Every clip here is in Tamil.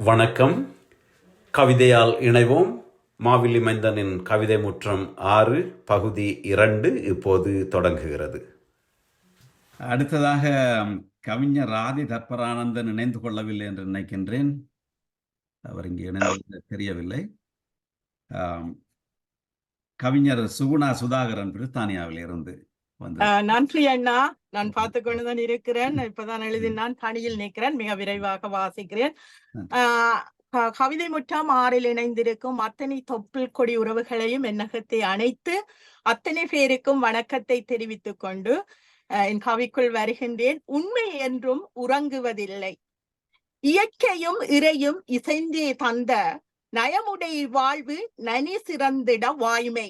வணக்கம். கவிதையால் இணைவோம். மாவிலி மைந்தனின் கவிதை முற்றம் 6 பகுதி 2 இப்போது தொடங்குகிறது. அடுத்ததாக கவிஞர் ஆதி தர்பரானந்தன் இணைந்து கொள்ளவில்லை என்று நினைக்கின்றேன். அவர் இங்கே இணைந்து தெரியவில்லை. கவிஞர் சுகுணா சுதாகரன் பிரித்தானியாவில் இருந்து வந்து. நன்றி அண்ணா, நான் பார்த்து கொண்டுதான் இருக்கிறேன். இப்பதான் எழுதினான், பணியில் நிற்கிறேன். மிக விரைவாக வாசிக்கிறேன். கவிதை முற்றம் 6 இணைந்திருக்கும் அத்தனை தொப்புள் கொடி உறவுகளையும் என்னகத்தை அணைத்து அத்தனை பேருக்கும் வணக்கத்தை தெரிவித்துக் கொண்டு என் கவிக்குள் வருகின்றேன். உண்மை என்றும் உறங்குவதில்லை. இயற்கையும் இறையும் இசைந்தே தந்த நயமுடைய வாழ்வு நனி சிறந்திட வாய்மை.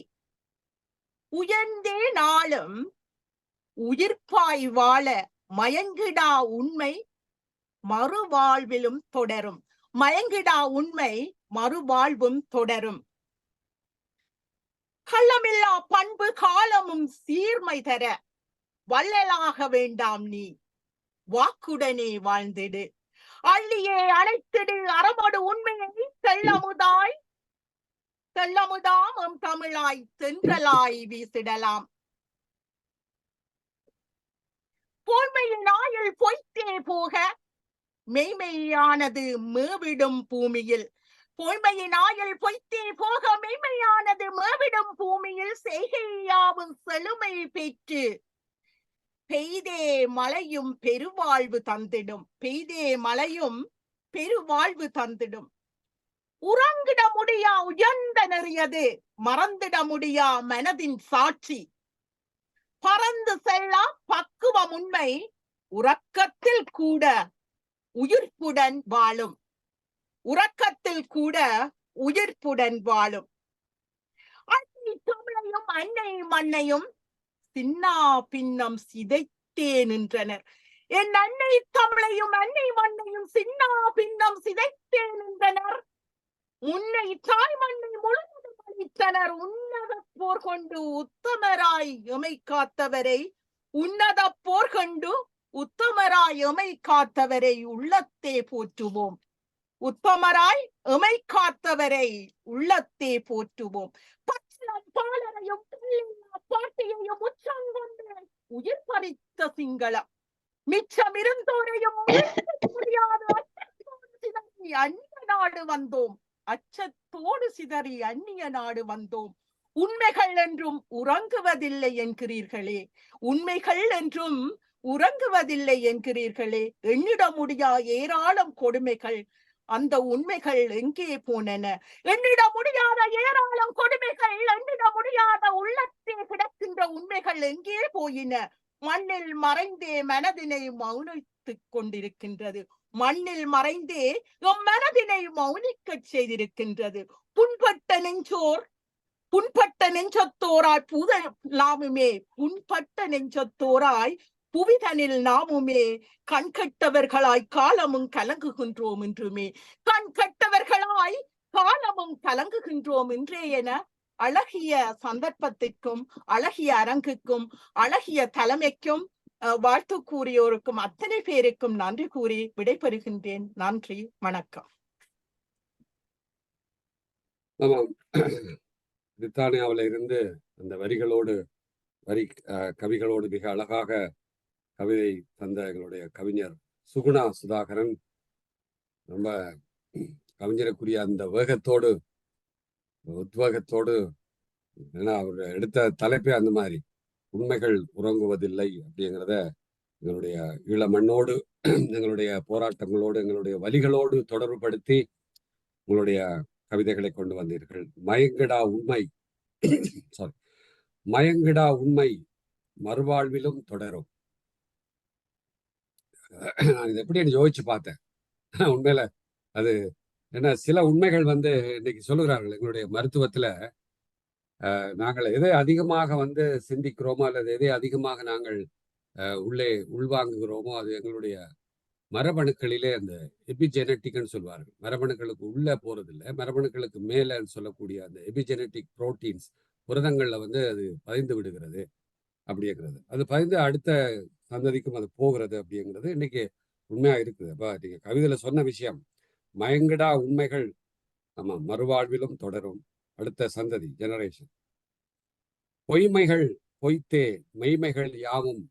உயர்ந்தே நாளும் உயிர்ப்பாய் வாழ மயங்கிடா உண்மை மறுவாழ்விலும் தொடரும். மயங்கிடா உண்மை மறுவாழ்வும் தொடரும். கள்ளமில்லா பண்பு காலமும் சீர்மை தர வள்ளலாக வேண்டாம் நீ, வாக்குடனே வாழ்ந்திடு. அள்ளியே அணைத்திடு அறமோடு உண்மையை தெள்ளமுதாய் தெள்ளமுதாம் தமிழாய் தென்றலாய் வீசிடலாம். போன்மையின் ஆயுள் பொய்த்தே போக மெய்மையானது மேவிடும் பூமியில். பொய்மையின் ஆயுள் பொய்த்தே போக மெய்மையானது மேவிடும் பூமியில். செய்கையாவும் செழுமை பெற்று பெய்தே மழையும் பெருவாழ்வு தந்திடும். பெய்தே மழையும் பெருவாழ்வு தந்திடும். உறங்கிட முடியா உயர்ந்த நெறியது மறந்திட முடியா மனதின் சாட்சி. பறந்து செல்ல பக்குவம் உண்மை உறக்கத்தில் கூட உயிர்ப்புடன் வாழும். உறக்கத்தில் கூட உயிர்ப்புடன் வாழும். அன்னை தமிழையும் அன்னை மண்ணையும் சின்னா பின்னம் சிதைத்தே நின்றனர். என் அன்னை தமிழையும் அன்னை மண்ணையும் சின்னா பின்னம் சிதைத்தே நின்றனர். முன்னை தாய் மண்ணை முழுவதும் அளித்தனர். உன்னத போர் கொண்டு உத்தமராய் எமை காத்தவரை, உன்னத போர் கொண்டு உத்தமராய் எமை காத்தவரை உள்ளத்தே போற்றுவோம். உத்தமராய் எமை காத்தவரை உள்ளத்தே போற்றுவோம். பச்சளம் பாலரையும் பாட்டியையும் உச்சங்கொண்டு உயிர் பறித்த சிங்களம் மிச்சம் இருந்தோரையும் முடியாத அந்நிய நாடு வந்தோம். அச்சத்தோடு சிதறி அந்நிய நாடு வந்தோம். உண்மைகள் என்றும் உறங்குவதில்லை என்கிறீர்களே, உண்மைகள் என்றும் உறங்குவதில்லை என்கிறீர்களே. எண்ணிட முடியா ஏராளம் கொடுமைகள், அந்த உண்மைகள் எங்கே போனன? எண்ணிட முடியாத ஏராளம் கொடுமைகள், எண்ணிட முடியாத உள்ளத்தே கிடக்கின்ற உண்மைகள் எங்கே போயின? மண்ணில் மறைந்தே மனதினை மௌனித்துக் கொண்டிருக்கின்றது. மண்ணில் மறைந்தே எம் மனதினை மௌனிக்கச் செய்திருக்கின்றது. புண்பட்ட நெஞ்சத்தோராய் நாமுமே, புண்பட்ட நெஞ்சத்தோராய் புவிதனில் நாமுமே கண்கட்டவர்களாய் காலமும் கலங்குகின்றோம் என்றுமே. கண்கட்டவர்களாய் காலமும் கலங்குகின்றோம் என்றே என அழகிய சந்தர்ப்பத்திற்கும் அழகிய அரங்குக்கும் அழகிய தலைமைக்கும் வாழ்த்து கூறியோருக்கும் அத்தனை பேருக்கும் நன்றி கூறி விடைபெறுகின்றேன். நன்றி, வணக்கம். பிரித்தானியாவில இருந்து அந்த கவிகளோடு மிக அழகாக கவிதை தந்த எங்களுடைய கவிஞர் சுகுணா சுதாகரன் ரொம்ப கவிஞருக்குரிய அந்த வேகத்தோடு உத்வேகத்தோடு, ஏன்னா அவர் எடுத்த தலைப்பே அந்த மாதிரி, உண்மைகள் உறங்குவதில்லை அப்படிங்கிறத எங்களுடைய ஈழ மண்ணோடு, எங்களுடைய போராட்டங்களோடு, எங்களுடைய வலிகளோடு தொடர்புபடுத்தி உங்களுடைய கவிதைகளை கொண்டு வந்தீர்கள். மயங்கிடா உண்மை மறுவாழ்விலும் தொடரும். நான் இதை எப்படி யோசிச்சு பார்த்தேன். உண்மையில அது என்ன, சில உண்மைகள் இன்னைக்கு சொல்லுகிறார்கள் எங்களுடைய மருத்துவத்துல, நாங்கள் எதை அதிகமாக சிந்திக்கிறோமோ அல்லது எதை அதிகமாக நாங்கள் உள்ளே உள்வாங்குகிறோமோ அது எங்களுடைய மரபணுக்களிலே அந்த எபிஜெனட்டிக்னு சொல்வார்கள். மரபணுக்களுக்கு உள்ளே போறதில்லை, மரபணுக்களுக்கு மேலேன்னு சொல்லக்கூடிய அந்த எபிஜெனட்டிக் புரோட்டீன்ஸ் புரதங்கள்ல அது பதிந்து விடுகிறது அப்படிங்கிறது. அது பதிந்து அடுத்த சந்ததிக்கும் அது போகிறது அப்படிங்கிறது இன்னைக்கு உண்மையா இருக்குது. அப்ப நீங்க கவிதையில சொன்ன விஷயம், மயங்கிடா உண்மைகள் ஆமா மறுவாழ்விலும் தொடரும். அடுத்த சந்ததி ஜெனரேஷன். பொய்மைகள் பொய்த்தே மெய்மைகள் யாவும்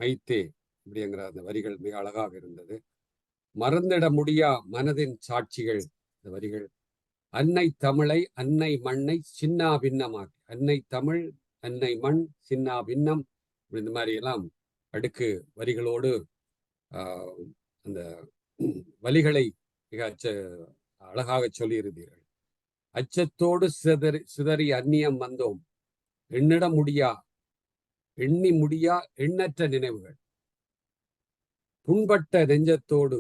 மைத்தே அப்படிங்கிற அந்த வரிகள் மிக அழகாக இருந்தது. மறந்திட முடியா மனதின் சாட்சிகள் இந்த வரிகள். அன்னை தமிழை அன்னை மண்ணை சின்னா பின்னமாக்கி, அன்னை தமிழ் அன்னை மண் சின்னா பின்னம், இந்த மாதிரி எல்லாம் அடுக்கு வரிகளோடு அந்த வலிகளை மிக அழகாக சொல்லியிருந்தீர்கள். அச்சத்தோடு சிதறி அந்நியம் வந்தோம், எண்ணிட முடியா எண்ணி முடியா எண்ணற்ற நினைவுகள், புண்பட்ட நெஞ்சத்தோடு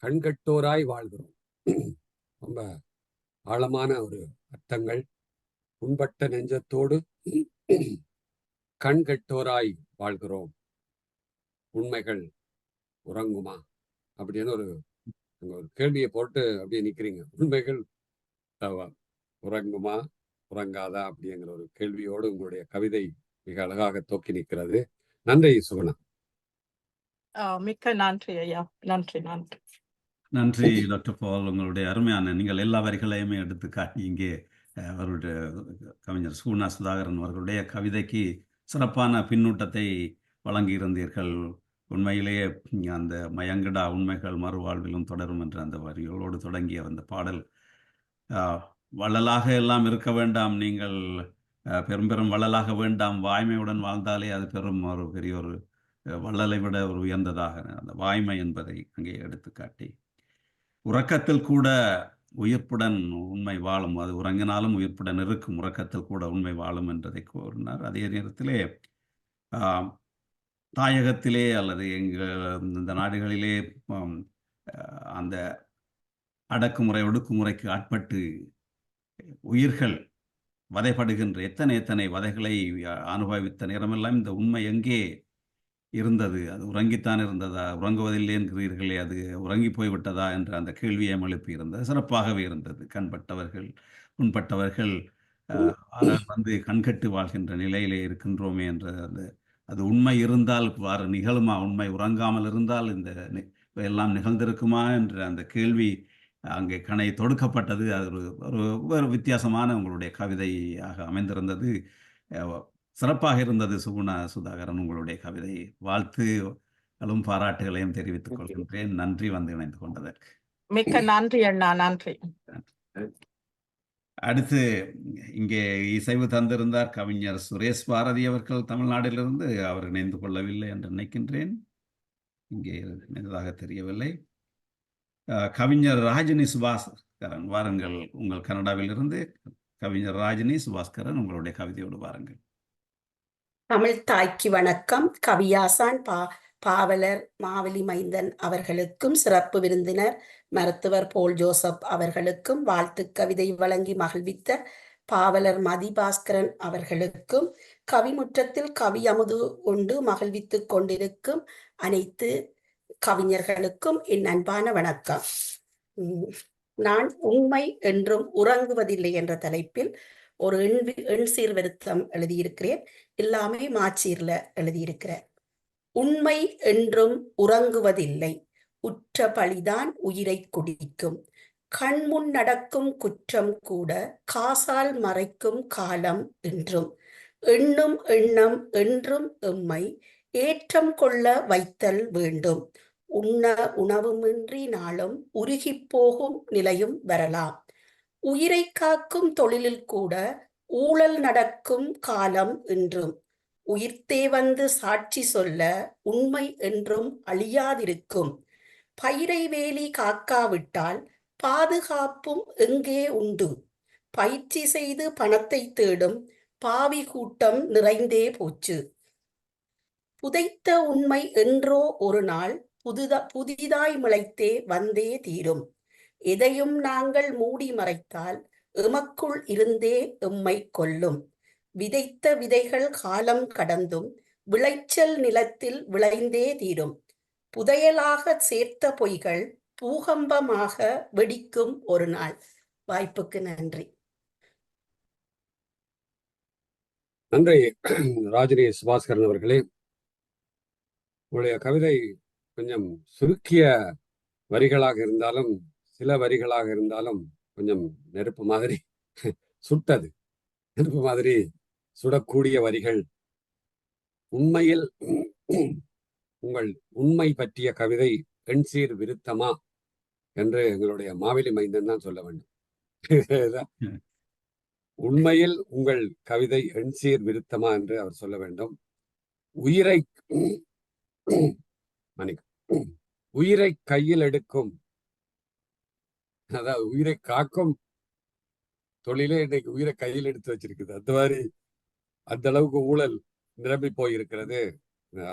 கண்கட்டோராய் வாழ்கிறோம். ரொம்ப ஆழமான ஒரு அர்த்தங்கள். புண்பட்ட நெஞ்சத்தோடு கண்கட்டோராய் வாழ்கிறோம், உண்மைகள் உறங்குமா அப்படின்னு ஒரு கேள்வியை போட்டு அப்படியே நிக்கிறீங்க. உண்மைகள் உறங்குமா உறங்காதா அப்படிங்கிற ஒரு கேள்வியோடு உங்களுடைய கவிதை மிக அழகாக தோக்கி நிற்கிறது. நன்றி சுகுணா. மிக்க நன்றி ஐயா. நன்றி நன்றி நன்றி டாக்டர் பால். உங்களுடைய அருமையான நீங்கள் எல்லா வரிகளையுமே எடுத்து காட்டி இங்கே அவருடைய கவிஞர் சுகுணா சுதாகரன் அவர்களுடைய கவிதைக்கு சிறப்பான பின்னூட்டத்தை வழங்கியிருந்தீர்கள். உண்மையிலேயே அந்த மயங்கடா உண்மைகள் மறுவாழ்விலும் தொடரும் என்ற அந்த வரிகளோடு தொடங்கிய அந்த பாடல், வள்ளலாக எல்லாம் இருக்க வேண்டாம், நீங்கள் பெரும் வள்ளலாக வேண்டாம், வாய்மையுடன் வாழ்ந்தாலே அது பெரும் ஒரு பெரிய ஒரு வள்ளலை விட ஒரு உயர்ந்ததாக அந்த வாய்மை என்பதை அங்கே எடுத்து காட்டி, உறக்கத்தில் கூட உயிர்ப்புடன் உண்மை வாழும், அது உறங்கினாலும் உயிர்ப்புடன் இருக்கும், உறக்கத்தில் கூட உண்மை வாழும் என்றதை கூறினார். அதே நேரத்திலே தாயகத்திலே அல்லது இந்த நாடுகளிலே அந்த அடக்குமுறை ஒடுக்குமுறைக்கு ஆட்பட்டு உயிர்கள் வதைப்படுகின்ற எத்தனை வதைகளை அனுபவித்த நேரமெல்லாம் இந்த உண்மை எங்கே இருந்தது? அது உறங்கித்தான் இருந்ததா? உறங்குவதில்லை என்கிறீர்களே, அது உறங்கி போய்விட்டதா என்ற அந்த கேள்வியை எழுப்பி இருந்தது. சிறப்பாகவே இருந்தது. கண்பட்டவர்கள் புண்பட்டவர்கள் வந்து கண்கட்டு வாழ்கின்ற நிலையிலே இருக்கின்றோமே என்ற அந்த அது உண்மை இருந்தால் வாறு நிகழுமா? உண்மை உறங்காமல் இருந்தால் இந்த எல்லாம் நிகழ்ந்திருக்குமா என்ற அந்த கேள்வி அங்கே கணை தொடுக்கப்பட்டது. அது ஒரு வித்தியாசமான உங்களுடைய கவிதையாக அமைந்திருந்தது. சிறப்பாக இருந்தது சுகுணா சுதாகரன் உங்களுடைய கவிதை. வாழ்த்துகளும் பாராட்டுகளையும் தெரிவித்துக் கொள்கின்றேன். நன்றி வந்து இணைந்து கொண்டதற்கு. மிக்க நன்றி அண்ணா. நன்றி. அடுத்து இங்கே இசைவு தந்திருந்தார் கவிஞர் சுரேஷ் பாரதி அவர்கள் தமிழ்நாட்டிலிருந்து. அவர் இணைந்து கொள்ளவில்லை என்று நினைக்கின்றேன், இங்கே இணைந்ததாக தெரியவில்லை. கவிஞர் ராஜினி சுபாஸ்கரன் வாருங்கள், உங்கள் கனடாவிலிருந்து கவிஞர் ராஜினி சுபாஸ்கரன் உங்களுடைய கவிதையோடு வாருங்கள். தமிழ் தாய்க்கு வணக்கம். கவியாசான் பாவலர் மாவலி மைந்தன் அவர்களுக்கும் சிறப்பு விருந்தினர் மருத்துவர் போல் ஜோசப் அவர்களுக்கும் வாழ்த்து கவிதை வழங்கி மகிழ்வித்த பாவலர் மதிபாஸ்கரன் அவர்களுக்கும் கவிமுற்றத்தில் கவி அமுது கொண்டு மகிழ்வித்துக் கொண்டிருக்கும் அனைத்து கவிஞர்களுக்கும் என் அன்பான வணக்கம். நான் உண்மை என்றும் உறங்குவதில்லை என்ற தலைப்பில் ஒரு எண் சீர்திருத்தம் எழுதியிருக்கிறேன். எல்லாமே மாச்சீர்ல எழுதியிருக்கிறேன். உண்மை என்றும் உறங்குவதில்லை, உற்ற பழிதான் உயிரை குடிக்கும், கண்முன் நடக்கும் குற்றம் கூட காசால் மறைக்கும் காலம் என்றும், எண்ணும் எண்ணம் என்றும் எம்மை ஏற்றம் கொள்ள வைத்தல் வேண்டும், உண்ண உணவுமின்றி நாளும் உருகி போகும் நிலையும் வரலாம், உயிரை காக்கும் தொழிலில் கூட ஊழல் நடக்கும் காலம் என்றும், உயிர்த்தே வந்து சாட்சி சொல்ல உண்மை என்றும் அழியாதிருக்கும், பயிரை வேலி காக்காவிட்டால் பாதுகாப்பும் எங்கே உண்டு, பயிற்சி செய்து பணத்தை தேடும் பாவி கூட்டம் நிறைந்தே போச்சு, புதைத்த உண்மை என்றோ ஒரு நாள் புதிதாய் முளைத்தே வந்தே தீரும், எதையும் நாங்கள் மூடி மறைத்தால் எமக்குள் இருந்தே எம்மை கொல்லும், விதைத்த விதைகள் காலம் கடந்தும் விளைச்சல் நிலத்தில் விளைந்தே தீரும், புதையலாக சேர்த்த பொய்கள் பூகம்பமாக வெடிக்கும் ஒரு நாள். வாய்ப்புக்கு நன்றி. நன்றி ராஜினி சுபாஸ்கரன் அவர்களே. உங்களுடைய கவிதை கொஞ்சம் சுருக்கிய வரிகளாக இருந்தாலும் சில வரிகளாக இருந்தாலும் கொஞ்சம் நெருப்பு மாதிரி சுட்டது. நெருப்பு மாதிரி சுடக்கூடிய வரிகள். உண்மையில் உங்கள் உண்மை பற்றிய கவிதை எண்சீர் விருத்தமா என்று எங்களுடைய மாவிலி மைந்தன் தான் சொல்ல வேண்டும். உண்மையில் உங்கள் கவிதை எண்சீர் விருத்தமா என்று அவர் சொல்ல வேண்டும். உயிரை உயிரை கையில் எடுக்கும், அதாவது உயிரை காக்கும் தொழிலே இன்னைக்கு உயிரை கையில் எடுத்து வச்சிருக்குது. அந்த மாதிரி அந்த அளவுக்கு ஊழல் நிரம்பி போயிருக்கிறது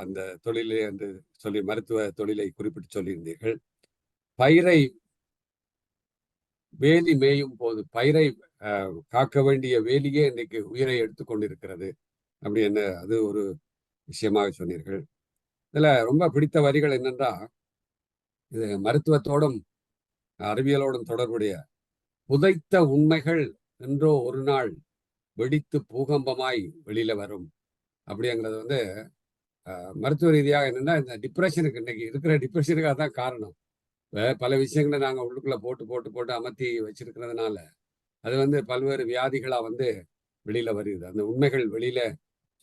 அந்த தொழிலே என்று சொல்லி மருத்துவ தொழிலை குறிப்பிட்டு சொல்லியிருந்தீர்கள். பயிரை வேலி மேயும் போது பயிரை காக்க வேண்டிய வேலியே இன்னைக்கு உயிரை எடுத்துக்கொண்டிருக்கிறது அப்படி என்ன, அது ஒரு விஷயமாக சொன்னீர்கள். இதுல ரொம்ப பிடித்த வரிகள் என்னென்றா, இது மருத்துவத்தோடும் அறிவியலோடும் தொடர்புடைய புதைத்த உண்மைகள் என்றோ ஒரு நாள் வெடித்து பூகம்பமாய் வெளியில வரும் அப்படிங்கிறது வந்து மருத்துவ ரீதியாக என்னன்னா, இந்த டிப்ரெஷனுக்கு இன்னைக்கு இருக்கிற டிப்ரெஷனுக்கு அதான் காரணம். பல விஷயங்களை நாங்க உள்ளுக்குள்ள போட்டு போட்டு போட்டு அமர்த்தி வச்சிருக்கிறதுனால அது வந்து பல்வேறு வியாதிகளா வந்து வெளியில வருது. அந்த உண்மைகள் வெளியில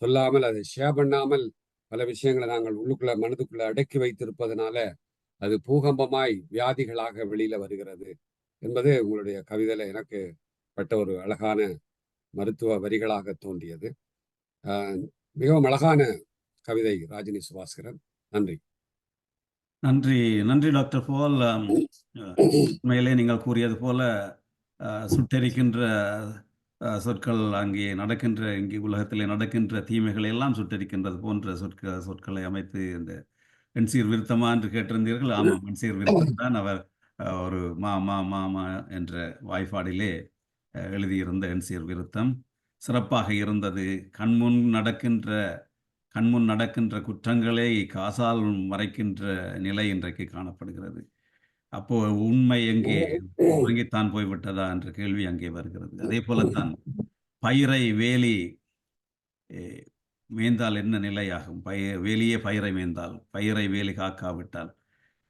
சொல்லாமல், அதை ஷேர் பண்ணாமல் பல விஷயங்களை நாங்கள் உள்ளுக்குள்ள மனதுக்குள்ள அடக்கி வைத்திருப்பதனால அது பூகம்பமாய் வியாதிகளாக வெளியில வருகிறது என்பது உங்களுடைய கவிதையில எனக்கு பட்ட ஒரு அழகான மருத்துவ வரிகளாக தோன்றியது. மிகவும் அழகான கவிதை ராஜினி சுபாஸ்கரன். நன்றி. நன்றி நன்றி டாக்டர் போல். உண்மையிலே நீங்கள் கூறியது போல சுட்டெரிக்கின்ற சொற்கள் அங்கே நடக்கின்ற, இங்கே உலகத்திலே நடக்கின்ற தீமைகளை எல்லாம் சுட்டெரிக்கின்றது போன்ற சொற்களை அமைத்து இந்த எண்சீர் விருத்தமா என்று கேட்டிருந்தீர்கள். ஆமாம், எண்சீர் விருத்தம் தான் அவர் ஒரு மா மா மா மா என்ற வாய்ப்பாடிலே எழுதியிருந்த எண்சீர் விருத்தம் சிறப்பாக இருந்தது. கண்முன் நடக்கின்ற குற்றங்களை காசால் மறைக்கின்ற நிலை இன்றைக்கு காணப்படுகிறது. அப்போ உண்மை எங்கே உறங்கித்தான் போய்விட்டதா என்ற கேள்வி அங்கே வருகிறது. அதே போலத்தான் பயிரை வேலி மேய்ந்தால் என்ன நிலையாகும்? வேலியே பயிரை மேய்ந்தால், பயிரை வேலி காக்காவிட்டால்,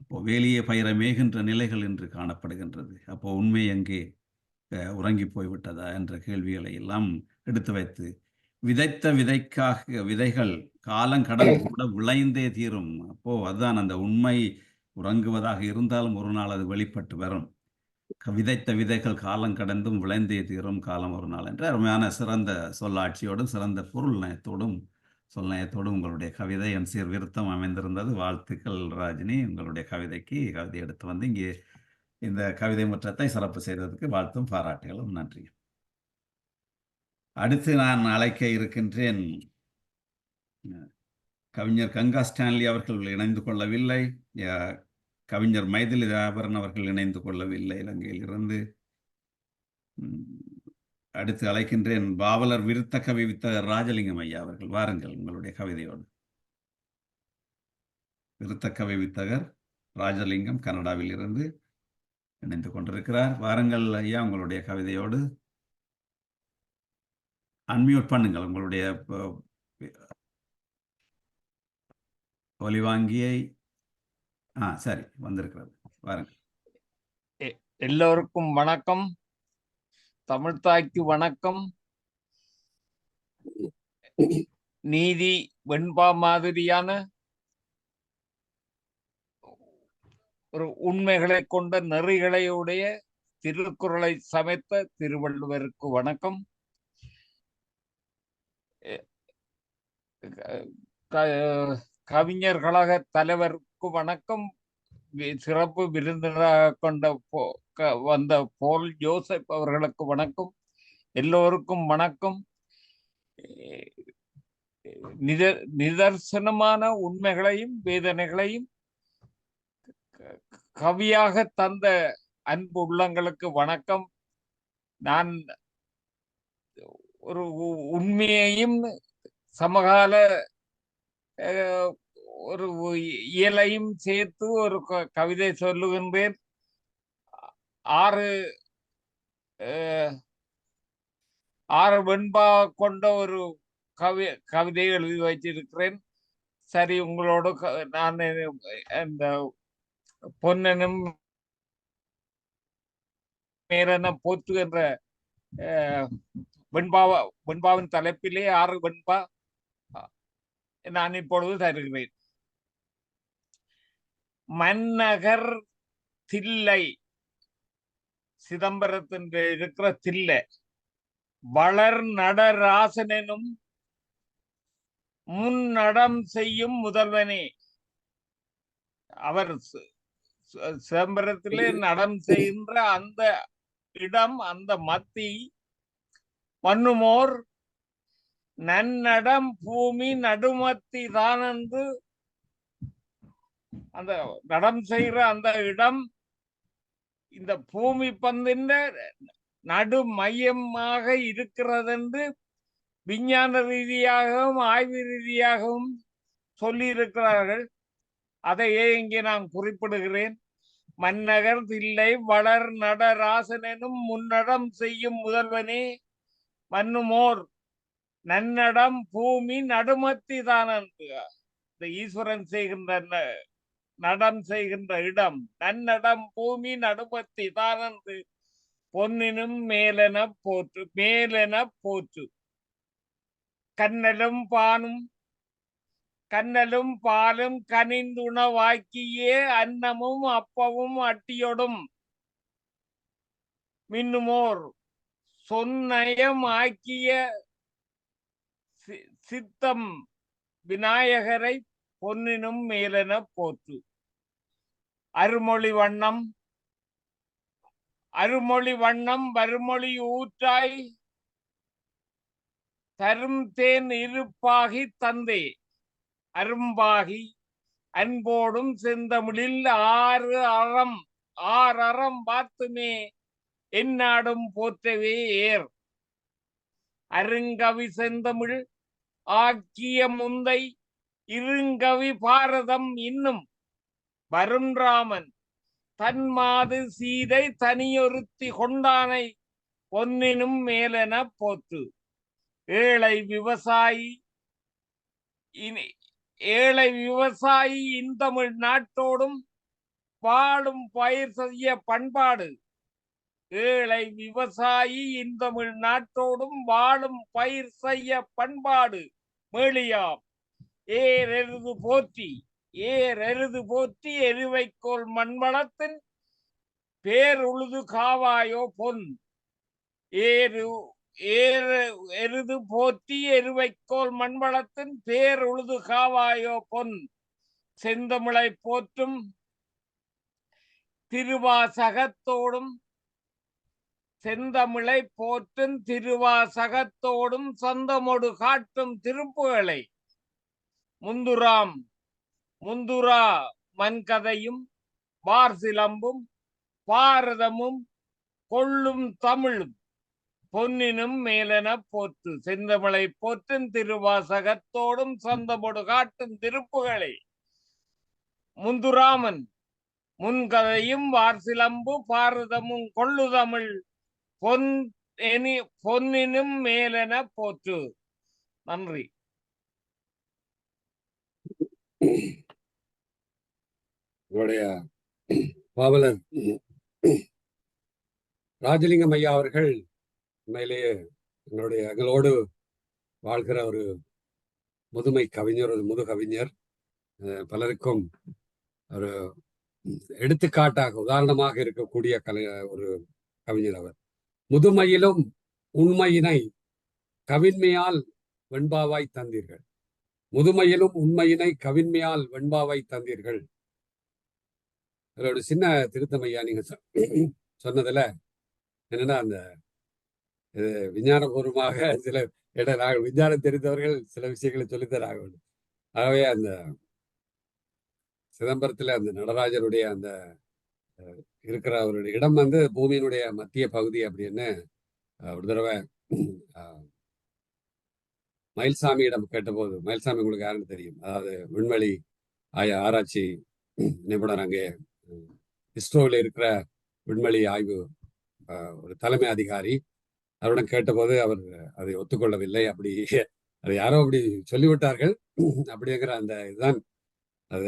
அப்போ வேலியே பயிரை மேய்கின்ற நிலைகள் என்று காணப்படுகின்றது. அப்போ உண்மை எங்கே உறங்கி போய்விட்டதா என்ற கேள்விகளை எல்லாம் எடுத்து வைத்து, விதைத்த விதைகள் காலம் கடந்து கூட விளைந்தே தீரும். அப்போ அதுதான் அந்த உண்மை உறங்குவதாக இருந்தாலும் ஒரு நாள் அது வெளிப்பட்டு வரும். விதைத்த விதைகள் காலம் கடந்தும் விளைந்தே தீரும் காலம் ஒரு நாள் என்ற அருமையான சிறந்த சொல்லாட்சியோடும் சிறந்த பொருள் நயத்தோடும் சொல்நயத்தோடும் உங்களுடைய கவிதை எண்சீர் விருத்தம் அமைந்திருந்தது. வாழ்த்துக்கள் ராஜினி. உங்களுடைய கவிதை எடுத்து வந்து இங்கே இந்த கவிதை முற்றத்தை சிறப்பு செய்ததற்கு வாழ்த்தும் பாராட்டுகளும் நன்றி. அடுத்து நான் அழைக்க இருக்கின்றேன் கவிஞர் கங்கா ஸ்டான்லி அவர்கள் இணைந்து கொள்ளவில்லை. கவிஞர் மைதிலி தாபரன் அவர்கள் இணைந்து கொள்ளவில்லை இலங்கையில் இருந்து. அடுத்து அழைக்கின்றேன் பாவலர் விருத்த கவி வித்தகர் ராஜலிங்கம் ஐயா அவர்கள். வாருங்கள் உங்களுடைய கவிதையோடு. விருத்த கவி வித்தகர் ராஜலிங்கம் கனடாவில் இருந்து இணைந்து கொண்டிருக்கிறார். வாருங்கள் ஐயா உங்களுடைய கவிதையோடு. அன்மியூட் பண்ணுங்கள் உங்களுடைய ஒலிவாங்கியை. சரி, வந்திருக்கிறது. வாருங்கள். எல்லோருக்கும் வணக்கம். தமிழ்த்தாய்க்கு வணக்கம். நீதி வெண்பா மாதிரியான ஒரு உண்மைகளை கொண்ட நெறிகளையுடைய திருக்குறளை சமைத்த திருவள்ளுவருக்கு வணக்கம். கவிஞர் கழக தலைவருக்கு வணக்கம். சிறப்பு விருந்தினராக கொண்ட வந்த போல் ஜோசப் அவர்களுக்கு வணக்கம். எல்லோருக்கும் வணக்கம். நிதர்சனமான உண்மைகளையும் வேதனைகளையும் கவியாக தந்த அன்பு உள்ளங்களுக்கு வணக்கம். நான் ஒரு உண்மையையும் சமகால ஒரு இயலையும் சேர்த்து ஒரு கவிதை சொல்லுகின்றேன். 6 வெண்பா கொண்ட ஒரு கவிதை எழுதி வைத்திருக்கிறேன். சரி, உங்களோடு நான் இந்த பொன்னனும் மேலென போற்று என்ற வெண்பாவின் தலைப்பிலே 6 வெண்பா நான் இப்பொழுது தருகிறேன். மன்னகர் தில்லை, சிதம்பரத்தின் இருக்கிற தில்லை, வளர் நடராசனும் முன்னடம் செய்யும் முதல்வனே. அவர் சிதம்பரத்திலே நடம் செய்கின்ற அந்த இடம், அந்த மத்தி மண்ணுமோர் நன்னடம் பூமி நடுமத்தி தான் என்று அந்த நடம் செய்கிற அந்த இடம் இந்த பூமி பந்தின் நடு மையமாக இருக்கிறது என்று விஞ்ஞான ரீதியாகவும் ஆய்வு ரீதியாகவும் சொல்லி இருக்கிறார்கள். அதையே இங்கே நான் குறிப்பிடுகிறேன். மன்னகர் தில்லை வளர் நடராசனும் முன்னடம் செய்யும் முதல்வனே, மன்னுமோர் நன்னடம் பூமி நடுமத்தி தான் என்று இந்த ஈஸ்வரன் செய்கின்ற நடம் செய்கின்ற இடம் நன்னடம் பூமி நடுமத்தி தான் என்று பொன்னினும் மேலென போற்று மேலென போற்று. கண்ணலும் பாலும் கனிந்துணவாக்கியே அன்னமும் அப்பவும் அட்டியொடும் மின்னுமோர் சொன்னயம் ஆக்கிய சித்தம் விநாயகரை பொன்னினும் மேலென போற்று. அருமொழி வண்ணம் வருமொழி ஊற்றாய் தரும் தேன் இருப்பாகி தந்தே அரும்பாகி அன்போடும் செந்தமிழில் ஆறறம் பார்த்துமே எந்நாடும் போற்றவே ஏர். அருங்கவி செந்தமிழ் ஆக்கிய முந்தை இருங்கவி பாரதம் இன்னும் வருண்ராமன் தன்மாது சீதை தனியொருத்தி கொண்டானை பொன்னினும் மேலென போற்று. ஏழை விவசாயி இந்தமிழ் நாட்டோடும் வாழும் பயிர் செய்ய பண்பாடு. ஏழை விவசாயி இந்தமிழ் நாட்டோடும் வாழும் பயிர் செய்ய பண்பாடு மேலியாம். ஏரெருது போற்றி எருவைக்கோள் மண்வளத்தின் பேருழுது காவாயோ பொன். எருது போற்றி எருவைக்கோள் மண்வளத்தின் பேருழுது காவாயோ பொன். செந்தமிழை போற்றும் திருவாசகத்தோடும் சொந்தமொடு காட்டும் திருப்புகளை முந்துரா மண்கதையும் வார்சிலம்பும் பாரதமும் கொள்ளும் தமிழும் பொன்னினும் மேலென போற்று. செந்தமிழை போற்றும் திருவாசகத்தோடும் சொந்தமொடு காட்டும் திருப்புகளை முந்துராமன் முன்கதையும் வார்சிலம்பு பாரதமும் கொள்ளுதமிழ் பொன்னினும் மேலென போற்று. நன்றி. உங்களுடைய பாவலர் ராஜலிங்கம் ஐயா அவர்கள் உண்மையிலேயே எங்களோடு வாழ்கிற ஒரு முதுமை கவிஞர், ஒரு முது கவிஞர். பலருக்கும் ஒரு எடுத்துக்காட்டாக உதாரணமாக இருக்கக்கூடிய ஒரு கவிஞர் அவர். முதுமையிலும் உண்மையினை கவின்மையால் வெண்பாவாய் தந்தீர்கள். முதுமையிலும் உண்மையினை கவின்மையால் வெண்பாவாய் தந்தீர்கள். அதோட சின்ன திருத்தம் ஐயா நீங்க சொன்னதுல என்னன்னா, அந்த விஞ்ஞானபூர்வமாக சில நாங்கள் விஞ்ஞானம் தெரிந்தவர்கள் சில விஷயங்களை சொல்லித்தராக வேண்டும். ஆகவே அந்த சிதம்பரத்துல அந்த நடராஜருடைய அந்த இருக்கிற அவருடைய இடம் பூமியினுடைய மத்திய பகுதி அப்படின்னு ஒரு தடவை மயில்சாமியிடம் கேட்டபோது, மயில்சாமி உங்களுக்கு யாருன்னு தெரியும், அதாவது விண்வெளி ஆராய்ச்சி நிபுணர், அங்கே இஸ்ரோவில் இருக்கிற விண்வெளி ஆய்வு ஒரு தலைமை அதிகாரி. அவரிடம் கேட்டபோது அவர் அதை ஒத்துக்கொள்ளவில்லை. அதை யாரோ அப்படி சொல்லிவிட்டார்கள் அப்படிங்கிற அந்த இதுதான்.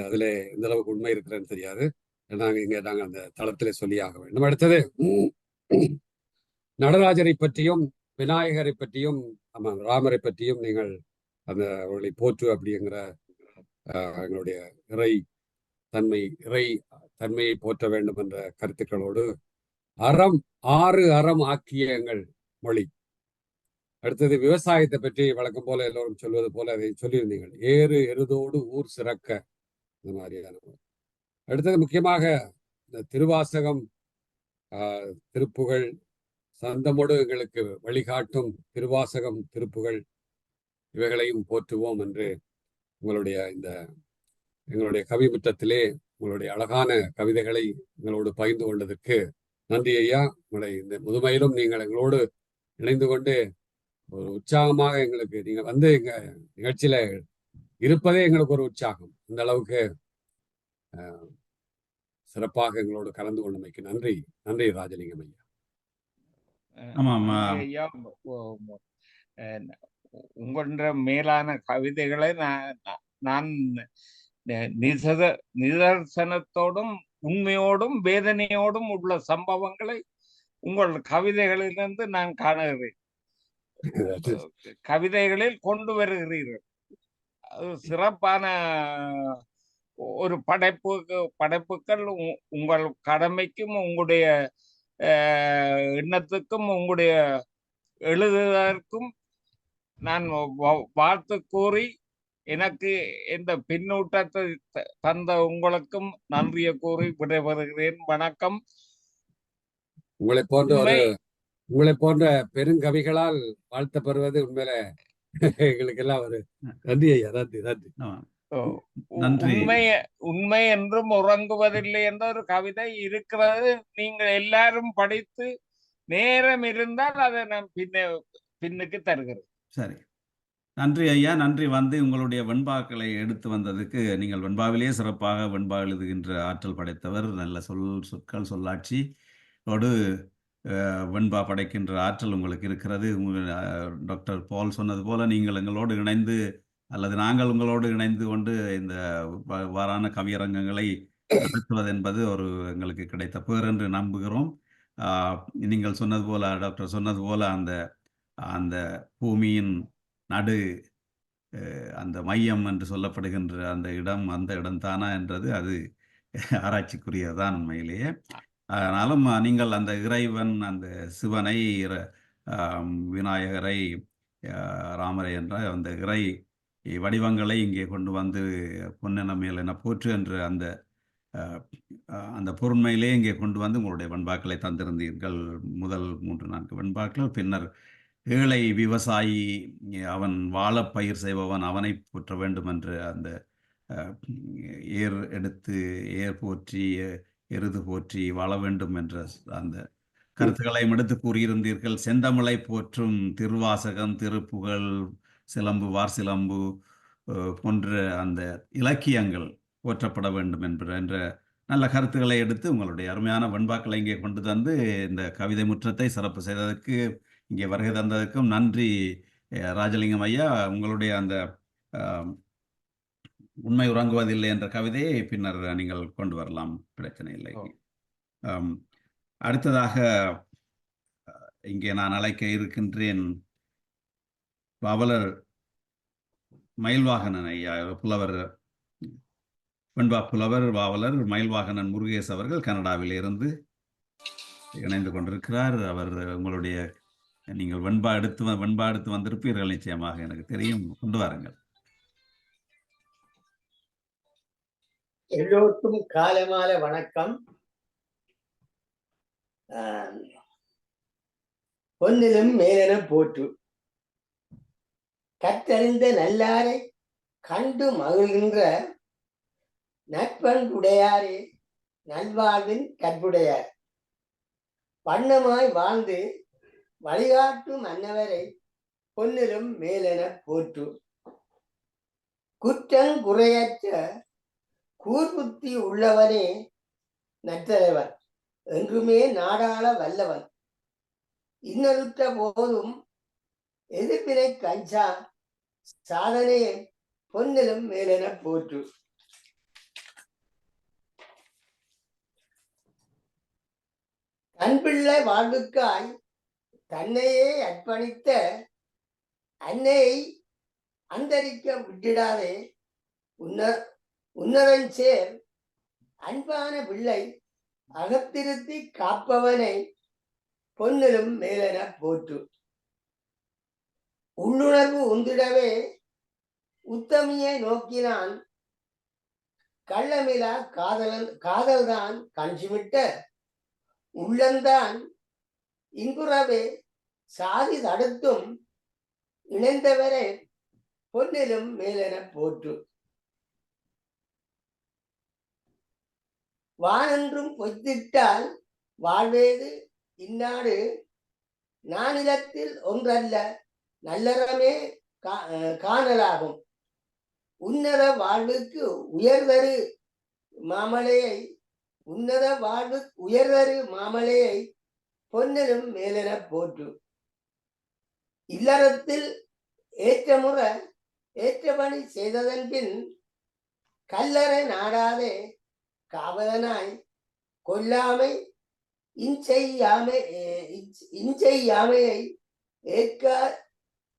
அதுல எந்த அளவுக்கு உண்மை இருக்கிறேன்னு தெரியாது. நாங்கள் அந்த தளத்திலே சொல்லியாக வேண்டும். அடுத்தது நடராஜரை பற்றியும் விநாயகரை பற்றியும் ராமரை பற்றியும் நீங்கள் அந்த அவர்களை போற்று அப்படிங்கிற எங்களுடைய இறை தன்மையை போற்ற வேண்டும் என்ற கருத்துக்களோடு 6 அறம் ஆக்கிய எங்கள் மொழி. அடுத்தது விவசாயத்தை பற்றி வழக்கம் போல எல்லோரும் சொல்வது போல அதை சொல்லியிருந்தீர்கள். ஏறு எருதோடு ஊர் சிறக்க, இந்த மாதிரியான. அடுத்தது முக்கியமாக இந்த திருவாசகம், திருப்புகழ், சந்தமோடு எங்களுக்கு வழிகாட்டும் திருவாசகம், திருப்புகழ் இவைகளையும் போற்றுவோம் என்று எங்களுடைய கவிமுற்றத்திலே உங்களுடைய அழகான கவிதைகளை எங்களோடு பகிர்ந்து கொண்டதற்கு நன்றி ஐயா. உங்களை இந்த முதுமையிலும் நீங்கள் எங்களோடு இணைந்து கொண்டு ஒரு உற்சாகமாக எங்களுக்கு நீங்கள் வந்து எங்க நிகழ்ச்சியில இருப்பதே எங்களுக்கு ஒரு உற்சாகம். இந்த அளவுக்கு சிறப்பாக எங்களோடு கலந்து கொண்டமைக்கு நன்றி. நன்றி ராஜலிங்கம் ஐயா. ஆமாம். ஐயா, உங்கள மேலான கவிதைகளை நான் நிதர்சனத்தோடும் உண்மையோடும் வேதனையோடும் உள்ள சம்பவங்களை உங்கள் கவிதைகளிலிருந்து நான் காணுகிறேன். கவிதைகளில் கொண்டு வருகிறீர்கள். அது சிறப்பான ஒரு படைப்புகள். உங்கள் கடமைக்கும் உங்களுடைய எண்ணத்துக்கும் உங்களுடைய எழுதுவதற்கும் நான் வாழ்த்து கூறி, எனக்கு இந்த பின்னூட்டத்தை தந்த உங்களுக்கும் நன்றியை கூறி விடைபெறுகிறேன். வணக்கம். உங்களை போன்ற பெருங்கவிகளால் வாழ்த்தப்படுவது உண்மையில எங்களுக்கு எல்லாம் ஒரு நன்றி ஐயா. நன்றி. உண்மை என்றும் உறங்குவதில்லை என்ற ஒரு கவிதை இருக்கிறது. நீங்கள் எல்லாரும் படித்து நேரம் இருந்தால் அதை நான் பின்னுக்கு தருகிறேன். சரி, நன்றி ஐயா. நன்றி. வந்து உங்களுடைய வெண்பாக்களை எடுத்து வந்ததுக்கு. நீங்கள் வெண்பாவிலேயே சிறப்பாக வெண்பா எழுதுகின்ற ஆற்றல் படைத்தவர். நல்ல சொற்கள் சொல்லாட்சியோடு வெண்பா படைக்கின்ற ஆற்றல் உங்களுக்கு இருக்கிறது. டாக்டர் பால் சொன்னது போல நீங்கள் எங்களோடு இணைந்து அல்லது நாங்கள் உங்களோடு இணைந்து கொண்டு இந்த வாரான கவியரங்கங்களை நடத்துவது என்பது ஒரு எங்களுக்கு கிடைத்த பேர் என்று நம்புகிறோம். நீங்கள் சொன்னது போல, டாக்டர் சொன்னது போல, அந்த பூமியின் நடு அந்த மையம் என்று சொல்லப்படுகின்ற அந்த இடம் தானா என்றது அது ஆராய்ச்சிக்குரியதான் உண்மையிலேயே. ஆனாலும் நீங்கள் அந்த இறைவன், அந்த சிவனை, விநாயகரை, ராமரை என்ற அந்த இறை வடிவங்களை இங்கே கொண்டு வந்து பொன்னென மேலென போற்று என்று அந்த பொருண்மையிலே இங்கே கொண்டு வந்து உங்களுடைய வெண்பாக்களை தந்திருந்தீர்கள். முதல் 3-4 வெண்பாக்கள். பின்னர் ஏழை விவசாயி, அவன் வாழ பயிர் செய்பவன், அவனை போற்ற வேண்டும் என்று அந்த ஏர் போற்றி எருது போற்றி வாழ வேண்டும் என்ற அந்த கருத்துக்களையும் எடுத்து கூறியிருந்தீர்கள். செந்தமிழை போற்றும் திருவாசகம், திருப்புகழ், சிலம்பு, வார்சிலம்பு போன்ற அந்த இலக்கியங்கள் போற்றப்பட வேண்டும் என்ற நல்ல கருத்துக்களை எடுத்து உங்களுடைய அருமையான வெண்பாக்களை இங்கே கொண்டு தந்து இந்த கவிதை முற்றத்தை சிறப்பு செய்ததற்கு, இங்கே வருகை தந்ததற்கும் நன்றி ராஜலிங்கம் ஐயா. உங்களுடைய அந்த உண்மை உறங்குவதில்லை என்ற கவிதையை பின்னர் நீங்கள் கொண்டு வரலாம், பிரச்சனை இல்லை. அடுத்ததாக இங்கே நான் அழைக்க இருக்கின்றேன் பாவலர் மயில்வாகனன் ஐயா. புலவர், வெண்பா புலவர், பாவலர் மயில்வாகனன் முருகேஷ் அவர்கள் கனடாவில் இருந்து இணைந்து கொண்டிருக்கிறார். அவர் உங்களுடைய நீங்கள் வெண்பா எடுத்து வந்திருப்பீர்கள் நிச்சயமாக, எனக்கு தெரியும். கொண்டு வாருங்கள். எல்லோருக்கும் காலமால வணக்கம். பொன்னிலும் மேலென போற்று. கற்றறிந்த நல்லாரை கண்டு மகிழ்கின்ற நற்பண்புடையாரே நல்வாழ்வின் கற்புடையார். வண்ணமாய் வாழ்ந்து வழிகாட்டும் அன்னவரை பொன்னிலும் மேலென போற்று. குற்றம் குறையற்ற கூர்புத்தி உள்ளவனே நற்றலைவன், என்றுமே நாடாள வல்லவன். இன்னலுற்ற போதும் எதிர்ப்பினை கஞ்சா சாதனையை பொன்னிலும் மேலென போற்று. அன்பிள்ளை வாழ்வுக்காய் தன்னையே அர்ப்பணித்த அன்னையை அந்தரிக்க விட்டிடாதே. உன்னதஞ்சேர் அன்பான பிள்ளை அகத்திருத்தி காப்பவனை பொன்னிலும் மேலென போற்று. உள்ளுணர்வு உந்திடவே உத்தமியை நோக்கினான். கள்ளமிலா காதல்தான் கஞ்சிமிட்ட உள்ளந்தான் இன்புறவே சாதி தடுத்தும் இணைந்தவரை பொன்னிலும் மேலென போற்று. வானென்றும் பொய்த்திட்டால் வாழ்வேது இந்நாடு. நானிலத்தில் ஒன்றல்ல நல்லறமே காணலாகும். உன்னத வாழ்வுக்கு உயர்தரு மாமலையை பொன்னிலும் மேலென போற்று. இல்லறத்தில் ஏற்றபணி செய்ததன் பின் கல்லறை நாடாதே காவலனாய் கொல்லாமை இஞ்செய்யாமையை ஏற்க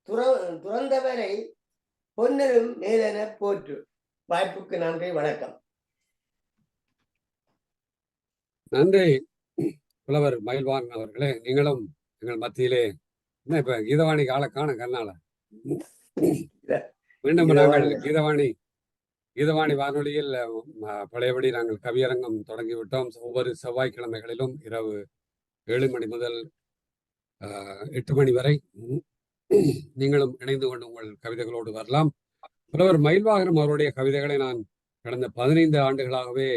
துறந்தவரை பொன்னிலும் மேலென போற்று. வாய்ப்புக்கு நன்றி, வணக்கம். நன்றி புலவர் மயில்வான் அவர்களே. நீங்களும் எங்கள் மத்தியிலே என்ன இப்ப கீதவாணி காண கண்ணால மீண்டும் நாங்கள் கீதவாணி வானொலியில் பழையபடி நாங்கள் கவியரங்கம் தொடங்கிவிட்டோம். ஒவ்வொரு செவ்வாய்க்கிழமைகளிலும் இரவு 7 மணி முதல் 8 மணி வரை நீங்களும் இணைந்து கொண்டு உங்கள் கவிதைகளோடு வரலாம். புலவர் மயில்வாகனம் அவருடைய கவிதைகளை நான் கடந்த 15 ஆண்டுகளாகவே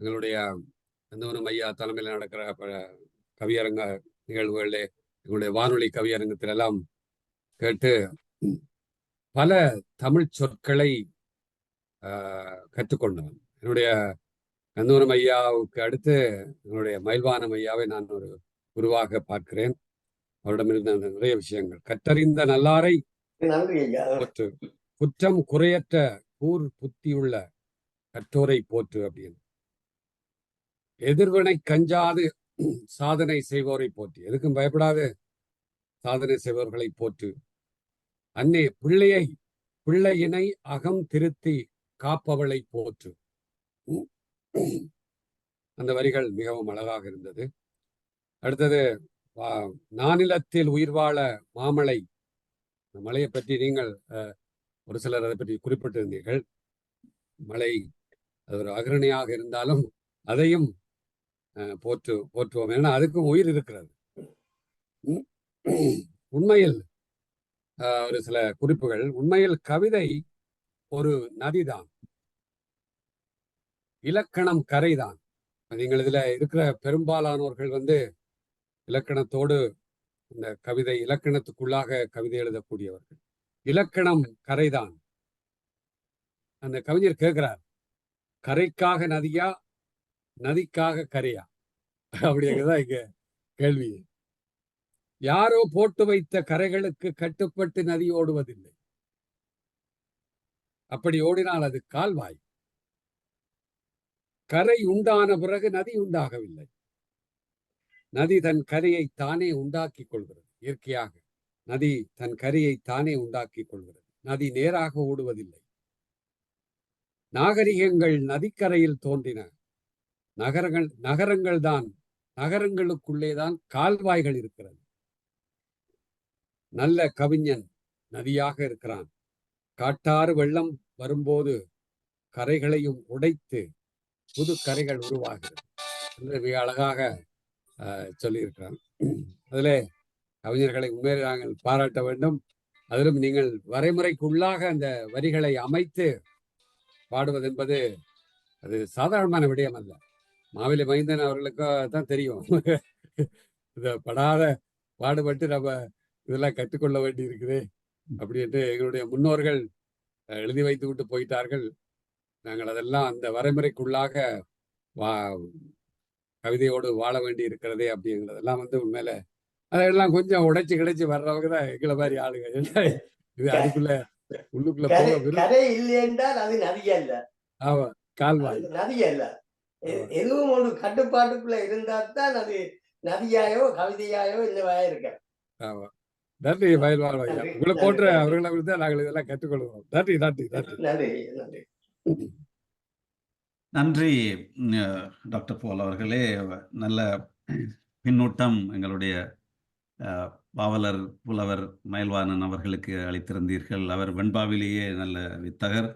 எங்களுடைய நந்தவனம் ஐயா தலைமையில் நடக்கிற கவியரங்க நிகழ்வுகளிலே எங்களுடைய வானொலி கவியரங்கத்தில் எல்லாம் கேட்டு பல தமிழ் சொற்களை கற்றுக்கொண்டவன். என்னுடைய நந்தவனம் ஐயாவுக்கு அடுத்து என்னுடைய மயில்வானம் ஐயாவை நான் ஒரு குருவாக பார்க்கிறேன். அவரிடமிருந்து அந்த நிறைய விஷயங்கள் கற்றறிந்த நல்லாரை போற்று, குற்றம் குறையற்ற கூர் புத்தியுள்ள கற்றோரை போற்று அப்படின்னு. எதிர்வினை கஞ்சாது சாதனை செய்வோரை போற்று, எதுக்கும் பயப்படாது சாதனை செய்பவர்களை போற்று. அன்னே பிள்ளையினை அகம் திருத்தி காப்பவளை போற்று. அந்த வரிகள் மிகவும் அழகாக இருந்தது. அடுத்தது நானிலத்தில் உயிர் வாழ மாமலை. மலையை பற்றி நீங்கள் ஒரு சிலர் அதை பற்றி குறிப்பிட்டிருந்தீர்கள். மலை அது ஒரு அகரணியாக இருந்தாலும் அதையும் போற்றுவோம். ஏன்னா அதுக்கும் உயிர் இருக்கிறது. உண்மையில் ஒரு சில குறிப்புகள். உண்மையில் கவிதை ஒரு நதிதான், இலக்கணம் கரைதான். நீங்கள் இதுல இருக்கிற பெரும்பாலானவர்கள் இலக்கணத்தோடு இந்த கவிதை இலக்கணத்துக்குள்ளாக கவிதை எழுதக்கூடியவர்கள். இலக்கணம் கரைதான். அந்த கவிஞர் கேட்கிறார், கரைக்காக நதியா நதிக்காக கரையா அப்படிங்கிறதா இங்க கேள்வி. யாரோ போட்டு வைத்த கரைகளுக்கு கட்டுப்பட்டு நதி ஓடுவதில்லை. அப்படி ஓடினால் அது கால்வாய். கரை உண்டான பிறகு நதி உண்டாகவில்லை. நதி தன் கரையை தானே உண்டாக்கி கொள்கிறது. இயற்கையாக நதி தன் கரையை தானே உண்டாக்கி கொள்கிறது. நதி நேராக ஓடுவதில்லை. நாகரிகங்கள் நதிக்கரையில் தோன்றின. நகரங்களுக்குள்ளேதான் கால்வாய்கள் இருக்கிறது. நல்ல கவிஞன் நதியாக இருக்கிறான். காட்டாறு வெள்ளம் வரும்போது கரைகளையும் உடைத்து புது கரைகள் உருவாகிறது என்று மிக அழகாக சொல்லியிருக்கிறான். அதிலே கவிஞர்களை உண்மையிலே நாங்கள் பாராட்ட வேண்டும். அதிலும் நீங்கள் வரைமுறைக்குள்ளாக அந்த வரிகளை அமைத்து பாடுவது என்பது அது சாதாரணமான விடயம் அல்ல. மாவிலை மைந்தன் அவர்களுக்கு தான் தெரியும். இதை பாடுபட்டு நம்ம இதெல்லாம் கற்றுக்கொள்ள வேண்டி இருக்குது அப்படி என்று எங்களுடைய முன்னோர்கள் எழுதி வைத்து விட்டு போயிட்டார்கள். நாங்கள் அதெல்லாம் அந்த வரைமுறைக்குள்ளாக கவிதையோடு வாழ வேண்டி இருக்கிறதே அப்படிங்கிறதெல்லாம் உண்மையில அதெல்லாம் கொஞ்சம் உடைச்சு கிடைச்சி வர்றவங்க தான் எங்களை மாதிரி ஆளுங்க. இது அதுக்குள்ள உள்ளுக்குள்ள கரை இல்லை என்றால் அது நதி அல்ல. ஆமா, கால்வாய் நதி அல்ல. எதுவும் ஒரு கட்டுப்பாட்டுக்குள்ள இருந்தா தான் அது நதியாயோ கவிதையாயோ என்னவாக இருக்க. ஆமா. நன்றி மயில்வான் ஐயா. நன்றி உங்களை நன்றி போன்ற நன்றி அவர்களை விட்டு தான் நாங்கள் இதெல்லாம் கற்றுக்கொள்வோம். நன்றி நன்றி நன்றி. நன்றி நன்றி. நன்றி டாக்டர் போல் அவர்களே. நல்ல பின்னூட்டம் எங்களுடைய பாவலர் புலவர் மயில்வாணன் அவர்களுக்கு அளித்திருந்தீர்கள். அவர் வெண்பாவிலேயே நல்ல வித்தகர்.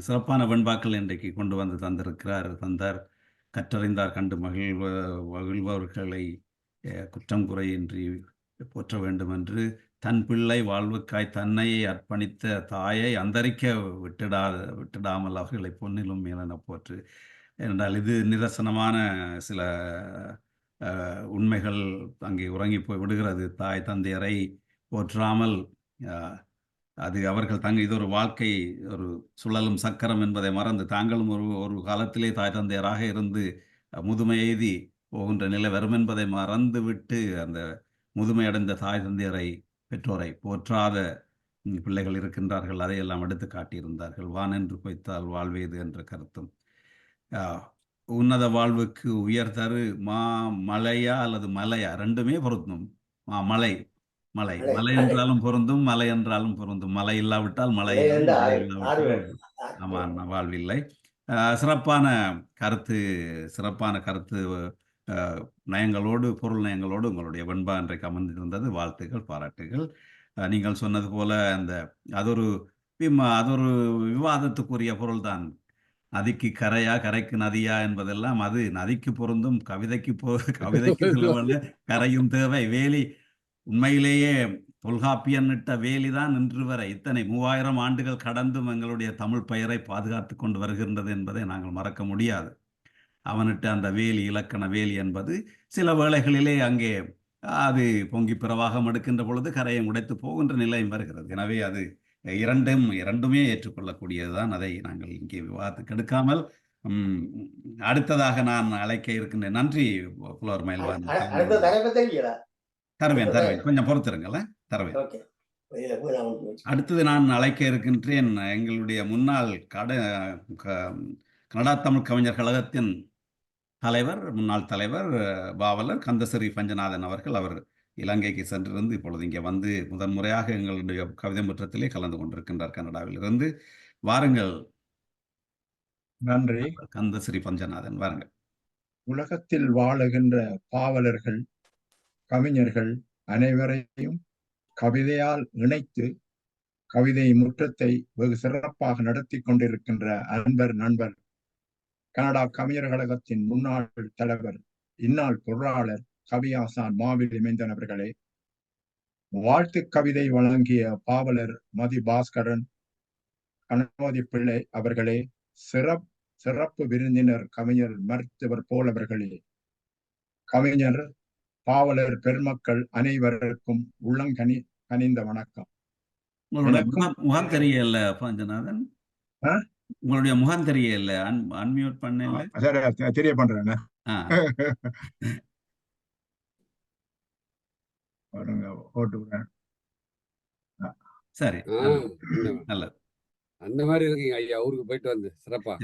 சிறப்பான வெண்பாக்கள் இன்றைக்கு கொண்டு வந்து தந்தார். கற்றறிந்தார் கண்டு மகிழ்பவர்களை குற்றம் குறையின்றி போற்ற வேண்டும் என்று தன் பிள்ளை வாழ்வுக்காய் தன்னை அர்ப்பணித்த தாயை அந்தரிக்க விட்டுடாமல் அவர்களை பொன்னிலும் மேலென போற்று என்றால் இது நிதர்சனமான சில உண்மைகள் அங்கே உறங்கி போய் விடுகிறது. தாய் தந்தையரை போற்றாமல் அது அவர்கள் இது ஒரு வாழ்க்கை, ஒரு சுழலும் சக்கரம் என்பதை மறந்து தாங்களும் ஒரு காலத்திலே தாய் தந்தையராக இருந்து முதுமை எய்தி போகின்ற நிலை வரும் என்பதை மறந்து விட்டு அந்த முதுமையடைந்த தாய் தந்தையரை பெற்றோரை போற்றாத பிள்ளைகள் இருக்கின்றார்கள். அதையெல்லாம் எடுத்து காட்டியிருந்தார்கள். வானென்று பொய்த்தால் வாழ்வேது என்ற கருத்தும் உன்னத வாழ்வுக்கு உயர் தரு மலையா அல்லது மலையா ரெண்டுமே பொருந்தும். மலை மலை மலை என்றாலும் பொருந்தும், மலை என்றாலும் பொருந்தும். மலை இல்லாவிட்டால் மலை ஆமா வாழ்வில்லை. சிறப்பான கருத்து நயங்களோடு பொருள் நயங்களோடு உங்களுடைய வெண்பா இன்றைக்கு அமர்ந்திருந்தது. வாழ்த்துக்கள், பாராட்டுகள். நீங்கள் சொன்னது போல அது ஒரு விவாதத்துக்குரிய பொருள் தான். நதிக்கு கரையா கரைக்கு நதியா என்பதெல்லாம் அது நதிக்கு பொருந்தும், கவிதைக்கு கவிதைக்கு கரையும் தேவை. வேலி உண்மையிலேயே தொல்காப்பியன் இட்ட வேலிதான் இன்று வரை இத்தனை 3000 ஆண்டுகள் கடந்தும் எங்களுடைய தமிழ் பெயரை பாதுகாத்து கொண்டு வருகின்றது என்பதை நாங்கள் மறக்க முடியாது. அவனிட்ட அந்த வேலி, இலக்கண வேலி என்பது சில வேளைகளிலே அங்கே அது பொங்கி பிரவாகம் எடுக்கின்ற பொழுது கரையை உடைத்து போகின்ற நிலையும் வருகிறது. எனவே அது இரண்டுமே ஏற்றுக்கொள்ளக்கூடியதுதான். அதை நாங்கள் இங்கே விவாதத்துக்கு எடுக்காமல் அடுத்ததாக நான் அழைக்க இருக்கின்றேன். நன்றி புலவர் மயில்வாணன். தருவேன், கொஞ்சம் பொறுத்திருங்கள தருவேன். அடுத்தது நான் அழைக்க இருக்கின்றேன் எங்களுடைய முன்னாள் கனடா தமிழ் கவிஞர் கழகத்தின் முன்னாள் தலைவர் பாவலர் கந்தசிறி பஞ்சநாதன் அவர்கள். அவர் இலங்கைக்கு சென்றிருந்து இப்பொழுது இங்கே வந்து முதன்முறையாக எங்களுடைய கவிதை முற்றத்திலே கலந்து கொண்டிருக்கின்றார் கனடாவில் இருந்து. வாருங்கள். நன்றி. கந்தசிறி பஞ்சநாதன், வாருங்கள். உலகத்தில் வாழுகின்ற பாவலர்கள், கவிஞர்கள் அனைவரையும் கவிதையால் இணைத்து கவிதை முற்றத்தை வெகு சிறப்பாக நடத்தி கொண்டிருக்கின்ற நண்பர் கனடா கவிஞர் கழகத்தின் முன்னாள் தலைவர், இந்நாள் பொருளாளர் கவியாசான் மாவிலி மைந்தன் அவர்களே, வாழ்த்து கவிதை வழங்கிய பாவலர் மதி பாஸ்கரன், கணபதி பிள்ளை அவர்களே, சிறப்பு விருந்தினர் கவிஞர் மருத்துவர் போல் அவர்களே, கவிஞர் பாவலர் பெருமக்கள் அனைவருக்கும் கனிந்த வணக்கம். முகம் தெரியல பஞ்சநாதன், உங்களுடைய முகம் தெரியல, அன்மியூட் பண்ணல. தெரிய பண்றேன். சரி, நல்லது. அந்த மாதிரி இருக்கீங்க ஐயா, ஊருக்கு போயிட்டு வந்து சிறப்பா.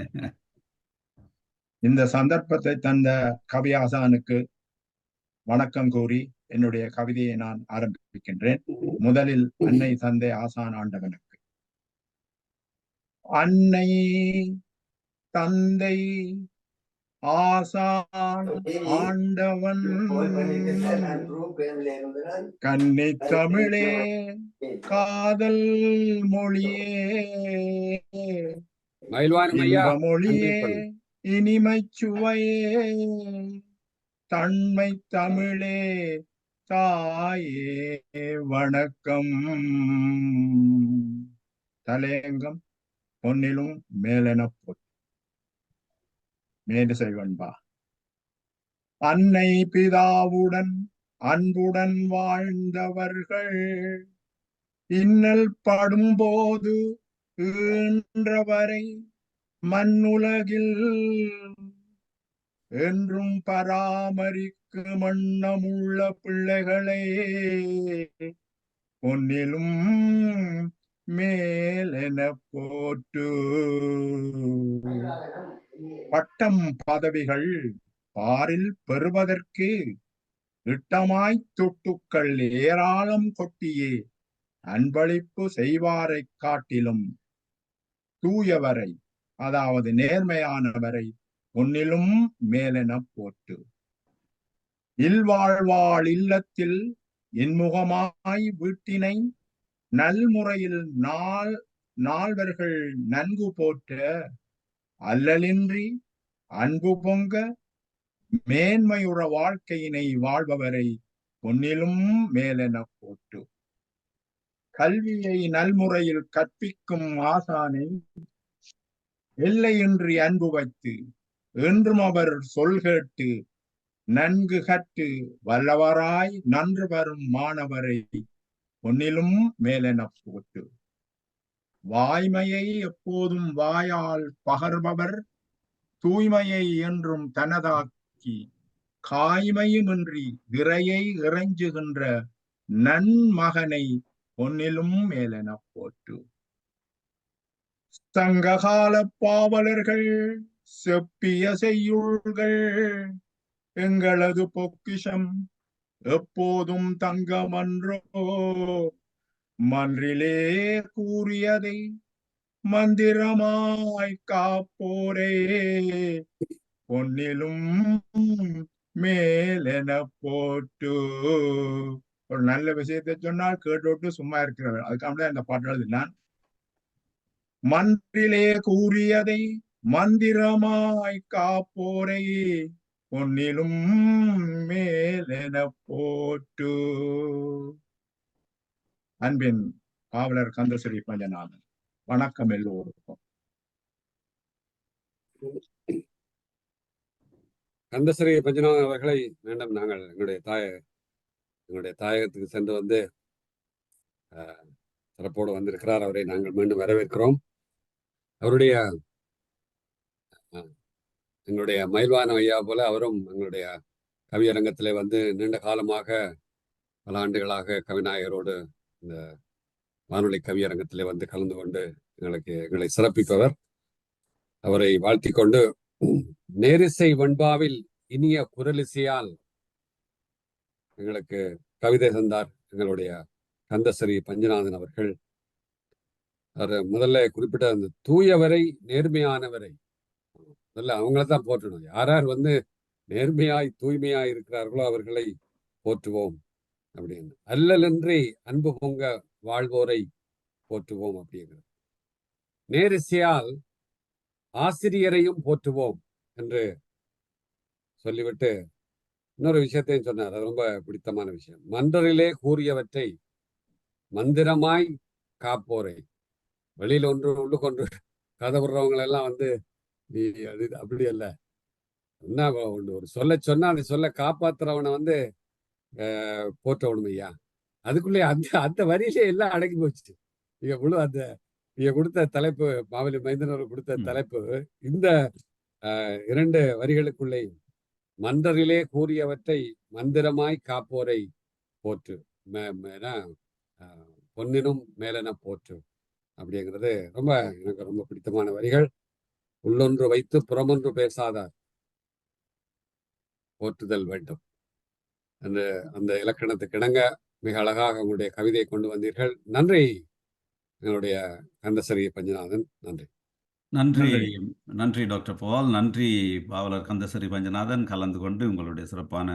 இந்த சந்தர்ப்பத்தை தந்த கவியாசானுக்கு வணக்கம் கூறி என்னுடைய கவிதையை நான் ஆரம்பிக்கின்றேன். முதலில் அன்னை தந்தை ஆசான் ஆண்டவனுக்கு. அன்னை தந்தை ஆசான் ஆண்டவன் கன்னி தமிழே காதல் மொழியே மொழியே இனிமை சுவையே தன்மை தமிழே தாயே வணக்கம். தலையங்கம் பொன்னிலும் மேலென மேடு செய்வன்பா. அன்னை பிதாவுடன் அன்புடன் வாழ்ந்தவர்கள் இன்னல் படும்போது ஈன்றவரை மண்ணுலகில் என்றும் பராமரிக்கு மன்னமுள்ள பிள்ளைகளே பொன்னிலும் மேலென போற்று. பட்டம் பதவிகள் பாரில் பெறுவதற்கு இட்டமாய்த் துட்டுக்கள் ஏராளம் கொட்டியே அன்பளிப்பு செய்வாரைக் காட்டிலும் தூயவரை, அதாவது நேர்மையானவரை ஒன்னிலும் மேலெனப் போற்று. இல்வாழ்வாள் இல்லத்தில் இன்முகமாய் வீட்டினை நல்முறையில் நால்வர்கள் நன்கு போற்ற, அல்லலின்றி அன்பு பொங்க மேன்மையுற வாழ்க்கையினை வாழ்பவரை ஒன்னிலும் மேலெனப் போற்று. கல்வியை நல்முறையில் கற்பிக்கும் ஆசானை எல்லையின்றி அன்பு வைத்து என்றும் அவர் சொல் கேட்டு நன்கு கற்று வல்லவராய் நன்று வரும் மாணவரை ஒன்னிலும் மேலெனப் போற்று. வாய்மையை எப்போதும் வாயால் பகர்பவர் தூய்மையை என்றும் தனதாக்கி காய்மையுமின்றி இறையை இறைஞ்சுகின்ற நன்மகனை ஒன்னிலும் மேலெனப் போற்று. சங்ககால பாவலர்கள் செப்பிய செய்யுள்கள் எங்களது பொக்கிஷம் எப்போதும் தங்கமன்றோ, மன்றிலே கூறியதை மந்திரமாய் காப்போரே பொன்னிலும் மேலென போட்டு. ஒரு நல்ல விஷயத்தை சொன்னால் கேட்டு சும்மா இருக்கிறவர், அதுக்காக இந்த பாட்டு எழுதினான். மன்றிலே கூறியதை மந்திரமாய் காப்போரை பொன்னிலும் மேலென போட்டு. அன்பின் பாவலர் கந்தஸ்ரீ பஞ்சநாதன். வணக்கம் எல்லோருக்கும். கந்தஸ்ரீ பஞ்சநாதன் அவர்களை மீண்டும் நாங்கள் எங்களுடைய தாயகத்துக்கு சென்று வந்து சிறப்போடு வந்திருக்கிறார். அவரை நாங்கள் மீண்டும் வரவேற்கிறோம். அவருடைய எங்களுடைய மயில்வான ஐயா போல அவரும் எங்களுடைய கவியரங்கத்திலே வந்து நீண்ட காலமாக பல ஆண்டுகளாக கவிநாயகரோடு இந்த வானொலி கவியரங்கத்திலே வந்து கலந்து கொண்டு எங்களை சிறப்பிப்பவர். அவரை வாழ்த்தி கொண்டு, நேரிசை வெண்பாவில் இனிய குரலிசையால் எங்களுக்கு கவிதை தந்தார் எங்களுடைய கந்தஸ்ரீ பஞ்சநாதன் அவர்கள். அவர் முதல்ல குறிப்பிட்ட அந்த தூயவரை நேர்மையானவரை முதல்ல அவங்களதான் போற்றணும். யார் வந்து நேர்மையாய் தூய்மையாய் இருக்கிறார்களோ அவர்களை போற்றுவோம் அப்படின்னு. அல்லலின்றி அன்பு பொங்க வாழ்வோரை போற்றுவோம் அப்படிங்கிறது. நேரிசையால் ஆசிரியரையும் போற்றுவோம் என்று சொல்லிவிட்டு இன்னொரு விஷயத்தையும் சொன்னார். அது ரொம்ப பிடித்தமான விஷயம். மன்றரிலே கூறியவற்றை மந்திரமாய் காப்போரை. வெளியில உள்ளுக்கொன்று கதை விடுறவங்களை எல்லாம் வந்து நீ அது அப்படி அல்ல, என்ன ஒரு சொல்ல சொன்னா அந்த சொல்ல காப்பாத்துறவனை வந்து போற்றணும் ஐயா. அதுக்குள்ளே அந்த வரியிலே எல்லாம் அடங்கி போச்சு. நீங்க கொடுத்த தலைப்பு, மாவலி மைந்தனர் கொடுத்த தலைப்பு இந்த 2 வரிகளுக்குள்ளே மன்றரிலே கூறியவற்றை மந்திரமாய் காப்போரை போற்று, பொன்னினும் மேலென போற்று அப்படிங்கிறது எனக்கு ரொம்ப பிடித்தமான வரிகள். உள்ளொன்று வைத்து புறமொன்று பேசாதார் போற்றுதல் வேண்டும் என்று அந்த இலக்கணத்துக்கு இணங்க மிக அழகாக உங்களுடைய கவிதையை கொண்டு வந்தீர்கள். நன்றி எங்களுடைய கந்தஸ்ரீ பஞ்சநாதன். நன்றி. நன்றி டாக்டர் பால். நன்றி பாவலர் கந்தஸ்ரீ பஞ்சநாதன். கலந்து கொண்டு உங்களுடைய சிறப்பான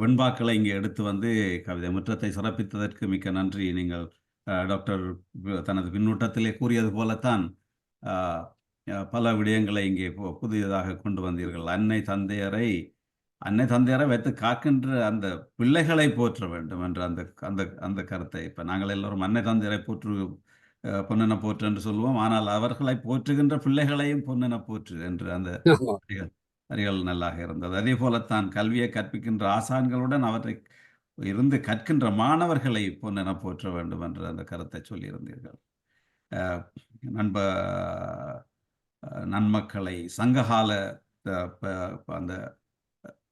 வெண்பாக்களை இங்கே எடுத்து வந்து கவிதை முற்றத்தை சிறப்பித்ததற்கு மிக்க நன்றி. நீங்கள் டாக்டர் தனது பின்னூட்டத்திலே கூறியது போலத்தான் பல விடயங்களை இங்கே புதியதாக கொண்டு வந்தீர்கள். அன்னை தந்தையரை வைத்து காக்கின்ற அந்த பிள்ளைகளை போற்ற வேண்டும் என்ற அந்த கருத்தை. இப்ப நாங்கள் எல்லோரும் அன்னை தந்தையரை பொன்னென போற்று என்று சொல்லுவோம். ஆனால் அவர்களை போற்றுகின்ற பிள்ளைகளையும் பொன்னென போற்று என்று அந்த வரிகள் நல்லாக இருந்தது. அதே போலத்தான் கல்வியை கற்பிக்கின்ற ஆசான்களுடன் அவற்றை இருந்து கற்கின்ற மாணவர்களை பொன்னென போற்ற வேண்டும் என்று அந்த கருத்தை சொல்லியிருந்தீர்கள். நன்மக்களை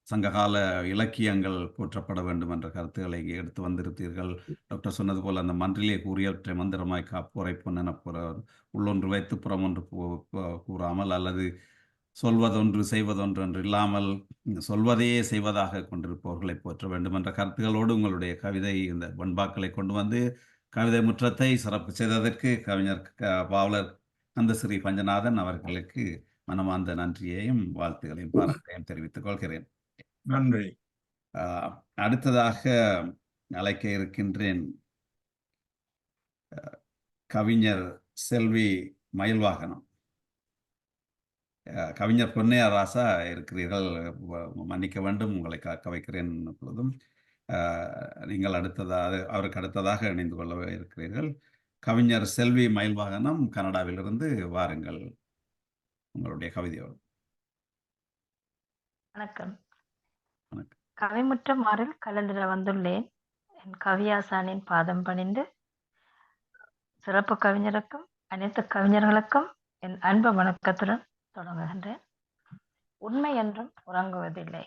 சங்ககால இலக்கியங்கள் போற்றப்பட வேண்டும் என்ற கருத்துக்களை இங்கே எடுத்து வந்திருத்தீர்கள். டாக்டர் சொன்னது போல அந்த மன்றிலே கூறியவற்றை மந்திரமாய் காப்போரை பொன்னென உள்ளொன்று வைத்து புறமொன்று கூறாமல், அல்லது சொல்வதொன்று செய்வதொன்று என்று இல்லாமல் சொல்வதையே செய்வதாக கொண்டிருப்பவர்களை போற்ற வேண்டும் என்ற கருத்துகளோடு உங்களுடைய கவிதை இந்த வெண்பாக்களை கொண்டு வந்து கவிதை முற்றத்தை சிறப்பு செய்ததற்கு கவிஞர் பாவலர் கந்தசிறி பஞ்சநாதன் அவர்களுக்கு மனமார்ந்த நன்றியையும் வாழ்த்துகளையும் பாராட்டையும் தெரிவித்துக் கொள்கிறேன். நன்றி. அடுத்ததாக அழைக்க இருக்கின்றேன் கவிஞர் செல்வி மயில்வாகனம். கவிஞர் பொன்னையா ராசா இருக்கிறீர்கள், மன்னிக்க வேண்டும், உங்களை காக்க வைக்கிறேன். எப்பொழுதும் நீங்கள் அவருக்கு அடுத்ததாக இணைந்து கொள்ள இருக்கிறீர்கள். கவிஞர் செல்வி மயில்வாகனம் கனடாவிலிருந்து வாருங்கள் உங்களுடைய கவிதையோடு. வணக்கம். கவிமுற்றமாறில் கலந்துட வந்துள்ளேன். என் கவியாசானின் பாதம் பணிந்து சிறப்பு கவிஞருக்கும் அனைத்து கவிஞர்களுக்கும் என் அன்பு வணக்கத்துடன் தொடங்குகின்றேன். உண்மை என்றும் உறங்குவதில்லை.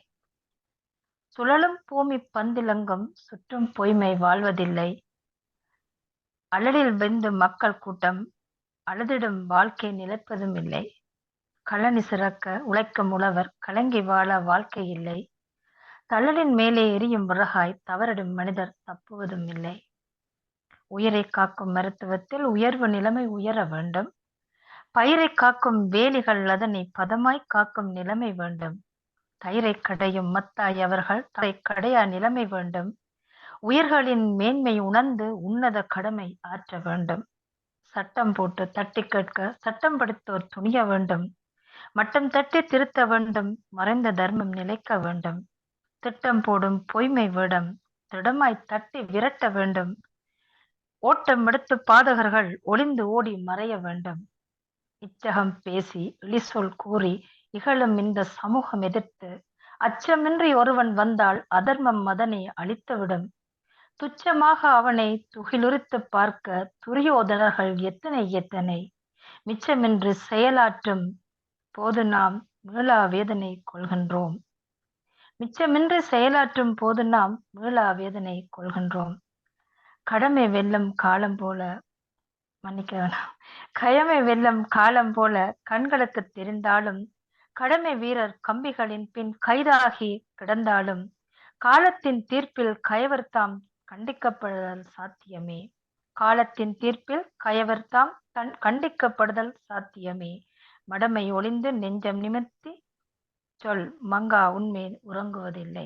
சுழலும் பூமி பந்திலங்கும் சுற்றும் பொய்மை வாழ்வதில்லை. அழலில் வெந்து மக்கள் கூட்டம் அழுதிடும் வாழ்க்கை நிலைப்பதும் இல்லை. களனி சிறக்க உழைக்கும் உழவர் கலங்கி வாழ வாழ்க்கை இல்லை. தழலின் மேலே எரியும் விறகாய் தவறிடும் மனிதர் தப்புவதும் இல்லை. உயிரை காக்கும் மருத்துவத்தில் உயர்வு நிலைமை உயர வேண்டும். பயிரை காக்கும் வேலிகள் அதனை பதமாய் காக்கும் நிலைமை வேண்டும். தயிரை கடையும் மத்தாய் அவர்கள் தரை கடையா நிலைமை வேண்டும். உயிர்களின் மேன்மை உணர்ந்து உன்னத கடமை ஆற்ற வேண்டும். சட்டம் போட்டு தட்டி கேட்க சட்டம் படித்தோர் துணிய வேண்டும். மட்டம் தட்டி திருத்த வேண்டும். மறைந்த தர்மம் நிலைக்க வேண்டும். திட்டம் போடும் பொய்மை வேடம் திடமாய் தட்டி விரட்ட வேண்டும். ஓட்டம் எடுத்து பாதகர்கள் ஒளிந்து ஓடி மறைய வேண்டும். இச்சகம் பேசி இழிசொல் கூறி இகழும் இந்த சமூகம் எதிர்த்து அச்சமின்றி ஒருவன் வந்தால் அதர்மம் அதனை அழித்துவிடும். துச்சமாக அவனை துகிலுரித்து பார்க்க துரியோதனர்கள் எத்தனை எத்தனை. மிச்சமின்றி செயலாற்றும் போது நாம் மீளா வேதனை கொள்கின்றோம். மிச்சமின்றி செயலாற்றும் போது நாம் மீளா வேதனை கொள்கின்றோம். கடமை வெல்லும் காலம் போல மன்னிக்க வேணாம் கயமை வெல்லும் காலம் போல கண்களுக்கு தெரிந்தாலும் கடமை வீரர் கம்பிகளின் பின் கைதாகி கிடந்தாலும் காலத்தின் தீர்ப்பில் கயவர்தாம் கண்டிக்கப்படுதல் சாத்தியமே. காலத்தின் தீர்ப்பில் கயவர்தாம் கண்டிக்கப்படுதல் சாத்தியமே. மடமை ஒளிந்து நெஞ்சம் நிமிர்த்தி சொல் மங்கா உண்மை உறங்குவதில்லை.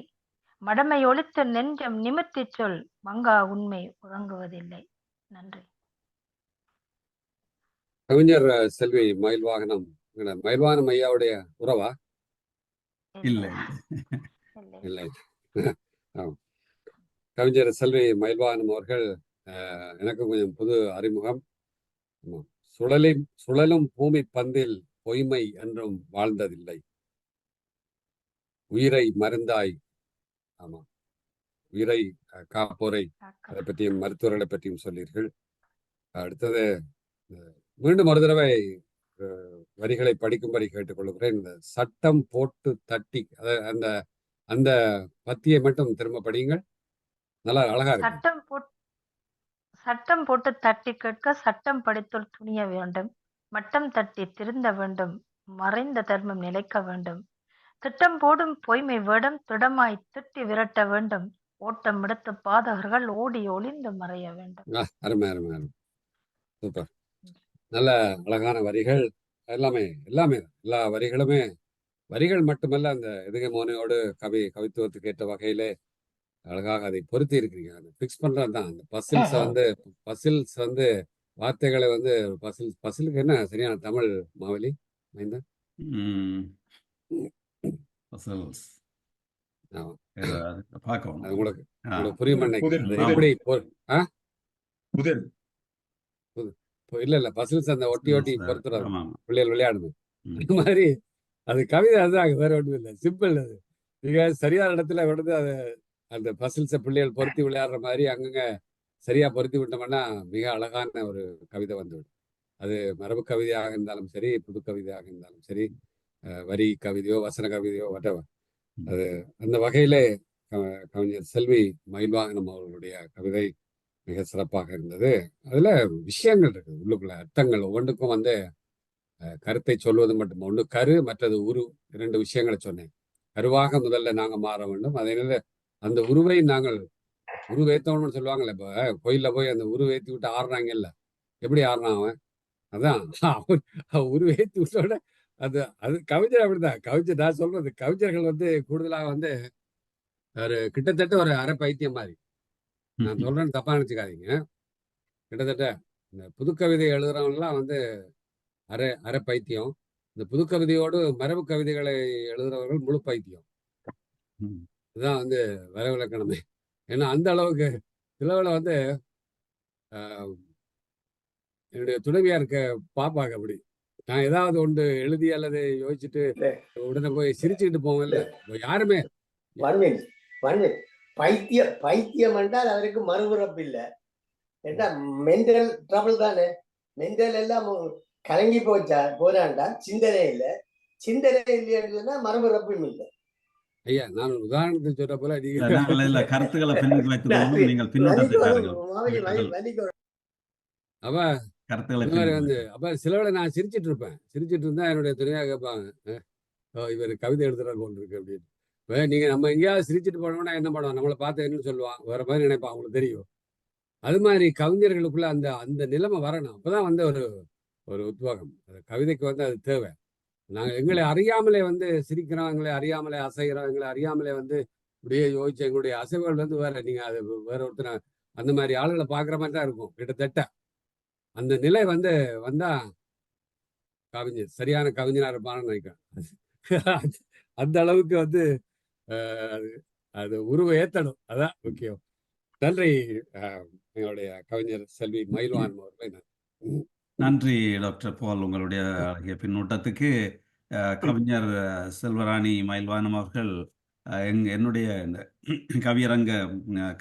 மடமை ஒழித்து நெஞ்சம் நிமிர்த்தி சொல் மங்கா உண்மை உறங்குவதில்லை. நன்றி. கவிஞர் செல்வி மயில்வாகனம் மயில்வாகனம் ஐயாவுடைய உறவா? இல்லை இல்லை. கவிஞர் செல்வி மயில்வாகனம் அவர்கள் எனக்கு கொஞ்சம் புது அறிமுகம். சுழலும் பூமி பந்தில் பொய்மை என்றும் வாழ்ந்ததில்லை. உயிரை மருந்தாய், ஆமா, உயிரை காப்போரை அதை பற்றியும் மருத்துவர்களை பற்றியும் சொல்லீர்கள். அடுத்தது மீண்டும் ஒரு தடவை வரிகளை படிக்கும்படி கேட்டுக்கொள்கிறேன். இந்த சட்டம் போட்டு தட்டி அந்த அந்த பத்தியை மட்டும் திரும்ப படியுங்கள். நல்லா அழகா இருக்கு. சட்டம் போட்டு தட்டி கேட்க சட்டம் படித்தோர் துணிய வேண்டும். மட்டம் தட்டி திருந்த வேண்டும். மறைந்த தர்மம் நிலைக்க வேண்டும். திட்டம் போடும் பொய்மை வேடம் திடமாய் திட்டி விரட்ட வேண்டும். ஓட்டம் எடுத்த பாதகர்கள் ஓடி ஒளிந்து மறைய வேண்டும். அருமை அருமை அருமை, சூப்பர். நல்ல அழகான வரிகள். எல்லாமே எல்லா வரிகளுமே வரிகள் மட்டுமல்ல, அந்த எதுகை மோனையோடு கவித்துவத்துக்கு ஏற்ற வகையிலே அழகாக அதை பொருத்தி இருக்கிறீங்க. அதை பிக்ஸ் பண்றது தான் அந்த பசில்ஸ் வந்து வார்த்தைகளை வந்து பசிலுக்கு என்ன சரியான தமிழ் மாவலி மைந்தன்? அது உங்களுக்கு புரியும் இல்ல பசில்ஸ் அந்த ஒட்டி பொறுத்துறாரு பிள்ளைகள் விளையாடுது. இந்த மாதிரி அது கவிதை, அதுதான், வேற ஒன்றும் இல்லை, சிம்பிள். அது நீங்க சரியான இடத்துல விடுது. அது அந்த பசில்ஸை பிள்ளைகள் பொருத்தி விளையாடுற மாதிரி அங்கங்க சரியா பொருத்தி விட்டோம்னா மிக அழகான ஒரு கவிதை வந்துவிடும். அது மரபு கவிதையாக இருந்தாலும் சரி, புது கவிதையாக இருந்தாலும் சரி, வரி கவிதையோ வசன கவிதையோ whatever. அது அந்த வகையிலே கவிஞர் செல்வி மயில்வாகனம் அவர்களுடைய கவிதை மிக சிறப்பாக இருந்தது. அதுல விஷயங்கள் இருக்கு, உள்ளுக்குள்ள அர்த்தங்கள் ஒவ்வொன்றுக்கும் வந்து கருத்தை சொல்வது மட்டும் ஒன்று கரு, மற்றது உரு, 2 விஷயங்களை சொன்னேன். கருவாக முதல்ல நாங்க மாற வேண்டும். அதனால அந்த உருவை நாங்கள் உருவேத்தவன்னு சொல்லுவாங்கல்ல. இப்ப கோயில்ல போய் அந்த உருவேத்தி விட்டு ஆடுறாங்கல்ல, எப்படி ஆடுறான் அவன்? அதான் உருவேத்தி விட்டோட அது அது கவிஞர் அப்படிதான். கவிஞர் நான் சொல்றது கவிஞர்கள் வந்து கூடுதலாக வந்து கிட்டத்தட்ட ஒரு அரை பைத்தியம் மாதிரி. நான் சொல்றேன்னு தப்பா நினைச்சுக்காதீங்க. கிட்டத்தட்ட இந்த புதுக்கவிதை எழுதுறவங்கலாம் வந்து அரை பைத்தியம். இந்த புதுக்கவிதையோடு மரபு கவிதைகளை எழுதுறவர்கள் முழு பைத்தியம். இதுதான் வந்து வரவிலக்கணமே. ஏன்னா அந்த அளவுக்கு சிலவில் வந்து என்னுடைய துணைவியாருக்கு பாப்பாங்க அப்படி. நான் ஏதாவது ஒன்று எழுதி அல்லது யோசிச்சுட்டு உடனே போய் சிரிச்சுக்கிட்டு போவேன்ல. யாருமே பைத்தியம் என்றால் அவருக்கு மறுபிறப்பு இல்லை. ஏன்னா மென்டல் ட்ரபிள் தானே. மென்டல் எல்லாம் கலங்கி போறாண்டா சிந்தனை இல்லை. சிந்தனை இல்லைன்னு சொன்னா மறுபிறப்பும் இல்லை. ஐயா, நான் ஒரு உதாரணத்துக்கு சொல்ற போல கருத்துக்களை பின்னுக்கு வைத்துக் கொள்ளும். நீங்கள் பின்னோட்டத்தை அவ வந்து அப்ப சிலவளை நான் சிரிச்சிட்டு இருப்பேன். சிரிச்சிட்டு இருந்தா என்னுடைய துணையா கேட்பாங்க, இவர் கவிதை எழுதுறாரு போல் இருக்கு அப்படின்னு. நீங்க நம்ம எங்கேயாவது சிரிச்சிட்டு போனோம்னா என்ன பண்ணுவோம், நம்மளை பார்த்து என்னன்னு சொல்லுவான், வேற மாதிரி நினைப்பான், அவங்களுக்கு தெரியும். அது மாதிரி கவிஞர்களுக்குள்ள அந்த அந்த நிலைமை வரணும். அப்பதான் வந்து ஒரு உத்வேகம். கவிதைக்கு வந்து அது தேவை. நாங்க எங்களை அறியாமலே வந்து சிரிக்கிறோம், எங்களை அறியாமலே அசைகிறோம், எங்களை அறியாமலே வந்து இப்படியே யோசிச்சு எங்களுடைய அசைவுகள் வந்து வேற. நீங்க அது வேற ஒருத்தர் அந்த மாதிரி ஆளுகளை பாக்குற மாதிரி தான் இருக்கும். கிட்டத்தட்ட அந்த நிலை வந்து வந்தா கவிஞர் சரியான கவிஞனா இருப்பான்னு நினைக்கிறேன். அந்த அளவுக்கு வந்து அது உருவ ஏத்தணும். அதான் முக்கியம். நன்றி எங்களுடைய கவிஞர் செல்வி மயில்வான் அவர்களை. நன்றி டாக்டர் பால், உங்களுடைய அழகிய பின்னூட்டத்துக்கு. கவிஞர் செல்வராணி மயில்வானம் அவர்கள் என்னுடைய இந்த கவியரங்க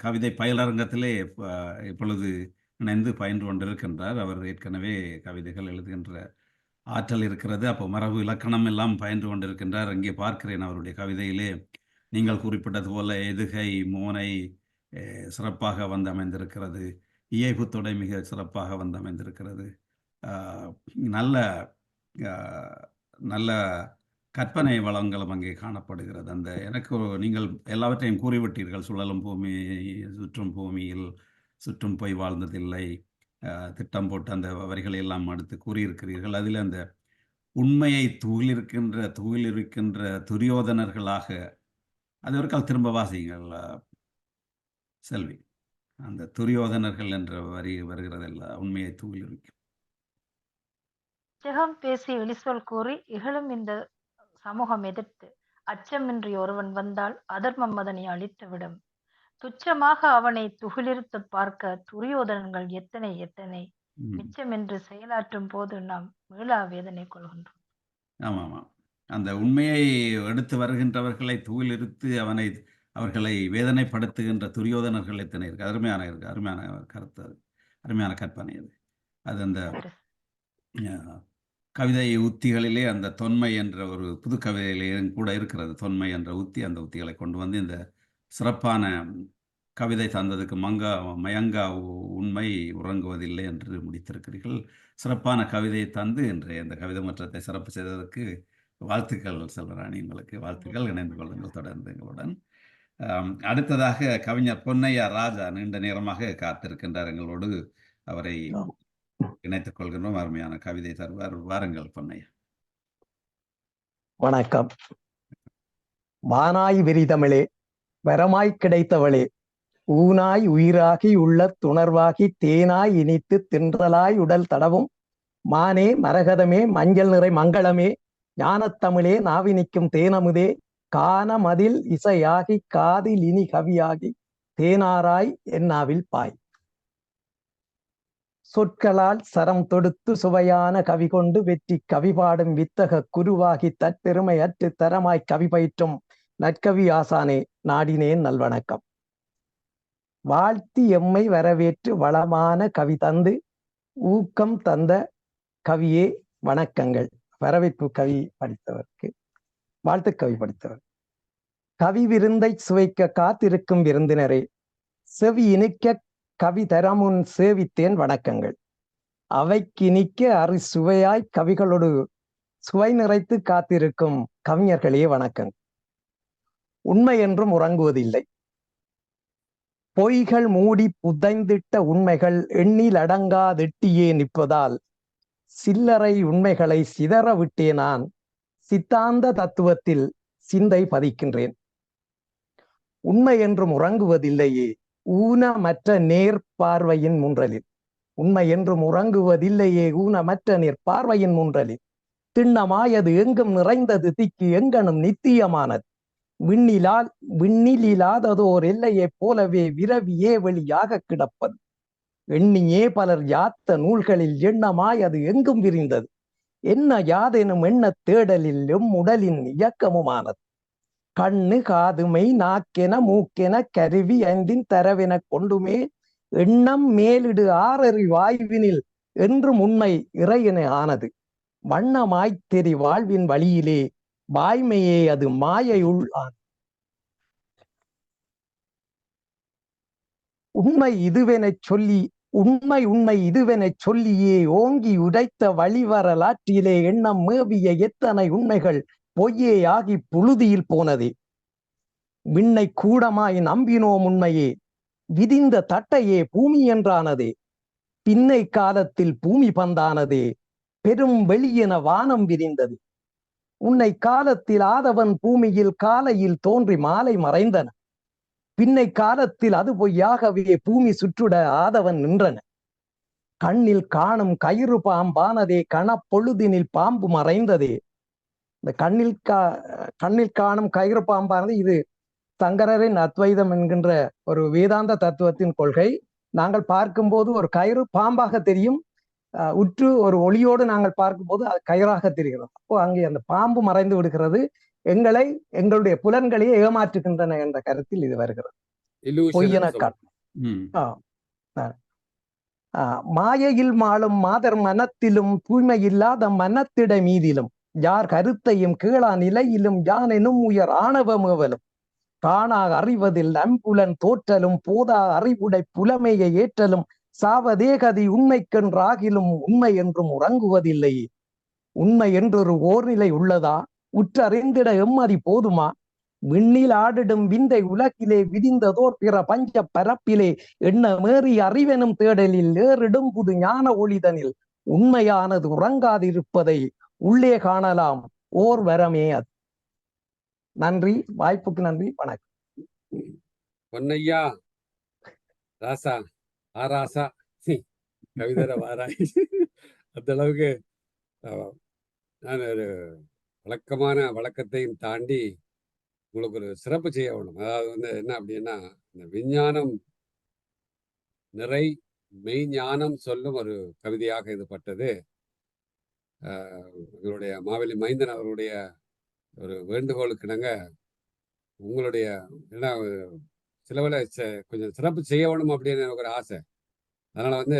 கவிதை பயிலரங்கத்திலே இப்பொழுது இணைந்து பயின்று கொண்டிருக்கின்றார். அவர் ஏற்கனவே கவிதைகள் எழுதுகின்ற ஆற்றல் இருக்கிறது. அப்போ மரபு இலக்கணம் எல்லாம் பயின்று கொண்டிருக்கின்றார். இங்கே பார்க்கிறேன் அவருடைய கவிதையிலே நீங்கள் குறிப்பிட்டது போல எதுகை மோனை சிறப்பாக வந்து அமைந்திருக்கிறது. இயைபுத்தொடை மிக சிறப்பாக வந்து அமைந்திருக்கிறது. நல்ல நல்ல கற்பனை வளங்களும் அங்கே காணப்படுகிறது. அந்த எனக்கு நீங்கள் எல்லாவற்றையும் கூறிவிட்டீர்கள். சுழலும் பூமி சுற்றும் பூமியில் சுற்றும் போய் வாழ்ந்ததில்லை, திட்டம் போட்டு அந்த வரிகளை எல்லாம் அடுத்து கூறியிருக்கிறீர்கள். அதில் அந்த உண்மையை தூகிலிருக்கின்ற துரியோதனர்களாக அது ஒரு கால் திரும்ப வாசிங்கள் செல்வி. அந்த துரியோதனர்கள் என்ற வரி வருகிறதல்ல, உண்மையை தூகிலிருக்கும். அச்சகம் பேசி எளிசொல் கூறி இகழும் இந்த சமூகம் எதிர்த்து அச்சமின்றி ஒருவன் வந்தால் அதர்மம் அதனை அழித்துவிடும். துச்சமாக அவனை துகிலிருத்து பார்க்க துரியோதனங்கள் எத்தனை எத்தனை மிச்சமென்று செயலாற்றும் போது நாம் மீளா வேதனை கொள்கின்றோம். ஆமாம், அந்த உண்மையை எடுத்து வருகின்றவர்களை தூகிலிருத்து அவர்களை வேதனைப்படுத்துகின்ற துரியோதனர்கள் எத்தனை இருக்கு. அருமையான கருத்து, அது அருமையான கற்பனை. அது அந்த கவிதை உத்திகளிலே அந்த தொன்மை என்ற ஒரு புது கவிதையிலே கூட இருக்கிறது. தொன்மை என்ற உத்தி, அந்த உத்திகளை கொண்டு வந்து இந்த சிறப்பான கவிதை தந்ததுக்கு மயங்கா உண்மை உறங்குவதில்லை என்று முடித்திருக்கிறீர்கள். சிறப்பான கவிதையை தந்து இன்றைய இந்த கவிதை மன்றத்தை சிறப்பு செய்ததற்கு வாழ்த்துக்கள் செல்வராணி. உங்களுக்கு வாழ்த்துக்கள். இணைந்து கொள்ளுங்கள் தொடர்ந்து எங்களுடன். அடுத்ததாக கவிஞர் பொன்னையா ராஜா நீண்ட நேரமாக காத்திருக்கின்றார் எங்களோடு. அவரை இணைத்துக் கொள்கின்றோம். அருமையான கவிதை தருவார். வாருங்கள் பொன்னையா. வணக்கம். வானாய் விரிதமிழே, வரமாய் கிடைத்தவளே, ஊனாய் உயிராகி உள்ள துணர்வாகி தேனாய் இனித்து தின்றலாய் உடல் தடவும் மானே மரகதமே மஞ்சள் நிறை மங்களமே ஞானத்தமிழே நாவி நிற்கும் தேனமுதே கான மதில் இசையாகி காதில் இனி கவியாகி தேனாராய் என்னாவில் பாய். சொற்களால் சரம் தொடுத்து சுவையான கவி கொண்டு வெற்றி கவி பாடும் வித்தக குருவாகி தற்பெருமையற்று தரமாய் கவி பயிற்றும் நற்கவி ஆசானே நாடினேன் நல்வணக்கம். வாழ்த்தி எம்மை வரவேற்று வளமான கவி தந்து ஊக்கம் தந்த கவியே வணக்கங்கள். வரவேற்பு கவி படித்தவருக்கு வாழ்த்து கவி படித்தவர். கவி விருந்தை சுவைக்க காத்திருக்கும் விருந்தினரே, செவி இனிக்க கவி தரமுன் சேவித்தேன் வணக்கங்கள். அவைக்கு நிற்க அறு சுவையாய் கவிகளோடு சுவை நிறைத்து காத்திருக்கும் கவிஞர்களே வணக்கம். உண்மை என்றும் உறங்குவதில்லை. பொய்கள் மூடி புதைந்திட்ட உண்மைகள் எண்ணில் அடங்காதெட்டியே நிற்பதால் சில்லறை உண்மைகளை சிதற விட்டே நான் சித்தாந்த தத்துவத்தில் சிந்தை பதிக்கின்றேன். உண்மை என்றும் உறங்குவதில்லையே ஊனமற்ற நேர்பார்வையின் முன்றலில். உண்மை என்றும் உறங்குவதில்லையே ஊனமற்ற நேர்பார்வையின் முன்றலில். திண்ணமாயது எங்கும் நிறைந்தது திக்கு எங்கனும் நித்தியமானது. விண்ணிலாததோர் எல்லையைப் போலவே விரவியே வெளியாக கிடப்பது. எண்ணியே பலர் யாத்த நூல்களில் எண்ணமாய் அது எங்கும் விரிந்தது. என்ன யாதெனும் எண்ண தேடலில் உடலின் இயக்கமுமானது. கண்ணு காதுமை நாக்கென மூக்கென கருவி ஐந்தின் தரவென கொண்டுமே எண்ணம் மேலிடு ஆறறி வாய்வினில் என்றும் உண்மை இறையென ஆனது. வண்ணமாய்த் தெரி வாழ்வின் வழியிலே வாய்மையே அது மாயையுள் ஆனது. உண்மை இதுவெனச் சொல்லியே ஓங்கி உடைத்த வழிவரலாற்றிலே எண்ணம் மேவிய எத்தனை உண்மைகள் பொய்யே ஆகி புழுதியில் போனதே. விண்ணை கூடமாய் நம்பினோம் உண்மையே விதிந்த தட்டையே பூமி என்றானதே. பின்னை காலத்தில் பூமி பந்தானதே பெரும் வெளியென வானம் விரிந்தது. உன்னை காலத்தில் ஆதவன் பூமியில் காலையில் தோன்றி மாலை மறைந்தன. பின்னை காலத்தில் அது பொய்யாகவே பூமி சுற்றுட ஆதவன் நின்றன. கண்ணில் காணும் கயிறு பாம்பானதே கணப்பொழுதினில் பாம்பு மறைந்ததே. இந்த கண்ணில் காணும் கயிறு பாம்பானது இது சங்கரரின் அத்வைதம் என்கின்ற ஒரு வேதாந்த தத்துவத்தின் கொள்கை. நாங்கள் பார்க்கும்போது ஒரு கயிறு பாம்பாக தெரியும், உற்று ஒரு ஒளியோடு நாங்கள் பார்க்கும்போது அது கயிறாக தெரிகிறது. அப்போ அங்கே அந்த பாம்பு மறைந்து விடுகிறது, எங்களுடைய புலன்களையே ஏமாற்றுகின்றன என்ற கருத்தில் இது வருகிறது. பொய்யென மாயையில் மாளும் மாதர் மனத்திலும் தூய்மையில்லாத மனத்திட மீதிலும் யார் கருத்தையும் கீழா நிலையிலும் யான் எனும் உயர் ஆணவமேவலும் காணா அறிவதில் நம்புலன் தோற்றலும் போதா அறிவுடை புலமையை ஏற்றலும் சாவதேகதி உண்மைக்கென்றாகிலும் உண்மை என்றும் உறங்குவதில்லை. உண்மை என்றொரு ஓர்நிலை உள்ளதா உற்றறிந்திட எம்மதி போதுமா? விண்ணில் ஆடிடும் விந்தை உலகிலே விதிந்ததோர் பிற பஞ்ச பரப்பிலே எண்ண மேறி அறிவெனும் தேடலில் ஏறிடும் புது ஞான ஒளிதனில் உண்மையானது உறங்காதிருப்பதை உள்ளே காணலாம் ஓர் வரமே அது. நன்றி, வாய்ப்புக்கு நன்றி, வணக்கம். பொன்னையா ராசா ஆராசா கவிதர வாராய். அந்த அளவுக்கு நான் ஒரு வழக்கத்தையும் தாண்டி உங்களுக்கு ஒரு சிறப்பு செய்ய வேணும். அதாவது என்ன அப்படின்னா, இந்த விஞ்ஞானம் நிறை மெய்ஞானம் சொல்லும் ஒரு கவிதையாக இது பட்டது. எங்களுடைய மாவெளி மைந்தன் அவருடைய ஒரு வேண்டுகோளுக்கிணங்க உங்களுடைய என்ன சிலவில் கொஞ்சம் சிறப்பு செய்ய வேணும் அப்படின்னு எனக்கு ஒரு ஆசை. அதனால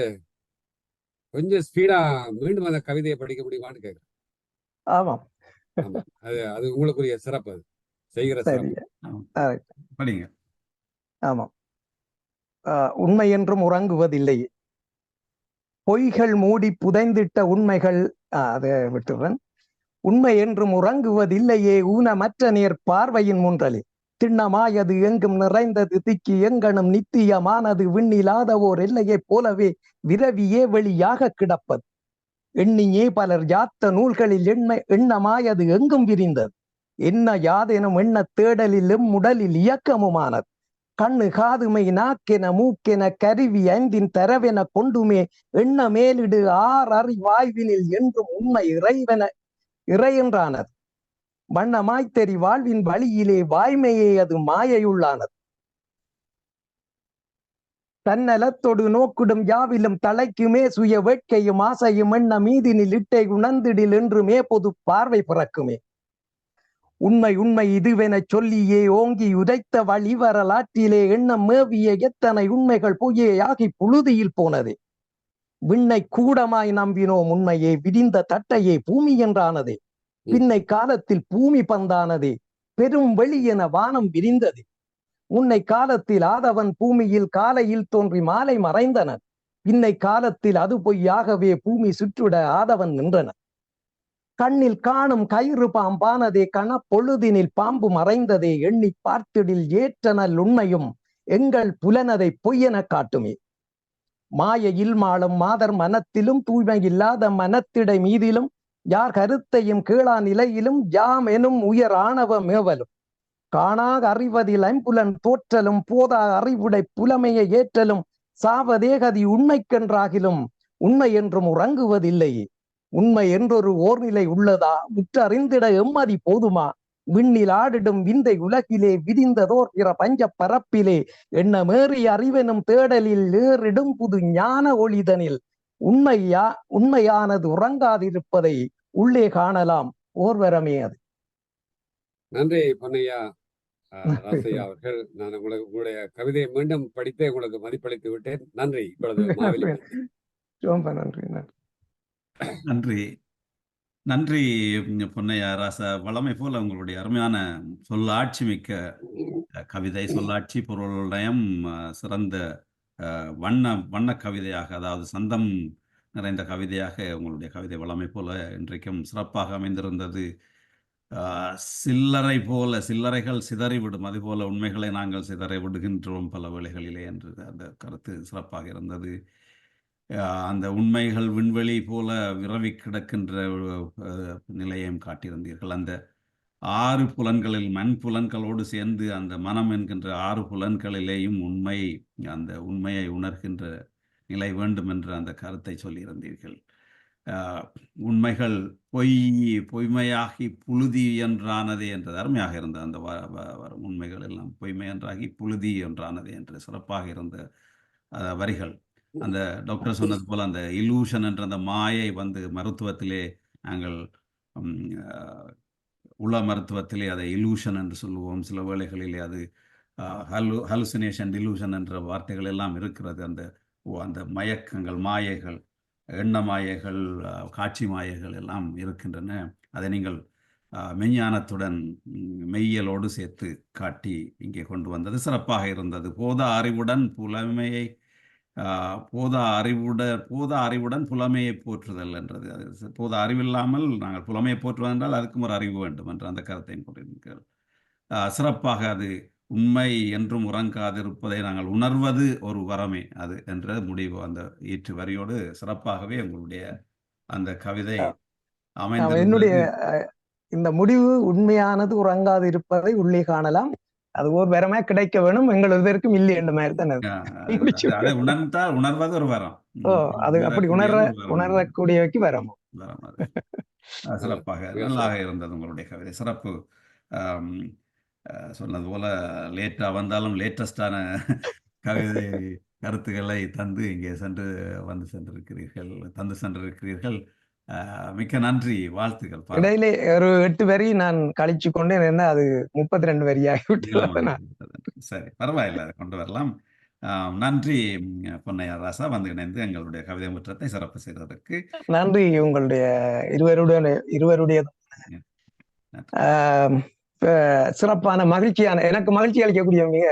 கொஞ்சம் ஸ்பீடா மீண்டும் அந்த கவிதையை படிக்க முடியுமான்னு கேட்குறேன். ஆமாம், அது உங்களுக்குரிய சிறப்பு, அது செய்கிற சிறப்பு. ஆமாம். உண்மை என்றும் உறங்குவதில்லை. பொய்கள் மூடி புதைந்திட்ட உண்மைகள், அதை விட்டுறேன். உண்மை என்றும் உறங்குவதில்லையே ஊனமற்ற நேர் பார்வையின் முன்றலே திண்ணமாயது எங்கும் நிறைந்தது திக்கி எங்கனும் நித்தியமானது விண்ணிலாதவோர் எல்லையைப் போலவே விரவியே வெளியாக கிடப்பது. எண்ணியே பலர் யாத்த நூல்களில் எண்ணமாயது எங்கும் விரிந்தது. என்ன யாதெனும் எண்ண தேடலிலும் உடலில் இயக்கமுமானது. கண்ணு காதுமை நாக்கென மூக்கென கருவி ஐந்தின் தரவென கொண்டுமே எண்ண மேலிடு ஆறறி வாய்வினில் என்றும் உண்மை இறையென்றானது. வண்ணமாய்த் தெரி வாழ்வின் வழியிலே வாய்மையே அது மாயையுள்ளானது. தன்னலத்தொடு நோக்குடும் யாவிலும் தலைக்குமே சுய வேட்கையும் ஆசையும் எண்ண மீதினில் இட்டை உணர்ந்திடில் என்றுமே பொது பார்வை பிறக்குமே. உண்மை இதுவெனச் சொல்லியே ஓங்கி உதைத்த வழி வரலாற்றிலே எண்ணம் மேவிய எத்தனை உண்மைகள் பொய்யேயாகி புழுதியில் போனதே. விண்ணை கூடமாய் நம்பினோம் உண்மையே விதிந்த தட்டையே பூமி என்றானதே. பின்னை காலத்தில் பூமி பந்தானதே பெரும் வெளியென வானம் விரிந்தது. உன்னை காலத்தில் ஆதவன் பூமியில் காலையில் தோன்றி மாலை மறைந்தனர். பின்னை காலத்தில் அது பொய்யாகவே பூமி சுற்றுட ஆதவன் நின்றன. கண்ணில் காணும் கயிறு பாம்பானதே கணப்பொழுதினில் பாம்பு மறைந்ததே எண்ணி பார்த்திடில் ஏற்றனல் உண்மையும் எங்கள் புலனதை பொய்யென காட்டுமே. மாயையில் மாளும் மாதர் மனத்திலும் தூய்மை இல்லாத மனத்திடை மீதிலும் யார் கருத்தையும் கீழா நிலையிலும் யாம் எனும் உயர் ஆணவ மேவலும் காணாக அறிவதில் ஐம்புலன் தோற்றலும் போதா அறிவுடை புலமையை ஏற்றலும் சாவதேகதி உண்மைக்கென்றாகிலும் உண்மை என்றும் உறங்குவதில்லையே. உண்மை என்றொரு ஓர்நிலை உள்ளதா முற்றறிந்திட எம்மதி போதுமா? விண்ணில் ஆடிடும் விந்தை உலகிலே விரிந்ததோர் பிற பஞ்ச பரப்பிலே எண்ணமேறி அறிவெனும் தேடலில் ஏறிடும் புது ஞான ஒளிதனில் உண்மையானது உறங்காதிருப்பதை உள்ளே காணலாம் ஓர்வரமே அது. நன்றி பொன்னையா ராசையா அவர்கள். நான் உங்களுடைய கவிதையை மீண்டும் படித்தே உங்களுக்கு மதிப்பளித்து விட்டேன். நன்றி. இப்பொழுது மாவெளி. ரொம்ப நன்றி. நன்றி நன்றி பொன்னையா ராசா. வளமை போல உங்களுடைய அருமையான சொல்லாட்சி மிக்க கவிதை, சொல்லாட்சி பொருளுடையம் சிறந்த வண்ண கவிதையாக, அதாவது சந்தம் நிறைந்த கவிதையாக உங்களுடைய கவிதை வளமை போல இன்றைக்கும் சிறப்பாக அமைந்திருந்தது. சில்லறைகள் சிதறிவிடும், அதுபோல உண்மைகளை நாங்கள் சிதறி விடுகின்றோம் பல வேளைகளிலே என்று அந்த கருத்து சிறப்பாக இருந்தது. அந்த உண்மைகள் விண்வெளி போல விரவி கிடக்கின்ற நிலையையும் காட்டியிருந்தீர்கள். அந்த 6 புலன்களில் புலன்களோடு சேர்ந்து அந்த மனம் என்கின்ற 6 புலன்களிலேயும் அந்த உண்மையை உணர்கின்ற நிலை வேண்டும் என்ற அந்த கருத்தை சொல்லியிருந்தீர்கள். உண்மைகள் பொய்மையாகி புழுதி என்றானதே என்றது அருமையாக இருந்த அந்த உண்மைகள் எல்லாம் பொய்மை என்றாகி புழுதி என்றானதே என்று சிறப்பாக இருந்த வரிகள். அந்த டாக்டர் சொன்னது போல அந்த இலூஷன் என்ற அந்த மாயை மருத்துவத்திலே நாங்கள் உள மருத்துவத்திலே அதை இலூஷன் என்று சொல்லுவோம். சில வேளைகளிலே அது ஹலுசினேஷன், டிலூஷன் என்ற வார்த்தைகள் எல்லாம் இருக்கிறது. அந்த மயக்கங்கள், மாயைகள், எண்ண மாயைகள், காட்சி மாயைகள் எல்லாம் இருக்கின்றன. அதை நீங்கள் மெய்ஞானத்துடன் மெய்யலோடு சேர்த்து காட்டி இங்கே கொண்டு வந்தது சிறப்பாக இருந்தது. போதா அறிவுடன் புலமையை போற்றுதல் என்றது. அது போதா அறிவில்லாமல் நாங்கள் புலமையை போற்றுவது என்றால் அதுக்கும் ஒரு அறிவு வேண்டும் என்ற அந்த கருத்தை கூறியிருக்கிறீர்கள். சிறப்பாக அது உண்மை என்றும் உறங்காதிருப்பதை நாங்கள் உணர்வது ஒரு வரமே அது என்ற முடிவு அந்த ஈற்று வரியோடு சிறப்பாகவே உங்களுடைய அந்த கவிதை என்னுடைய அமைந்திருந்தது. இந்த முடிவு உண்மையானது உறங்காது இருப்பதை உள்ளே காணலாம், அது ஒரு வரமே கிடைக்க வேணும், எங்கள் இதற்கும் இல்லை என்ற மாதிரி தான் அதை உணர்வது ஒரு வரம். அது அப்படி உணரக்கூடியவைக்கு வரம். சிறப்பாக நல்லாக இருந்தது உங்களுடைய கவிதை. சிறப்பு. சொன்னது போல லேட்டா வந்தாலும் லேட்டஸ்டான கவிதை கருத்துக்களை தந்து இங்கே சென்றிருக்கிறீர்கள். மிக்க நன்றி, வாழ்த்துக்கள். இடையிலே ஒரு 8 வரி நான் கழிச்சு கொண்டேன், என்ன அது 32 வரியாகிவிட்டது. சரி, பரவாயில்லை, கொண்டு வரலாம். நன்றி பொன்னையா ராசா, வந்து இணைந்து எங்களுடைய கவிதை முற்றத்தை சிறப்பு செய்ததற்கு நன்றி. உங்களுடைய இருவருடைய சிறப்பான மகிழ்ச்சியான, எனக்கு மகிழ்ச்சி அளிக்கக்கூடிய மிக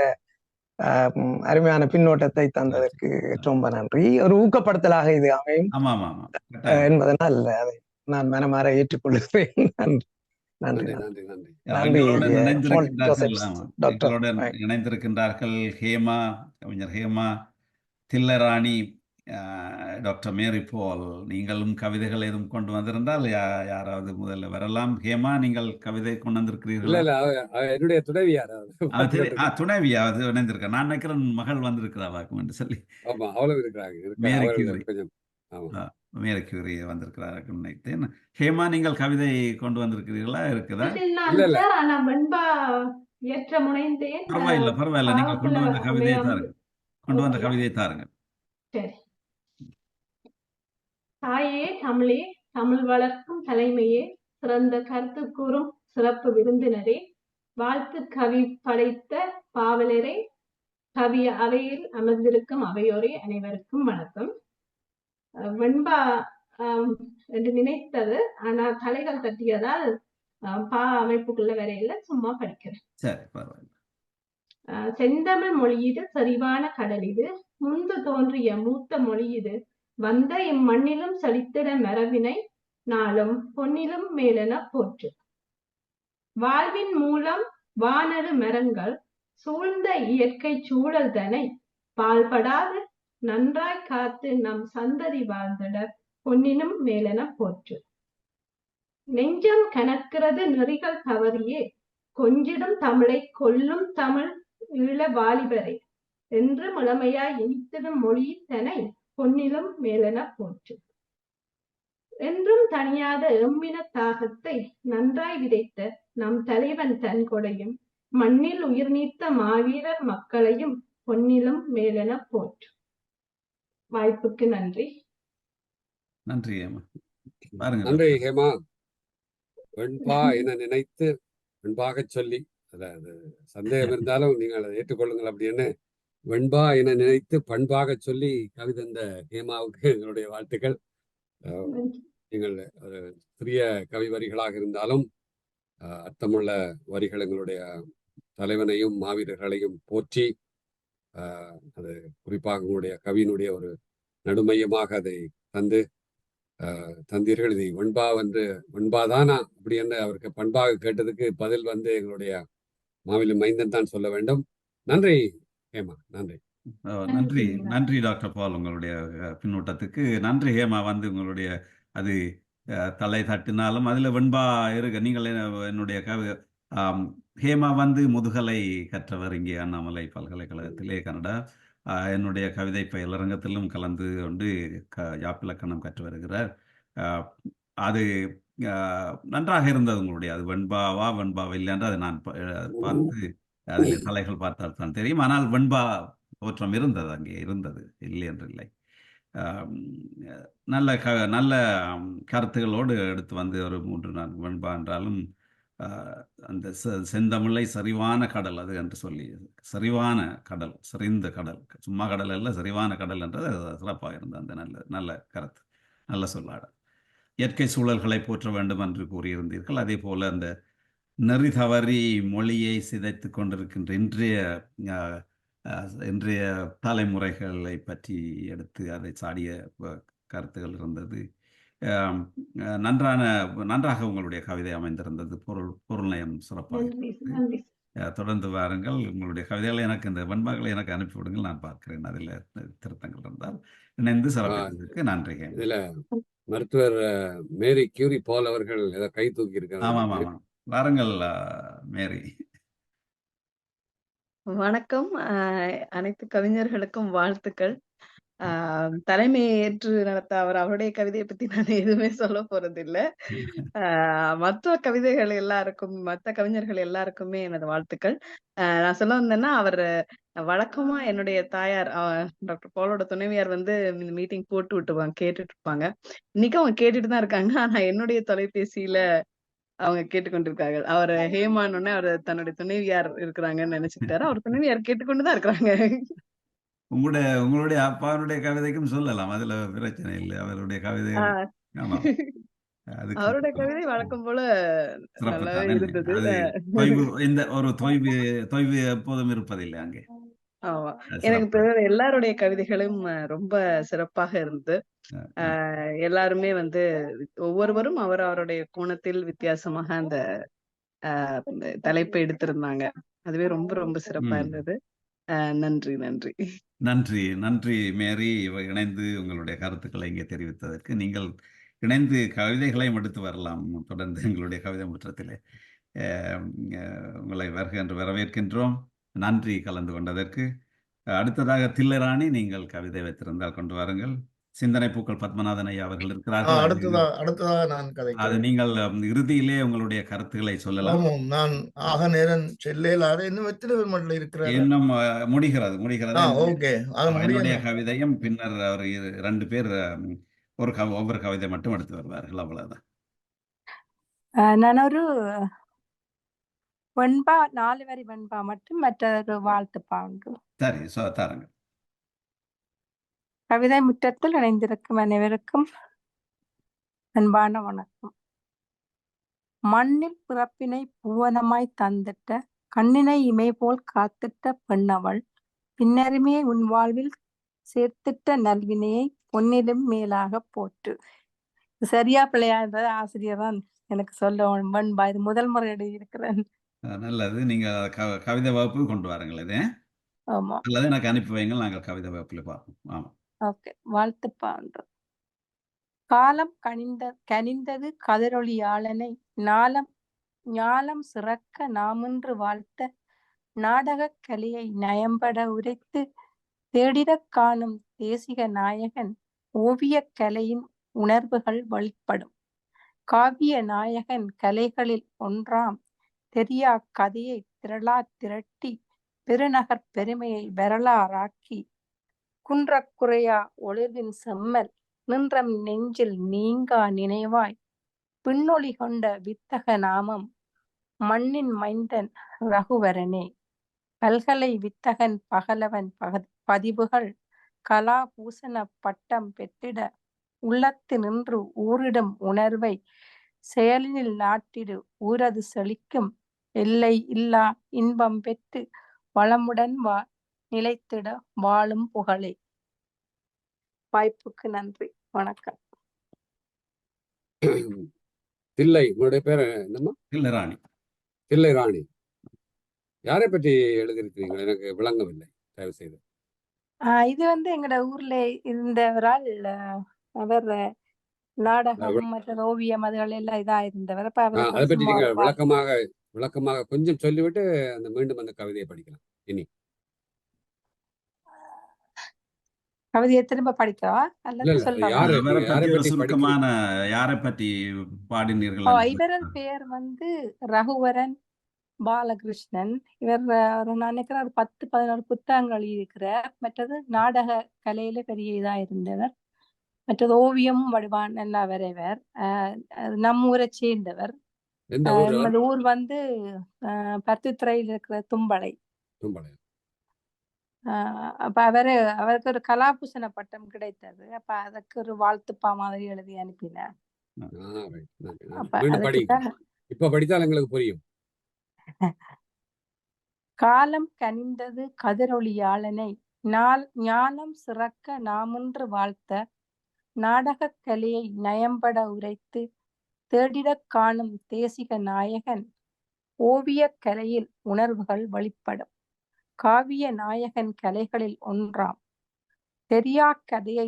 அருமையான பின்னோட்டத்தை தந்ததற்கு ரொம்ப நன்றி. ஒரு ஊக்கப்படுத்தலாக இது அமையும் என்பதனால் அதை நான் மனமாற ஏற்றுக்கொள்கிறேன். நன்றி. இணைந்திருக்கின்றார்கள் கவிஞர் ஹேமா, தில்லராணி, டாக்டர் மேரி பால். நீங்களும் கவிதைகள் எதுவும் கொண்டு வந்திருந்தால் யாராவது முதல்ல வரலாம். ஹேமா, நீங்கள் கவிதை கொண்டு வந்திருக்கிறீர்கள்? என்னுடைய துணைவியாவது இணைந்திருக்க. நான் நினைக்கிறேன் மகள் வந்திருக்கிறாவாக்கும் என்று சொல்லி. மேரி கியூரி வந்திருக்கிறார்கள் நினைத்தேன். ஹேமா, நீங்கள் கவிதை கொண்டு வந்திருக்கிறீர்களா? இருக்குதா? பரவாயில்ல, நீங்கள் கொண்டு வந்த கவிதையை தாருங்கள். தாயே தமிழே, தமிழ் வளர்க்கும் தலைமையே, சிறந்த கருத்து கூறும் சிறப்பு விருந்தினரே, வாழ்த்து கவி படைத்த பாவலரே, கவி அவையில் அமர்ந்திருக்கும் அவையோரே, அனைவருக்கும் வணக்கம். வெண்பா என்று நினைத்தது, ஆனா தலைகள் தட்டியதால் அமைப்புக்குள்ள வரையில சும்மா படிக்கிறேன். சரி, பரவாயில்ல. செந்தமிழ் மொழியிது செறிவான கடல் இது, முந்து தோன்றிய மூத்த மொழி இது. வந்த இம்மண்ணிலும் செழித்திட மரபினை நாளும் பொன்னிலும் மேலென போற்று. வாழ்வின் மூலம் வானரு மரங்கள் சூழ்ந்த இயற்கை சூழல் தனை பால்படாது நன்றாய் காத்து நம் சந்ததி வாழ்ந்திட பொன்னினும் மேலென போற்று. நெஞ்சம் கனக்கிறது நெறிகள் தவறியே கொஞ்சிடும் தமிழை கொல்லும் தமிழ் ஈழ வாலிபரை என்று முழமையாய் இனித்திடும் மொழி தனை பொன்னிலும் மேலென போற்று. என்றும் தனியாத எம்மின தாகத்தை நன்றாய் விதைத்த நம் தலைவன் தன் கொடையும் மண்ணில் உயிர் நீத்த மாவீரர் மக்களையும் பொன்னிலும் மேலென போற்று. வாய்ப்புக்கு நன்றி. நன்றி ஹேமா. பாருங்க நன்றி ஹேமா. வெண்பா என நினைத்து வெண்பாக சொல்லி, அதாவது சந்தேகம் இருந்தாலும் நீங்கள் அதை ஏற்றுக்கொள்ளுங்கள் அப்படின்னு, வெண்பா என நினைத்து பண்பாக சொல்லி கவிதந்த ஹேமாவுக்கு எங்களுடைய வாழ்த்துக்கள். நீங்கள் ஒரு சிறிய கவி வரிகளாக இருந்தாலும் அர்த்தமுள்ள வரிகள் எங்களுடைய தலைவனையும் மாவீரர்களையும் போற்றி, அது குறிப்பாக உங்களுடைய கவியினுடைய ஒரு நடுமையமாக அதை தந்தீர்கள். இதை வெண்பாதானா அப்படி என்று அவருக்கு பண்பாக கேட்டதுக்கு பதில் எங்களுடைய மாவிலி மைந்தன் தான் சொல்ல வேண்டும். நன்றி ஹேமா. நன்றி. நன்றி நன்றி டாக்டர் பால், உங்களுடைய பின்னூட்டத்துக்கு நன்றி ஹேமா. உங்களுடைய அது தலை தட்டினாலும் அதில் வெண்பா இருக்க. நீங்கள் என்னுடைய ஹேமா முதுகலை கற்றவர் இங்கே அண்ணாமலை பல்கலைக்கழகத்திலே கனடா. என்னுடைய கவிதை பயிலரங்கத்திலும் கலந்து கொண்டு யாப்பிலக்கணம் கற்று வருகிறார். அது நன்றாக இருந்தது உங்களுடைய. அது வெண்பாவா இல்லை என்று அதை நான் பார்த்து அதில் தலைகள் பார்த்தால் தான் தெரியும். ஆனால் வெண்பா தோற்றம் இருந்தது, அங்கே இருந்தது, இல்லை என்று இல்லை. நல்ல கருத்துகளோடு எடுத்து ஒரு 3-4 வெண்பா என்றாலும் அந்த செந்தமிழை சரிவான கடல் அது என்று சொல்லி, சரிவான கடல், செறிந்த கடல், சும்மா கடல் அல்ல, சரிவான கடல் என்றது சிறப்பாக இருந்த அந்த நல்ல கருத்து, நல்ல சொல்லாடல். இயற்கை சூழல்களை போற்ற வேண்டும் என்று கூறியிருந்தீர்கள். அதே போல அந்த நெறி தவறி மொழியை சிதைத்து கொண்டிருக்கின்ற இன்றைய தலைமுறைகளை பற்றி எடுத்து அதை சாடிய கருத்துகள் இருந்தது. நன்றாக உங்களுடைய கவிதை அமைந்திருந்தது. பொருள் நயம் சிறப்பாக. தொடர்ந்து வாருங்கள். உங்களுடைய கவிதைகளை எனக்கு, இந்த வெண்பாக்களை எனக்கு அனுப்பிவிடுங்கள், நான் பார்க்கிறேன். அதில் திருத்தங்கள் இருந்தால் இணைந்து சிறப்பித்ததற்கு நன்றி. இதுல மருத்துவர் மேரி கியூரி பால் அவர்கள் ஏதோ கை தூக்கி இருக்காங்க. ஆமாம், வாருங்கள் மேரி. வணக்கம். அனைத்து கவிஞர்களுக்கும் வாழ்த்துக்கள். தலைமையை ஏற்று நடத்த அவருடைய கவிதையை பத்தி நான் எதுவுமே சொல்ல போறது இல்ல. மற்ற கவிதைகள் எல்லாருக்கும், மற்ற கவிஞர்கள் எல்லாருக்குமே எனது வாழ்த்துக்கள். நான் சொல்ல வந்தேன்னா, அவர் வழக்கமா என்னுடைய தாயார் டாக்டர் பாலோட துணைவியார் இந்த மீட்டிங் போட்டு விட்டுவாங்க, கேட்டுட்டு இருப்பாங்க. இன்னைக்கு அவங்க கேட்டுட்டு தான் இருக்காங்க. ஆனா என்னுடைய தொலைபேசியில அவங்க கேட்டுக்கொண்டிருக்காங்க. அவர் ஹேமான்னு அவர் தன்னுடைய துணைவியார் இருக்கிறாங்கன்னு நினைச்சுக்கிட்டாரு. அவர் துணைவியார் கேட்டுக்கொண்டுதான் இருக்கிறாங்க. உங்களுடைய அப்பாவுடைய கவிதைக்கும் சொல்லலாம், அதுல பிரச்சனை இல்லை. அவருடைய கவிதை, அவருடைய கவிதை வழக்கம் போல நல்லாவே இருந்தது. ஒரு தொய்வு எப்போதும் இருப்பதில்லை அங்கே. ஆமா, எனக்கு எல்லாருடைய கவிதைகளும் ரொம்ப சிறப்பாக இருந்தது. எல்லாருமே ஒவ்வொருவரும் அவருடைய கோணத்தில் வித்தியாசமாக அந்த தலைப்பை எடுத்திருந்தாங்க. அதுவே ரொம்ப ரொம்ப சிறப்பா இருந்தது. நன்றி நன்றி நன்றி நன்றி மேரி. இணைந்து உங்களுடைய கருத்துக்களை இங்கே தெரிவித்ததற்கு. நீங்கள் இணைந்து கவிதைகளையும் எடுத்து வரலாம் தொடர்ந்து எங்களுடைய கவிதை முற்றத்திலே. உங்களை வருக என்று வரவேற்கின்றோம். நன்றி கலந்து கொண்டதற்கு. அடுத்ததாக தில்லராணி, நீங்கள் கவிதை வைத்திருந்தால் கொண்டு வாருங்கள். சிந்தனை பூக்கள் பத்மநாதன் ஐயா அவர்கள் இருக்கிறார்கள். அடுத்ததாக நான் கதை, அது நீங்கள் இறுதியிலே உங்களுடைய கருத்துக்களை சொல்லலாம். நான் ஆக நேரம் செல்லையிலாத இன்னும் எத்தனை பேர் மட்டும் இருக்கிறார்? இன்னும் முடிகிறது. ஓகே, என்னுடைய கவிதையும் பின்னர் அவர் 2 பேர் ஒவ்வொரு கவிதை மட்டும் எடுத்து வருவார்கள். அவ்வளவுதான். நான் ஒரு வெண்பா 4 வரி வெண்பா மட்டும், மற்றொரு வாழ்த்து பாண்டு. சரி, தாருங்க. கவிதை முற்றத்தில் இணைந்திருக்கும் அனைவருக்கும் அன்பான வணக்கம். மண்ணில் பிறப்பினை பூவனமாய் தந்திட்ட கண்ணினை இமை போல் காத்திட்ட பெண்ணவள் பின்னருமே உன் வாழ்வில் சேர்த்திட்ட நல்வினையை பொன்னிலும் மேலாக போற்று. இது சரியா பிள்ளையான்றது ஆசிரியர் தான் எனக்கு சொல்ல வெண்பா. இது முதல் முறை எழுதியிருக்கிறேன். நல்லது. நீங்க கவிதை வகுப்பு கொண்டு வாருங்கள் இது. ஆமா. அல்லது எனக்கு அனுப்பி வைங்கள், நாங்கள் கவிதை வகுப்புல பார்ப்போம். ஆமா. ஓகே. வாழ்த்துப்பான்று. காலம் கனிந்தது கதிரொளியாளனை ஞாலம் சிறக்க நாமுன்று வாழ்த்த நாடகக் கலையை நயம்பட உரைத்து தேடிடக் காணும் தேசிக நாயகன் ஓவியக் கலையின் உணர்வுகள் வெளிப்படும். காவிய நாயகன் கலைகளில் ஒன்றாம் தெரியா கதையை திரட்டி பெருநகர் பெருமையை வரலாறாக்கி குன்றக்குறையா ஒளிர்வின் செம்மல் நின்றம் நெஞ்சில் நீங்கா நினைவாய் பின்னொளி கொண்ட வித்தக நாமம் மண்ணின் மைந்தன் ரகுவரனே. பல்கலை வித்தகன் பகலவன் பதிவுகள் கலாபூசண பட்டம் பெற்றிட உள்ளத்து நின்று ஊரிடும் உணர்வை செயலினில் நாட்டிடு ஊரது செழிக்கும் எல்லை இல்லா இன்பம் பெற்று வளமுடன் நிலைத்திட வாழும் புகழே. வாய்ப்புக்கு நன்றி. வணக்கம். தில்லை, உங்களுடைய பேர் என்னம்மா? தில்லைராணி. தில்லைராணி, யாரை பற்றி எழுதியிருக்கிறீங்க? எனக்கு விளங்கவில்லை, தயவு செய்து. இது எங்கட ஊர்ல இருந்தவரால் அவர் நாடகம் மற்ற ஓவியம் அதுகள் எல்லாம் இதா இருந்தவர். அதை பற்றி நீங்க விளக்கமாக கொஞ்சம் சொல்லிவிட்டு மீண்டும் அந்த கவிதையை படிக்கலாம். இனி கவிதையை திரும்ப படிக்கவா அல்லது சுருக்கமான யாரை பற்றி பாடினீர்கள்? இவரது பெயர் ரகுவரன் பாலகிருஷ்ணன். இவர் நான் நினைக்கிறேன் ஒரு 10-11 புத்தகங்கள் எழுதியிருக்கிறார். மற்றது நாடக கலையில பெரிய இதா இருந்தவர். மற்றது ஓவியமும் வடிவான் நல்லா வரைவர். நம்ம ஊரை சேர்ந்தவர். நமது ஊர் பருத்தித்துறையில் இருக்கிற தும்பளை. அப்ப அவருக்கு ஒரு கலாபூசண பட்டம் கிடைத்தது. அப்ப அதுக்கு ஒரு வாழ்த்துப்பா மாதிரி எழுதி அனுப்பினார். இப்ப படித்தால் எங்களுக்கு புரியும். காலம் கனிந்தது கதிரொளியாளனை ஞானம் சிறக்க நாமுன்று வாழ்த்த நாடகக் கலையை நயம்பட உரைத்து தேடிடக் காணும் தேசிக நாயகன் ஓவியக் கலையில் உணர்வுகள் வெளிப்படும். காவிய நாயகன் கலைகளில் ஒன்றாம் தெரியா கதையை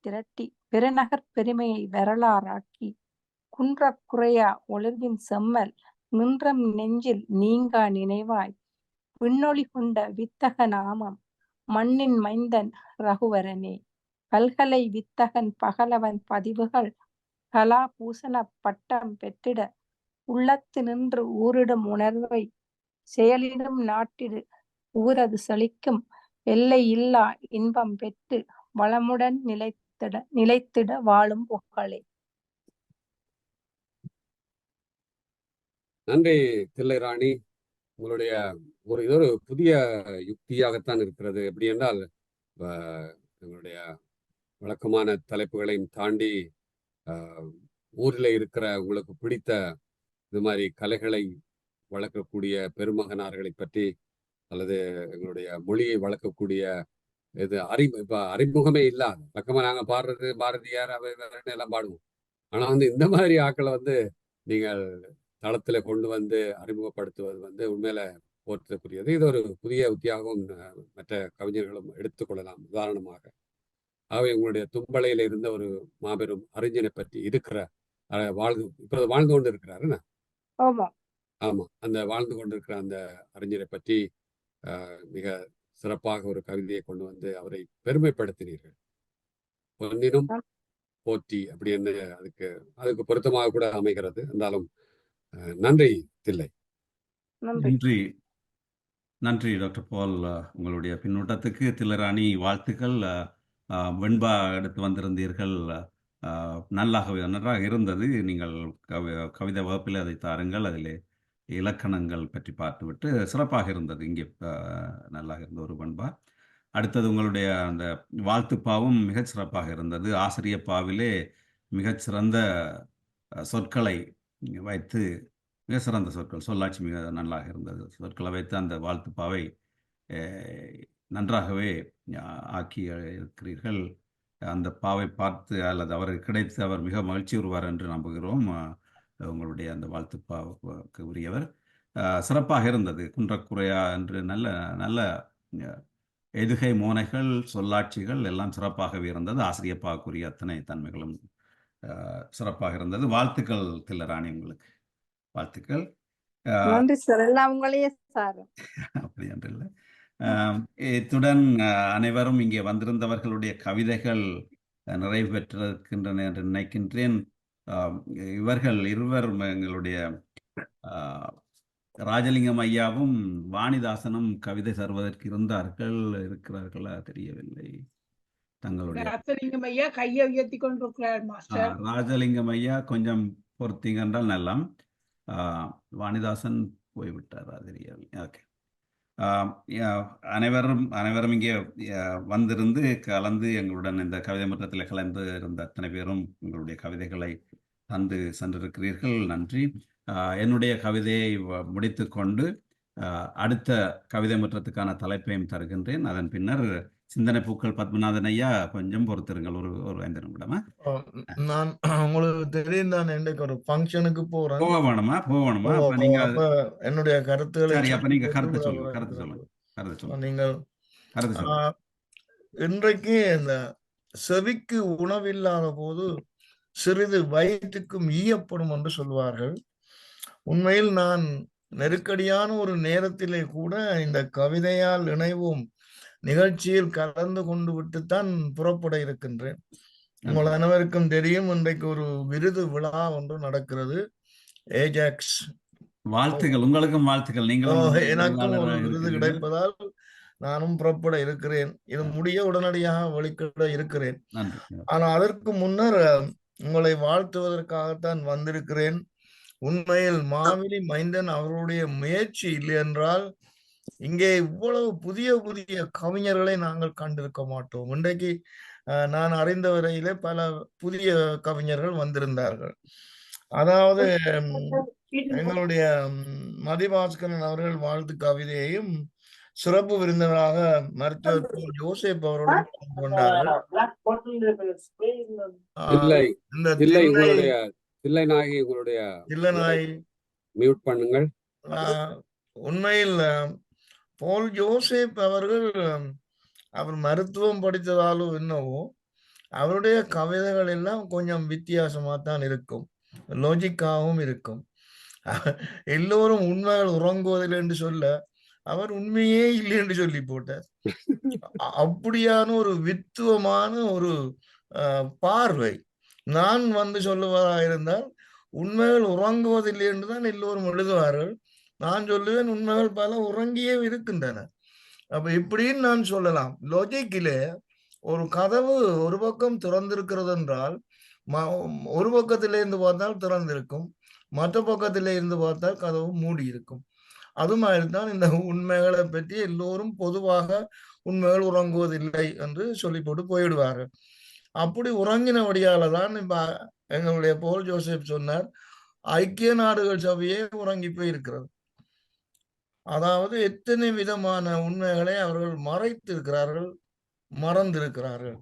திரட்டி பெருநகர் பெருமையை வரலாறாக்கி குன்றக்குறையா ஒளிர்வின் செம்மல் நின்றம் நெஞ்சில் நீங்கா நினைவாய் விண்ணொளி கொண்ட வித்தக நாமம் மண்ணின் மைந்தன் ரகுவரனே. பல்கலை வித்தகன் பகலவன் பதிவுகள் கலாபூசண பட்டம் பெற்றிட உள்ளத்து நின்று ஊரிடும் உணர்வை செயலிடும் நாட்டிடு ஊரது செழிக்கும் எல்லை இல்லா இன்பம் பெற்று வளமுடன் நிலைத்திட வாழும் புகழே. நன்றி தில்லைராணி. உங்களுடைய ஒரு புதிய யுக்தியாகத்தான் இருக்கிறது. எப்படி என்றால் எங்களுடைய வழக்கமான தலைப்புகளையும் தாண்டி ஊரில் இருக்கிற உங்களுக்கு பிடித்த இது மாதிரி கலைகளை வளர்க்கக்கூடிய பெருமகனார்களை பற்றி அல்லது எங்களுடைய மொழியை வளர்க்கக்கூடிய இது அறிமுகமே இல்லாத வழக்கமாக நாங்கள் பாடுறது பாரதியார் எல்லாம் பாடுவோம். ஆனால் இந்த மாதிரி ஆக்களை நீங்கள் தளத்தில் கொண்டு அறிமுகப்படுத்துவது உண்மையில போற்றக்கூடியது. இது ஒரு புதிய உத்தியாகவும் மற்ற கவிஞர்களும் எடுத்துக்கொள்ளலாம் உதாரணமாக. ஆகவே உங்களுடைய தும்பளையில இருந்த ஒரு மாபெரும் அறிஞனை பற்றி இப்ப வாழ்ந்து கொண்டு இருக்கிறாரு. ஆமா, அந்த வாழ்ந்து கொண்டிருக்கிற அந்த அறிஞரை பற்றி மிக சிறப்பாக ஒரு கவிதையை கொண்டு அவரை பெருமைப்படுத்தினீர்கள். பொன்னினும் போற்றி அப்படி என்ன அதுக்கு பொருத்தமாக கூட அமைகிறது. என்றாலும் நன்றி தில்லை. நன்றி டாக்டர் பால். உங்களுடைய பின்னூட்டத்துக்கு தில்லைராணி வாழ்த்துக்கள். வெண்பா எடுத்து வந்திருந்தீர்கள். நன்றாக இருந்தது. நீங்கள் கவிதை வகுப்பில் அதை தாருங்கள். அதில் இலக்கணங்கள் பற்றி பார்த்துவிட்டு சிறப்பாக இருந்தது. இங்கே நல்லாக இருந்த ஒரு வெண்பா. அடுத்தது உங்களுடைய அந்த வாழ்த்துப்பாவும் மிகச் சிறப்பாக இருந்தது. ஆசிரியப்பாவிலே மிகச்சிறந்த சொற்களை வைத்து மிக சிறந்த சொற்கள், சொல்லாட்சி மிக நல்லாக இருந்தது. சொற்களை வைத்து அந்த வாழ்த்துப்பாவை நன்றாகவே ஆக்கி இருக்கிறீர்கள். அந்த பாவை பார்த்து அல்லது அவருக்கு கிடைத்து அவர் மிக மகிழ்ச்சி வருவார் என்று நம்புகிறோம். உங்களுடைய அந்த வாழ்த்துப்பாவுக்கு உரியவர். சிறப்பாக இருந்தது. குன்றக்குறையா என்று நல்ல நல்ல எதுகை மோனைகள், சொல்லாட்சிகள் எல்லாம் சிறப்பாகவே இருந்தது. ஆசிரியப்பாவுக்குரிய அத்தனை தன்மைகளும் சிறப்பாக இருந்தது. வாழ்த்துக்கள் தில்லராணி, உங்களுக்கு வாழ்த்துக்கள். நன்றி சார். எல்லாம் உங்களையே சார். அப்படி என்று இல்லை. இத்துடன் அனைவரும் இங்கே வந்திருந்தவர்களுடைய கவிதைகள் நிறைவு பெற்றிருக்கின்றன என்று நினைக்கின்றேன். இவர்கள் இருவர் எங்களுடைய ராஜலிங்கம் ஐயாவும் வாணிதாசனும் கவிதை தருவதற்கு இருக்கிறார்களா தெரியவில்லை. தங்களுடைய ராஜலிங்கம் ஐயா கையை உயர்த்தி கொண்டிருக்கிறார் மாஸ்டர். ராஜலிங்கம் ஐயா கொஞ்சம் பொறுத்தீங்க என்றால் நல்லாம். வாணிதாசன் போய்விட்டார், தெரியவில்லை. ஓகே. அனைவரும் இங்கே வந்திருந்து கலந்து எங்களுடன் இந்த கவிதை மன்றத்தில் கலந்து இருந்த அத்தனை பேரும் உங்களுடைய கவிதைகளை தந்து சென்றிருக்கிறீர்கள். நன்றி. என்னுடைய கவிதையை முடித்து கொண்டு அடுத்த கவிதை மன்றத்துக்கான தலைப்பையும் தருகின்றேன். அதன் பின்னர் சிந்தனை பூக்கள் பத்மநாதன் ஐயா கொஞ்சம் பொறுத்திருங்கள், ஒரு 5 நிமிடமா. நான் உங்களுக்கு தெரியும் தான், இன்றைக்கு ஒரு ஃபங்க்ஷனுக்கு போறேன். போக வேணுமா? அப்ப நீங்க என்னுடைய கருத்துக்களை அப்ப நீங்க கருத்து சொல்லுங்க. நீங்கள் இன்றைக்கு இந்த செவிக்கு உணவில்லாத போது சிறிது வயிற்றுக்கும் ஈயப்படும் என்று சொல்வார்கள். உண்மையில் நான் நெருக்கடியான ஒரு நேரத்திலே கூட இந்த கவிதையால் இணைவோம் நிகழ்ச்சியில் கலந்து கொண்டு விட்டுத்தான் புறப்பட இருக்கின்றேன். உங்கள் அனைவருக்கும் தெரியும், இன்றைக்கு ஒரு விருது விழா ஒன்று நடக்கிறது. ஏஜாக்ஸ் வாழ்த்துக்கள். உங்களுக்கும் வாழ்த்துக்கள். எனக்கும் ஒரு விருது கிடைப்பதால் நானும் புறப்பட இருக்கிறேன். இது முடிய உடனடியாக வெளிக்கிட இருக்கிறேன். ஆனால் அதற்கு முன்னர் உங்களை வாழ்த்துவதற்காகத்தான் வந்திருக்கிறேன். உண்மையில் மாவிலி மைந்தன் அவர்களுடைய முயற்சி இல்லை என்றால் இங்கே இவ்வளவு புதிய புதிய கவிஞர்களை நாங்கள் கண்டிருக்க மாட்டோம். இன்றைக்கு நான் அறிந்த வரையிலே பல புதிய கவிஞர்கள் வந்திருந்தார்கள். அதாவது எங்களுடைய மதிபாஸ்கரன் அவர்கள் வாழ்த்து கவிதையையும் சிறப்பு விருந்தினராக மருத்துவர் ஜோசப் அவர்களுடன் கொண்டார்கள். மியூட் பண்ணுங்கள். உண்மையில் போல் ஜோசப் அவர்கள் அவர் மருத்துவம் படித்ததாலும் என்னவோ அவருடைய கவிதைகள் எல்லாம் கொஞ்சம் வித்தியாசமா தான் இருக்கும், லாஜிக்காகவும் இருக்கும். எல்லோரும் உண்மைகள் உறங்குவதில்லை என்று சொல்ல அவர் உண்மையே இல்லை என்று சொல்லி போட்டார். அப்படியான ஒரு வித்துவமான ஒரு பார்வை. நான் வந்து சொல்லுவதாக இருந்தால் உண்மைகள் உறங்குவதில்லை என்றுதான் எல்லோரும் எழுதுவார்கள். நான் சொல்லுவேன் உண்மைகள் பல உறங்கியே இருக்கின்றன. அப்ப இப்படின்னு நான் சொல்லலாம். லாஜிக்கிலே ஒரு கதவு ஒரு பக்கம் திறந்திருக்கிறது என்றால் ஒரு பக்கத்திலே இருந்து பார்த்தால் திறந்திருக்கும், மற்ற பக்கத்திலே இருந்து பார்த்தால் கதவு மூடி இருக்கும். அது மாதிரி தான் இந்த உண்மைகளை பற்றி எல்லோரும் பொதுவாக உண்மைகள் உறங்குவதில்லை என்று சொல்லி போட்டு போயிடுவார்கள். அப்படி உறங்கினபடியால தான் இப்ப எங்களுடைய போல் ஜோசப் சொன்னார், ஐக்கிய நாடுகள் சபையே உறங்கி போயிருக்கிறது. அதாவது எத்தனை விதமான உண்மைகளை அவர்கள் மறைத்திருக்கிறார்கள், மறந்திருக்கிறார்கள்.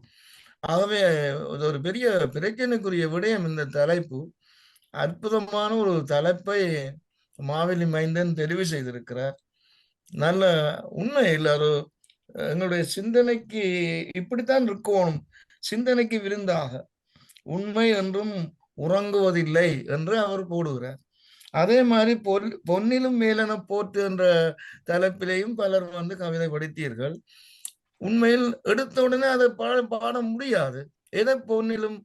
ஆகவே ஒரு பெரிய பிரச்சனைக்குரிய விடயம் இந்த தலைப்பு. அற்புதமான ஒரு தலைப்பை மாவிலி மைந்தன் தெரிவு செய்திருக்கிறார். நல்ல உண்மை இல்லை, அது எங்களுடைய சிந்தனைக்கு இப்படித்தான் இருக்கணும். சிந்தனைக்கு விருந்தாக உண்மை என்றும் உறங்குவதில்லை என்று அவர் போடுகிறார். அதே மாதிரி பொன்னிலும் மேலென போற்று என்ற தலைப்பிலேயும் பலர் வந்து கவிதை படித்தீர்கள். உண்மையில் எடுத்த உடனே அதை பாட முடியாது. எதை பொன்னிலும்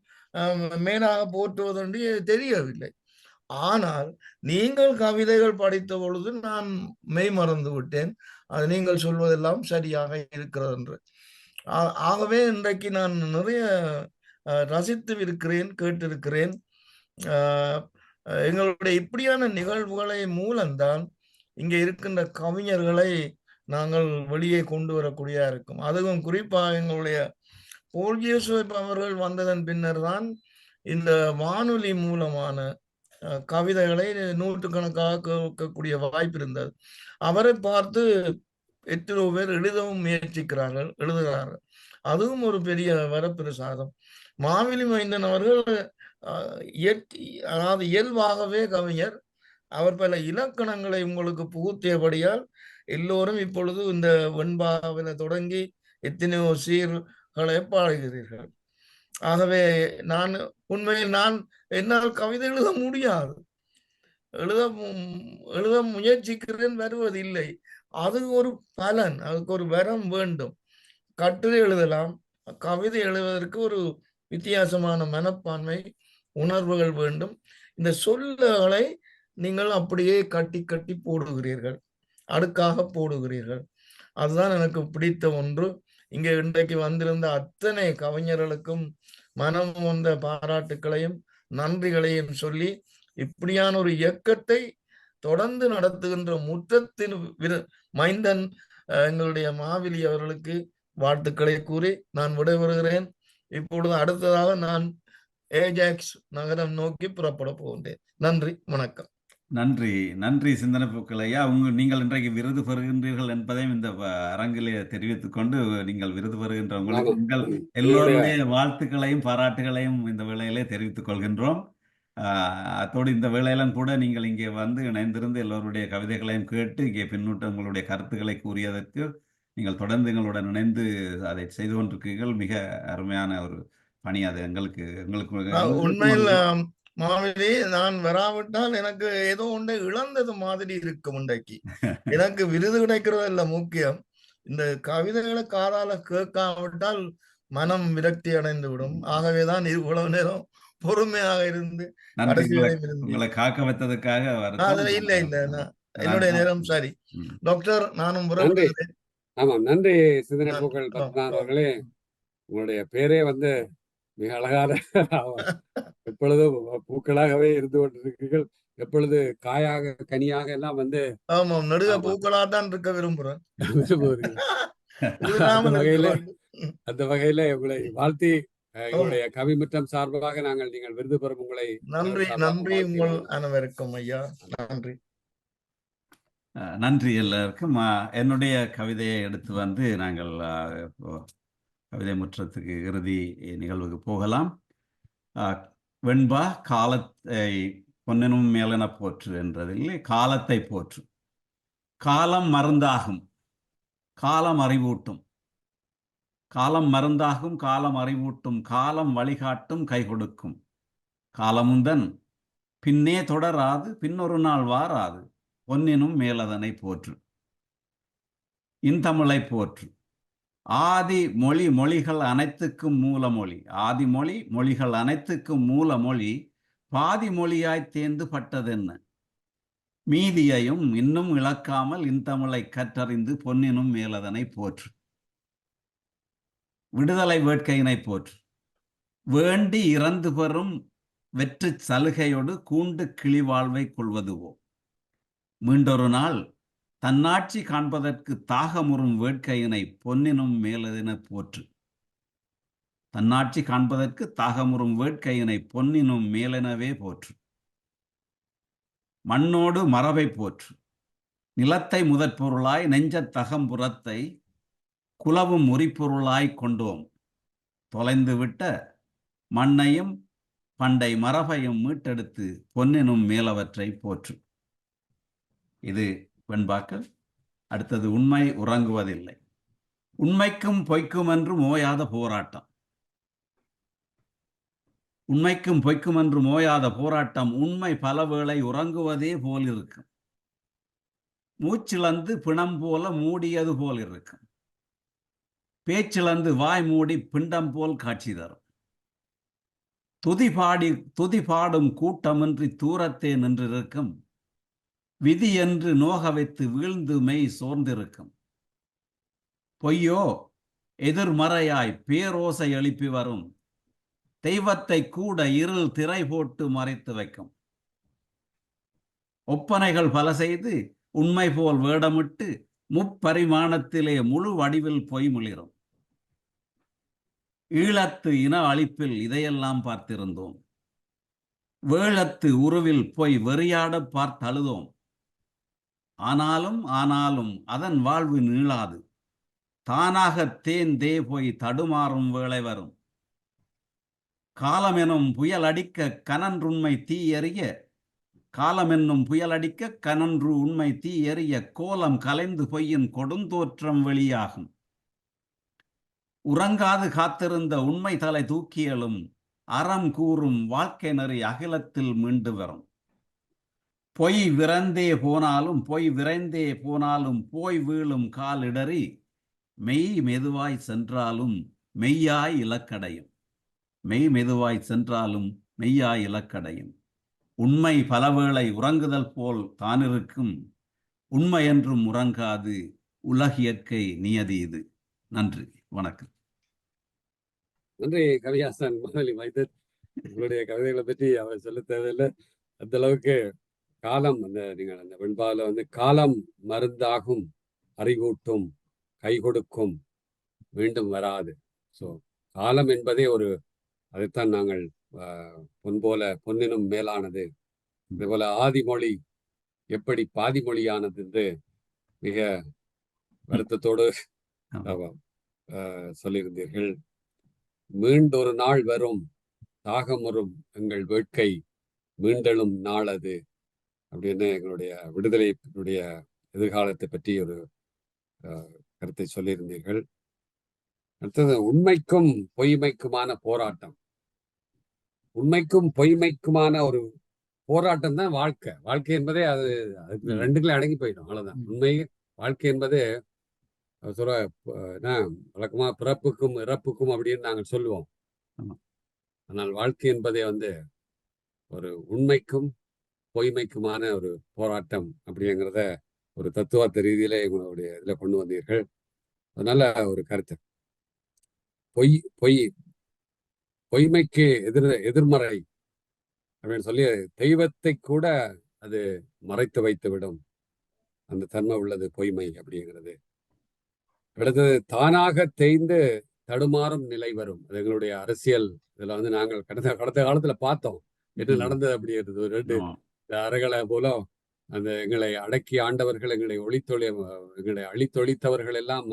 மேலாக போற்றுவது என்று தெரியவில்லை. ஆனால் நீங்கள் கவிதைகள் படித்த பொழுது நான் மெய் மறந்து விட்டேன். அது நீங்கள் சொல்வதெல்லாம் சரியாக இருக்கிறது என்று. ஆகவே இன்றைக்கு நான் நிறைய ரசித்து இருக்கிறேன், கேட்டிருக்கிறேன். எங்களுடைய இப்படியான நிகழ்வுகளை மூலம்தான் இங்கே இருக்கின்ற கவிஞர்களை நாங்கள் வெளியே கொண்டு வரக்கூடியதா இருக்கும். அதுவும் குறிப்பாக எங்களுடைய போல் ஜோசப் அவர்கள் வந்ததன் பின்னர் தான் இந்த வானொலி மூலமான கவிதைகளை நூற்றுக்கணக்காக கேட்கக்கூடிய வாய்ப்பு இருந்தது. அவரை பார்த்து எத்தனையோ பேர் எழுதவும் முயற்சிக்கிறார்கள், எழுதுகிறார்கள். அதுவும் ஒரு பெரிய வரப்பிரசாதம். மாவிலி மைந்தன் அவர்கள் அதாவது இயல்பாகவே கவிஞர். அவர் பல இலக்கணங்களை உங்களுக்கு புகுத்தியபடியால் எல்லோரும் இப்பொழுது இந்த வெண்பாவில தொடங்கி எத்தனையோ சீர்களை பாடுகிறீர்கள். ஆகவே உண்மையில் என்னால் கவிதை எழுத முடியாது, எழுத முயற்சிக்கிறேன், வருவதில்லை. அது ஒரு பலன், அதுக்கு ஒரு வரம் வேண்டும். கட்டுரை எழுதலாம், கவிதை எழுதுவதற்கு ஒரு வித்தியாசமான மனப்பான்மை, உணர்வுகள் வேண்டும். இந்த சொல்லுகளை நீங்கள் அப்படியே கட்டி கட்டி போடுகிறீர்கள், அடுக்காக போடுகிறீர்கள். அதுதான் எனக்கு பிடித்த ஒன்று. இங்கே இன்றைக்கு வந்திருந்த அத்தனை கவிஞர்களுக்கும் மனம் வந்த பாராட்டுக்களையும் நன்றிகளையும் சொல்லி, இப்படியான ஒரு இயக்கத்தை தொடர்ந்து நடத்துகின்ற முற்றத்தின் மைந்தன் எங்களுடைய மாவிலி அவர்களுக்கு வாழ்த்துக்களை கூறி நான் விடைபெறுகிறேன். இப்பொழுது அடுத்ததாக நான் ஏஜாக்ஸ் நகரம் நோக்கி புறப்பட போகின்றேன். நன்றி, வணக்கம். நன்றி, நன்றி சிந்தனை பூக்களையா. நீங்கள் இன்றைக்கு விருது பெறுகின்றீர்கள் என்பதையும் இந்த அரங்கிலே தெரிவித்துக் கொண்டு, நீங்கள் விருது பெறுகின்ற உங்களுக்கு உங்கள் எல்லோருடைய வாழ்த்துக்களையும் பாராட்டுகளையும் இந்த வேளையிலே தெரிவித்துக் கொள்கின்றோம். அத்தோடு இந்த வேளையிலும் கூட நீங்கள் இங்கே வந்து இணைந்திருந்து எல்லோருடைய கவிதைகளையும் கேட்டு இங்கே பின்னூட்ட உங்களுடைய கருத்துக்களை கூறியதற்கு நீங்கள் தொடர்ந்து எங்களுடன் இணைந்து அதை செய்து கொண்டிருக்கிறீர்கள். மிக அருமையான ஒரு பணி அது. எங்களுக்கு உண்மையில் மாவிலி, நான் வராவிட்டால் எனக்கு ஏதோ ஒன்றை இழந்தது மாதிரி இருக்கும். இன்றைக்கு எனக்கு விருது கிடைக்கிறது இல்ல முக்கியம், இந்த கவிதைகளை காதால கேட்காவிட்டால் மனம் விரக்தி அடைந்து விடும். ஆகவேதான் இவ்வளவு நேரம் பொறுமையாக இருந்து உங்களை காக்க வைத்ததுக்காக இல்ல என்னுடைய நேரம். சரி டாக்டர், நானும் ஆமாம், நன்றி சிந்தனை பூக்கள் பத்மநாதன் அவர்களே. உங்களுடைய பேரே வந்து மிக அழகான எப்பொழுதும் பூக்களாகவே இருந்து கொண்டிருக்கிறீர்கள். எப்பொழுது காயாக கனியாக எல்லாம் வந்து ஆமாம் நடுக பூக்களாக தான் இருக்க விரும்புகிறேன். அந்த வகையில உங்களை வாழ்த்தி எங்களுடைய கவிமுற்றம் சார்பாக நீங்கள் விருது பெறும் உங்களை நன்றி உங்கள் அனைவருக்கும் ஐயா. நன்றி, நன்றி எல்லாருக்கும். என்னுடைய கவிதையை எடுத்து வந்து நாங்கள் கவிதை முற்றத்துக்கு இறுதி நிகழ்வுக்கு போகலாம். வெண்பா காலத்தை பொன்னினும் மேலென போற்று என்றதில்லை, காலத்தை போற்று. காலம் மருந்தாகும், காலம் அறிவூட்டும். காலம் மருந்தாகும், காலம் அறிவூட்டும், காலம் வழிகாட்டும், கை கொடுக்கும். காலமுந்தன் பின்னே தொடராது, பின்னொரு நாள் வாராது, பொன்னினும் மேலதனை போற்று. இன்தமிழை போற்று. ஆதி மொழி மொழிகள் அனைத்துக்கும் மூலமொழி. ஆதி மொழி மொழிகள் அனைத்துக்கும் மூலமொழி பாதி மொழியாய் தேர்ந்து பட்டதென்ன. மீதியையும் இன்னும் இழக்காமல் இன்தமிழை கற்றறிந்து பொன்னினும் மேலதனை போற்று. விடுதலை வேட்கையினை போற்று. வேண்டி இறந்து பெறும் வெற்று சலுகையோடு கூண்டு கிளிவாழ்வை கொள்வதுவோ. மீண்டொரு நாள் தன்னாட்சி காண்பதற்கு தாகமுறும் வேட்கையினை பொன்னினும் மேலதென போற்று. தன்னாட்சி காண்பதற்கு தாகமுறும் வேட்கையினை பொன்னினும் மேலெனவே போற்று. மண்ணோடு மரபை போற்று. நிலத்தை முதற்பொருளாய் நெஞ்சத் தகம்புறத்தை குலவும் உரிப்பொருளாய் கொண்டோம். தொலைந்து விட்ட மண்ணையும் பண்டை மரபையும் மீட்டெடுத்து பொன்னினும் மேலவற்றை போற்று. இது வெண்பாக்கள். அடுத்தது உண்மை உறங்குவதில்லை. உண்மைக்கும் பொய்க்கும் என்று ஓயாத போராட்டம். உண்மைக்கும் பொய்க்கும் என்று ஓயாத போராட்டம். உண்மை பலவேளை உறங்குவதே போல் இருக்கும். மூச்சிழந்து பிணம் போல மூடியது போல் இருக்கும். பேச்சிழந்து வாய் மூடி பிண்டம் போல் காட்சி தரும். துதி பாடும் கூட்டமின்றி தூரத்தே நின்றிருக்கும். விதி என்று நோக வைத்து வீழ்ந்து மெய் சோர்ந்திருக்கும். பொய்யோ எதிர்மறையாய் பேரோசை எழுப்பி வரும். தெய்வத்தை கூட இருள் திரை போட்டு மறைத்து வைக்கும். ஒப்பனைகள் பல செய்து உண்மை போல் வேடமிட்டு முப்பரிமாணத்திலே முழு வடிவில் பொய் முளிரும். ஈழத்து இன அழிப்பில் இதையெல்லாம் பார்த்திருந்தோம். வேளத்து உருவில் பொய் வெறியாட பார்த்தழுதோம். ஆனாலும் அதன் வாழ்வு நீளாது. தானாக தேந்தே போய் தடுமாறும் வேளை வரும். காலமெனும் புயல் அடிக்க கனன்றுண்மை தீ எறிய, காலமென்னும் புயல் அடிக்க கனன்று உண்மை தீ எறிய, கோலம் கலைந்து பொய்யின் கொடுந்தோற்றம் வெளியாகும். உறங்காது காத்திருந்த உண்மை தலை தூக்கியலும், அறம் கூறும் வாழ்க்கை நெறி அகிலத்தில் மீண்டு வரும். பொய் விரைந்தே போனாலும் போய் வீழும் காலிடறி, மெய் மெதுவாய் சென்றாலும் மெய்யாய் இலக்கடையும். மெய் மெதுவாய் சென்றாலும் மெய்யாய் இலக்கடையும். உண்மை பலவேளை உறங்குதல் போல் தானிருக்கும், உண்மை என்றும் உறங்காது உலகியற்கை நியதி இது. நன்றி, வணக்கம். நன்றி கவியாசன் மாவலி மைந்தன். உங்களுடைய கவிதைகளை பற்றி அவர் சொல்ல தேவையில்லை. அந்த அளவுக்கு காலம் நீங்கள் அந்த வெண்பால காலம் மருந்தாகும், அறிவூட்டும், கை கொடுக்கும், மீண்டும் வராது. ஸோ காலம் என்பதே அதைத்தான் நாங்கள் பொன் போல பொன்னினும் மேலானது, இதே போல ஆதிமொழி எப்படி பாதிமொழியானது என்று மிக வருத்தத்தோடு சொல்லியிருந்தீர்கள். மீண்டொரு நாள் வரும், தாகம் வரும் எங்கள் வேட்கை மீண்டெழும் நாள் அது அப்படின்னு எங்களுடைய விடுதலையினுடைய எதிர்காலத்தை பற்றி ஒரு கருத்தை சொல்லியிருந்தீர்கள். அடுத்தது உண்மைக்கும் பொய்மைக்குமான போராட்டம். உண்மைக்கும் பொய்மைக்குமான ஒரு போராட்டம் தான் வாழ்க்கை. வாழ்க்கை என்பதே அதுக்கு ரெண்டுக்குள்ள அடங்கி போயிடும், அவ்வளவுதான். உண்மை வாழ்க்கை என்பது சொல்ல வழக்கமா பிறப்புக்கும் இறப்புக்கும் அப்படின்னு நாங்கள் சொல்லுவோம். ஆனால் வாழ்க்கை என்பதே ஒரு உண்மைக்கும் பொய்மைக்குமான ஒரு போராட்டம் அப்படிங்கிறத ஒரு தத்துவார்த்த ரீதியில எங்களுடைய இதுல கொண்டு வந்தீர்கள். அதனால ஒரு கருத்து, பொய்மைக்கு எதிர்மறை அப்படின்னு சொல்லி தெய்வத்தை கூட அது மறைத்து வைத்து விடும், அந்த தன்மை உள்ளது பொய்மை அப்படிங்கிறது. அடுத்தது தானாக தேய்ந்து தடுமாறும் நிலை வரும். அது எங்களுடைய அரசியல் இதுல நாங்கள் கடந்த காலத்துல பார்த்தோம் என்ன நடந்தது அப்படிங்கிறது. ஒரு 2 அறைகளை போல அந்த எங்களை அடக்கி ஆண்டவர்கள், எங்களை அழித்தொழித்தவர்கள் எல்லாம்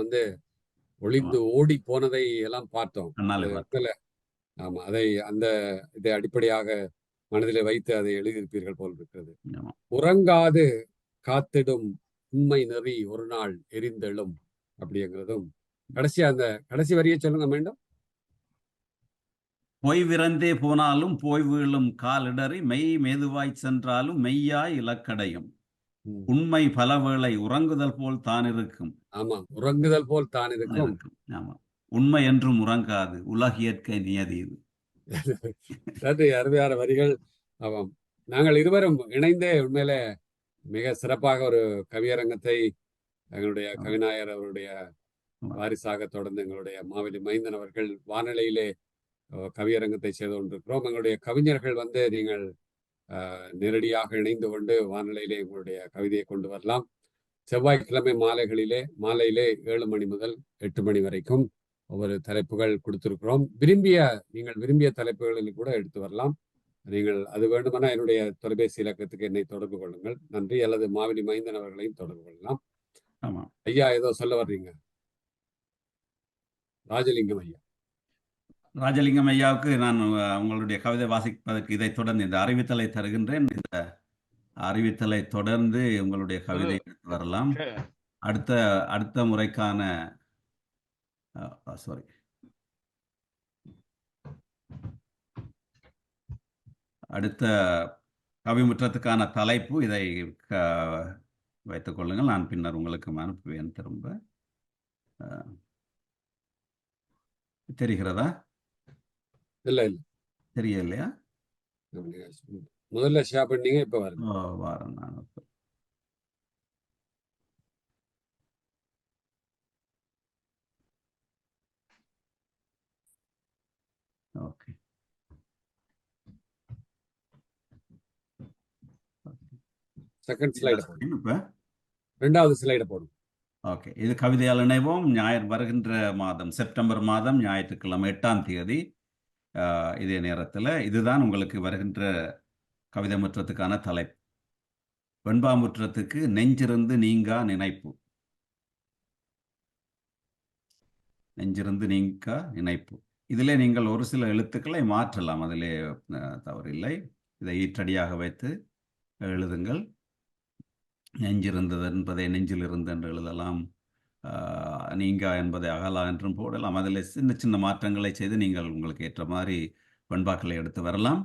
ஒளிந்து ஓடி போனதை எல்லாம் பார்த்தோம். ஆமா, இதை அடிப்படையாக மனதிலே வைத்து அதை எழுதியிருப்பீர்கள் போல் இருக்கிறது. உறங்காது காத்திடும் உண்மை நெறி ஒரு நாள் எரிந்தெழும் அப்படிங்கிறதும். கடைசி வரியை சொல்லுங்க மீண்டும். பொய் விரைந்தே போனாலும் போய் வீழும் காலிடறி, மெய் மெதுவாய் சென்றாலும் மெய்யாய் இலக்கடையும். உண்மை பலவேளை உறங்குதல் போல் தான் இருக்கும். ஆமா, உறங்குதல் போல் தான் இருக்கும். ஆமா, உண்மை என்றும் உறங்காது உலகியற்கை நியதி இது. நன்றி, அருமையான வரிகள். ஆமாம், நாங்கள் இருவரும் இணைந்தே உண்மையில மிக சிறப்பாக ஒரு கவியரங்கத்தை எங்களுடைய கவிநாயகர் அவருடைய வாரிசாக தொடர்ந்து எங்களுடைய மாவலி மைந்தன் அவர்கள் வானொலியிலே கவியரங்கத்தை செய்து கொண்டிருக்கிறோம். எங்களுடைய கவிஞர்கள் நீங்கள் நேரடியாக இணைந்து கொண்டு வானொலியிலே எங்களுடைய கவிதையை கொண்டு வரலாம். செவ்வாய்க்கிழமை மாலையிலே 7 மணி முதல் 8 மணி வரைக்கும் ஒவ்வொரு தலைப்புகள் கொடுத்திருக்கிறோம். நீங்கள் விரும்பிய தலைப்புகளில் கூட எடுத்து வரலாம். நீங்கள் அது வேண்டுமென என்னுடைய தொலைபேசி இலக்கத்துக்கு என்னை தொடர்பு கொள்ளுங்கள். நன்றி. அல்லது மாவலி மைந்தன் அவர்களையும் தொடர்பு கொள்ளலாம். ஆமா ஐயா, ஏதோ சொல்ல வர்றீங்க? ராஜலிங்கம் ஐயாவுக்கு நான் உங்களுடைய கவிதை வாசிப்பதற்கு இதை தொடர்ந்து இந்த அறிவித்தலை தருகின்றேன். இந்த அறிவித்தலை தொடர்ந்து உங்களுடைய கவிதை எடுத்து வரலாம். அடுத்த முறைக்கான அடுத்த கவிமுற்றத்துக்கான தலைப்பு இதை வைத்துக் கொள்ளுங்கள். நான் பின்னர் உங்களுக்கு அனுப்புவேன். திரும்ப தெரிகிறதா? இல்ல தெரியலையா? முதல்ல ஷேர் பண்ணீங்க, இப்ப வாரம் நான் ஓகே. செகண்ட் ஸ்லைடு இப்ப 2வது ஸ்லைடு போடும். ஓகே, இது கவிதையால் இணைவோம். வருகின்ற மாதம் செப்டம்பர் மாதம் ஞாயிற்றுக்கிழமை 8ஆம் தேதி இதே நேரத்தில் இதுதான் உங்களுக்கு வருகின்ற கவிதை முற்றத்துக்கான தலைப்பு. வெண்பாமுற்றத்துக்கு நெஞ்சிருந்து நீங்கா நினைப்பு. நெஞ்சிருந்து நீங்கா நினைப்பு. இதிலே நீங்கள் ஒரு சில எழுத்துக்களை மாற்றலாம், அதிலே தவறில்லை. இதை ஈற்றடியாக வைத்து எழுதுங்கள். நெஞ்சிருந்தது என்பதை நெஞ்சில் இருந்து என்று எழுதலாம். நீங்கா என்பதை அகலா என்றும் போடலாம். அதில் சின்ன சின்ன மாற்றங்களை செய்து நீங்கள் உங்களுக்கு ஏற்ற மாதிரி வெண்பாக்களை எடுத்து வரலாம்.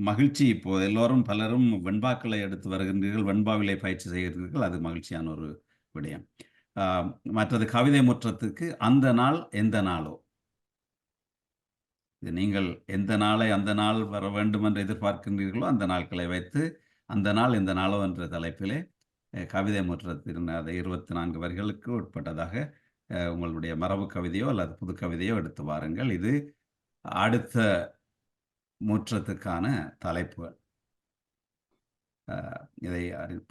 மகிழ்ச்சி. இப்போது எல்லோரும் பலரும் வெண்பாக்களை எடுத்து வருகின்றீர்கள், வெண்பாவிலே பயிற்சி செய்கிறீர்கள். அது மகிழ்ச்சியான ஒரு விடயம். மற்றது கவிதை முற்றத்துக்கு அந்த நாள் எந்த நாளோ, இது நீங்கள் எந்த நாளை அந்த நாள் வர வேண்டும் என்று எதிர்பார்க்கின்றீர்களோ அந்த நாட்களை வைத்து அந்த நாள் எந்த நாளோ என்ற தலைப்பிலே கவிதை முற்றத்தின் அதை 24 வரிகளுக்கு உட்பட்டதாக உங்களுடைய மரபு கவிதையோ அல்லது புது கவிதையோ எடுத்து வாருங்கள். இது அடுத்த முற்றத்துக்கான தலைப்புகள். இதை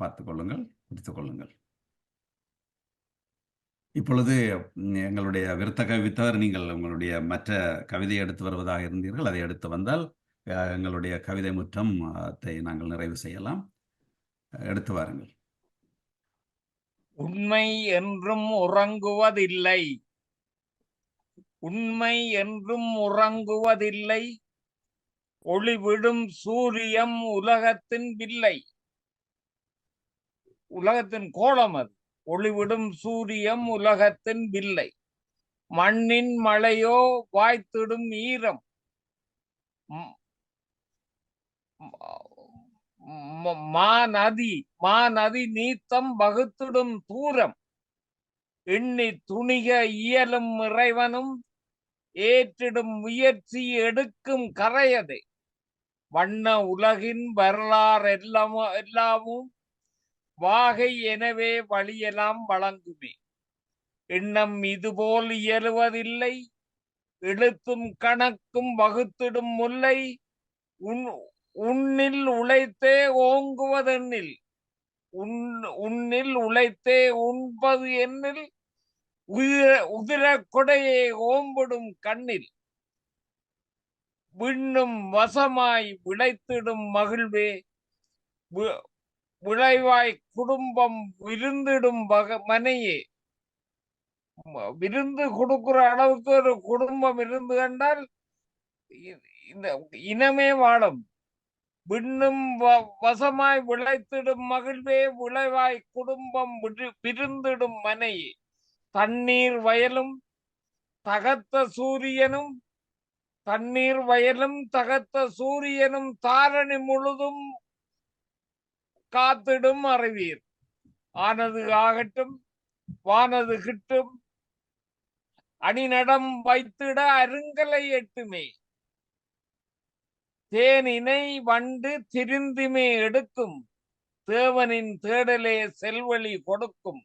பார்த்து கொள்ளுங்கள், குறித்து கொள்ளுங்கள். இப்பொழுது எங்களுடைய விருத்தக வித்தவர் நீங்கள் உங்களுடைய மற்ற கவிதையை எடுத்து வருவதாக இருந்தீர்கள். அதை எடுத்து வந்தால் எங்களுடைய கவிதை முற்றத்தை நாங்கள் நிறைவு செய்யலாம். எடுத்து வாருங்கள். உண்மை என்றும் உறங்குவதில்லை, உண்மை என்றும் உறங்குவதில்லை, ஒளிவிடும் சூரியம் உலகத்தின் வில்லை. உலகத்தின் கோலம் அது. ஒளிவிடும் சூரியம் உலகத்தின் வில்லை. மண்ணின் மழையோ வாய்த்திடும் ஈரம், மாநதி நீத்தம் வகுத்திடும் தூரம். எண்ணி துணிக இயலும் இறைவனும் ஏற்றிடும் முயற்சி எடுக்கும் கரையதே. வண்ண உலகின் வரலாறு எல்லாமும் வாகை எனவே வழியெல்லாம் வழங்குமே. எண்ணம் இதுபோல் இயலுவதில்லை, எழுத்தும் கணக்கும் வகுத்திடும் முல்லை. உன்னில் உழைத்தே ஓங்குவதெண்ணில், உன்னில் உழைத்தே உண்பது எண்ணில். உதிர கொடையை ஓம்பிடும் கண்ணில், விண்ணும் வசமாய் விளைத்திடும் மகிழ்வே. விளைவாய் குடும்பம் விருந்திடும் மனையே. விருந்து கொடுக்கிற அளவுக்கு ஒரு குடும்பம் இருந்து கண்டால் இந்த இனமே வாழும். விண்ணும் வசமாய் விளைத்திடும் மகிழ்வே, விளைவாய் குடும்பம் விருந்திடும் மனையே. தண்ணீர் வயலும் தகத்த சூரியனும், தண்ணீர் வயலும் தகத்த சூரியனும் தாரணி முழுதும் காத்திடும் அறிவீர். ஆனது ஆகட்டும் வானது கிட்டும், அணிநடம் வைத்திட அருங்கலை எட்டுமே. தேனினை வண்டு திரிந்துமே எடுக்கும், தேவனின் தேடலே செல்வழி கொடுக்கும்.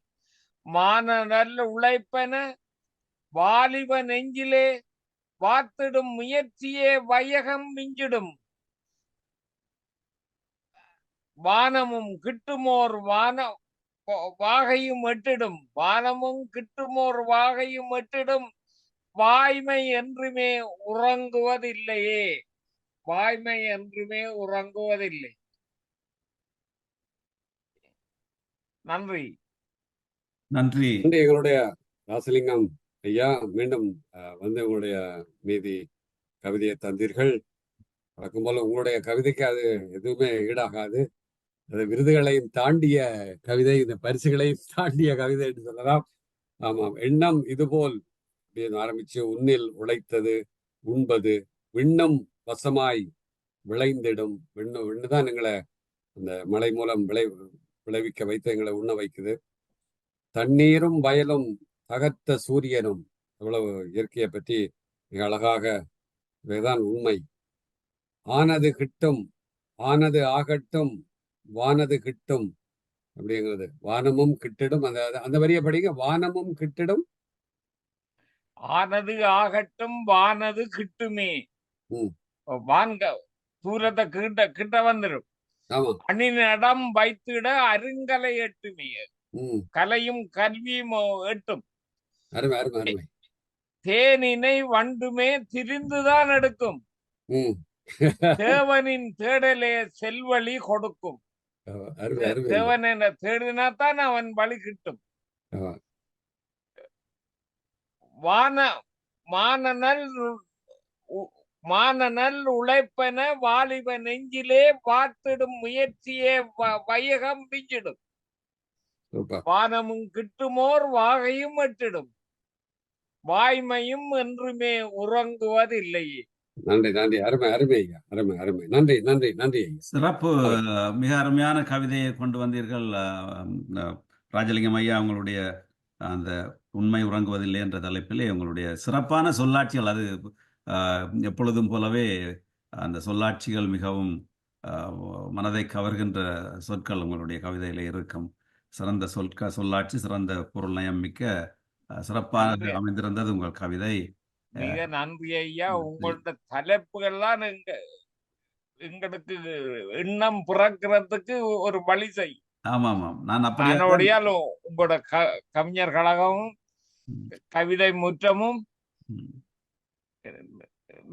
மான நல்ல உழைப்பன வாலிப நெஞ்சிலே, வாத்திடும் முயற்சியே வையகம் மிஞ்சிடும். வானமும் கிட்டுமோர் வாகையும் எட்டிடும், வானமும் கிட்டுமோர் வாகையும் எட்டிடும். வாய்மை என்றுமே உறங்குவதில்லையே, வாய்மை என்றுமே உறங்குவதில்லை. நன்றி. நன்றி. எங்களுடைய ராசலிங்கம் ஐயா, மீண்டும் வந்து உங்களுடைய மீதி கவிதையை தந்தீர்கள். வழக்கம் போல உங்களுடைய கவிதைக்கு அது எதுவுமே ஈடாகாது. அது விருதுகளையும் தாண்டிய கவிதை, இந்த பரிசுகளையும் தாண்டிய கவிதை என்று சொல்லலாம். ஆமாம், எண்ணம் இதுபோல் அப்படின்னு ஆரம்பிச்சு உன்னில் உழைத்தது உண்பது, விண்ணும் வசமாய் விளைந்திடும். விண்ணுதான் எங்களை அந்த மழை மூலம் விளைவிக்க வைத்து எங்களை உண்ண வைக்குது. தண்ணீரும் வயலும் தகத்த சூரியனும். எவ்வளவு இயற்கையை பற்றி மிக அழகாக, இவைதான் உண்மை. ஆனது கிட்டும், ஆனது ஆகட்டும், வானது கிட்டும் அப்படிங்கிறது. வானமும் கிட்டிடும். அந்த வரிய படிங்க. வானமும் கிட்டிடும், ஆனது ஆகட்டும், வானது கிட்டுமே. வான்க தூரத்தை கிட்ட வந்துடும். அணிநடம் வைத்திட அருங்கலை எட்டுமே. கலையும் கல்வியும் எட்டும். தேனினை வண்டுமே திரிந்துதான் எடுக்கும், தேவனின் தேடலே செல்வழி கொடுக்கும். அருமை அருமை ஐயா. தேவனை தேடினாத்தான் அவன் வழி கிட்டும். ஆமா. வான மானநல் உ- மானநல் உழைப்பன வாலிப நெஞ்சிலே பார்த்திடும் முயற்சியே வையகம் விஞ்சிடும். சூப்பர். வானமும் கிட்டுமோர் வாகையும் எட்டிடும். வாய்மையும் என்றுமே உறங்குவதில்லையே. நன்றி நன்றி. அருமை அருமை ஐயா. அருமை அருமை. நன்றி நன்றி நன்றி ஐயா. சிறப்பு. மிக அருமையான கவிதையை கொண்டு வந்தீர்கள் ராஜலிங்கம் ஐயா. உங்களுடைய அந்த உண்மை உறங்குவதில்லை என்ற தலைப்பிலே உங்களுடைய சிறப்பான சொல்லாட்சிகள், அது எப்பொழுதும் போலவே அந்த சொல்லாட்சிகள் மிகவும் மனதை கவர்கின்ற சொற்கள் உங்களுடைய கவிதையில இருக்கும். சிறந்த சொல்லாட்சி, சிறந்த பொருள் நயம் மிக்க சிறப்பாக அமைந்திருந்தது உங்கள் கவிதை. மிக நன்றி ஐயா. உங்களோட தலைப்புகள்லாம் எங்களுக்கு எண்ணம் பிறக்கிறதுக்கு ஒரு வழி செய். ஆமாம், நான் அப்படியே அதனோடையால் உங்களோட கவிஞர் கழகமும் கவிதை முற்றமும்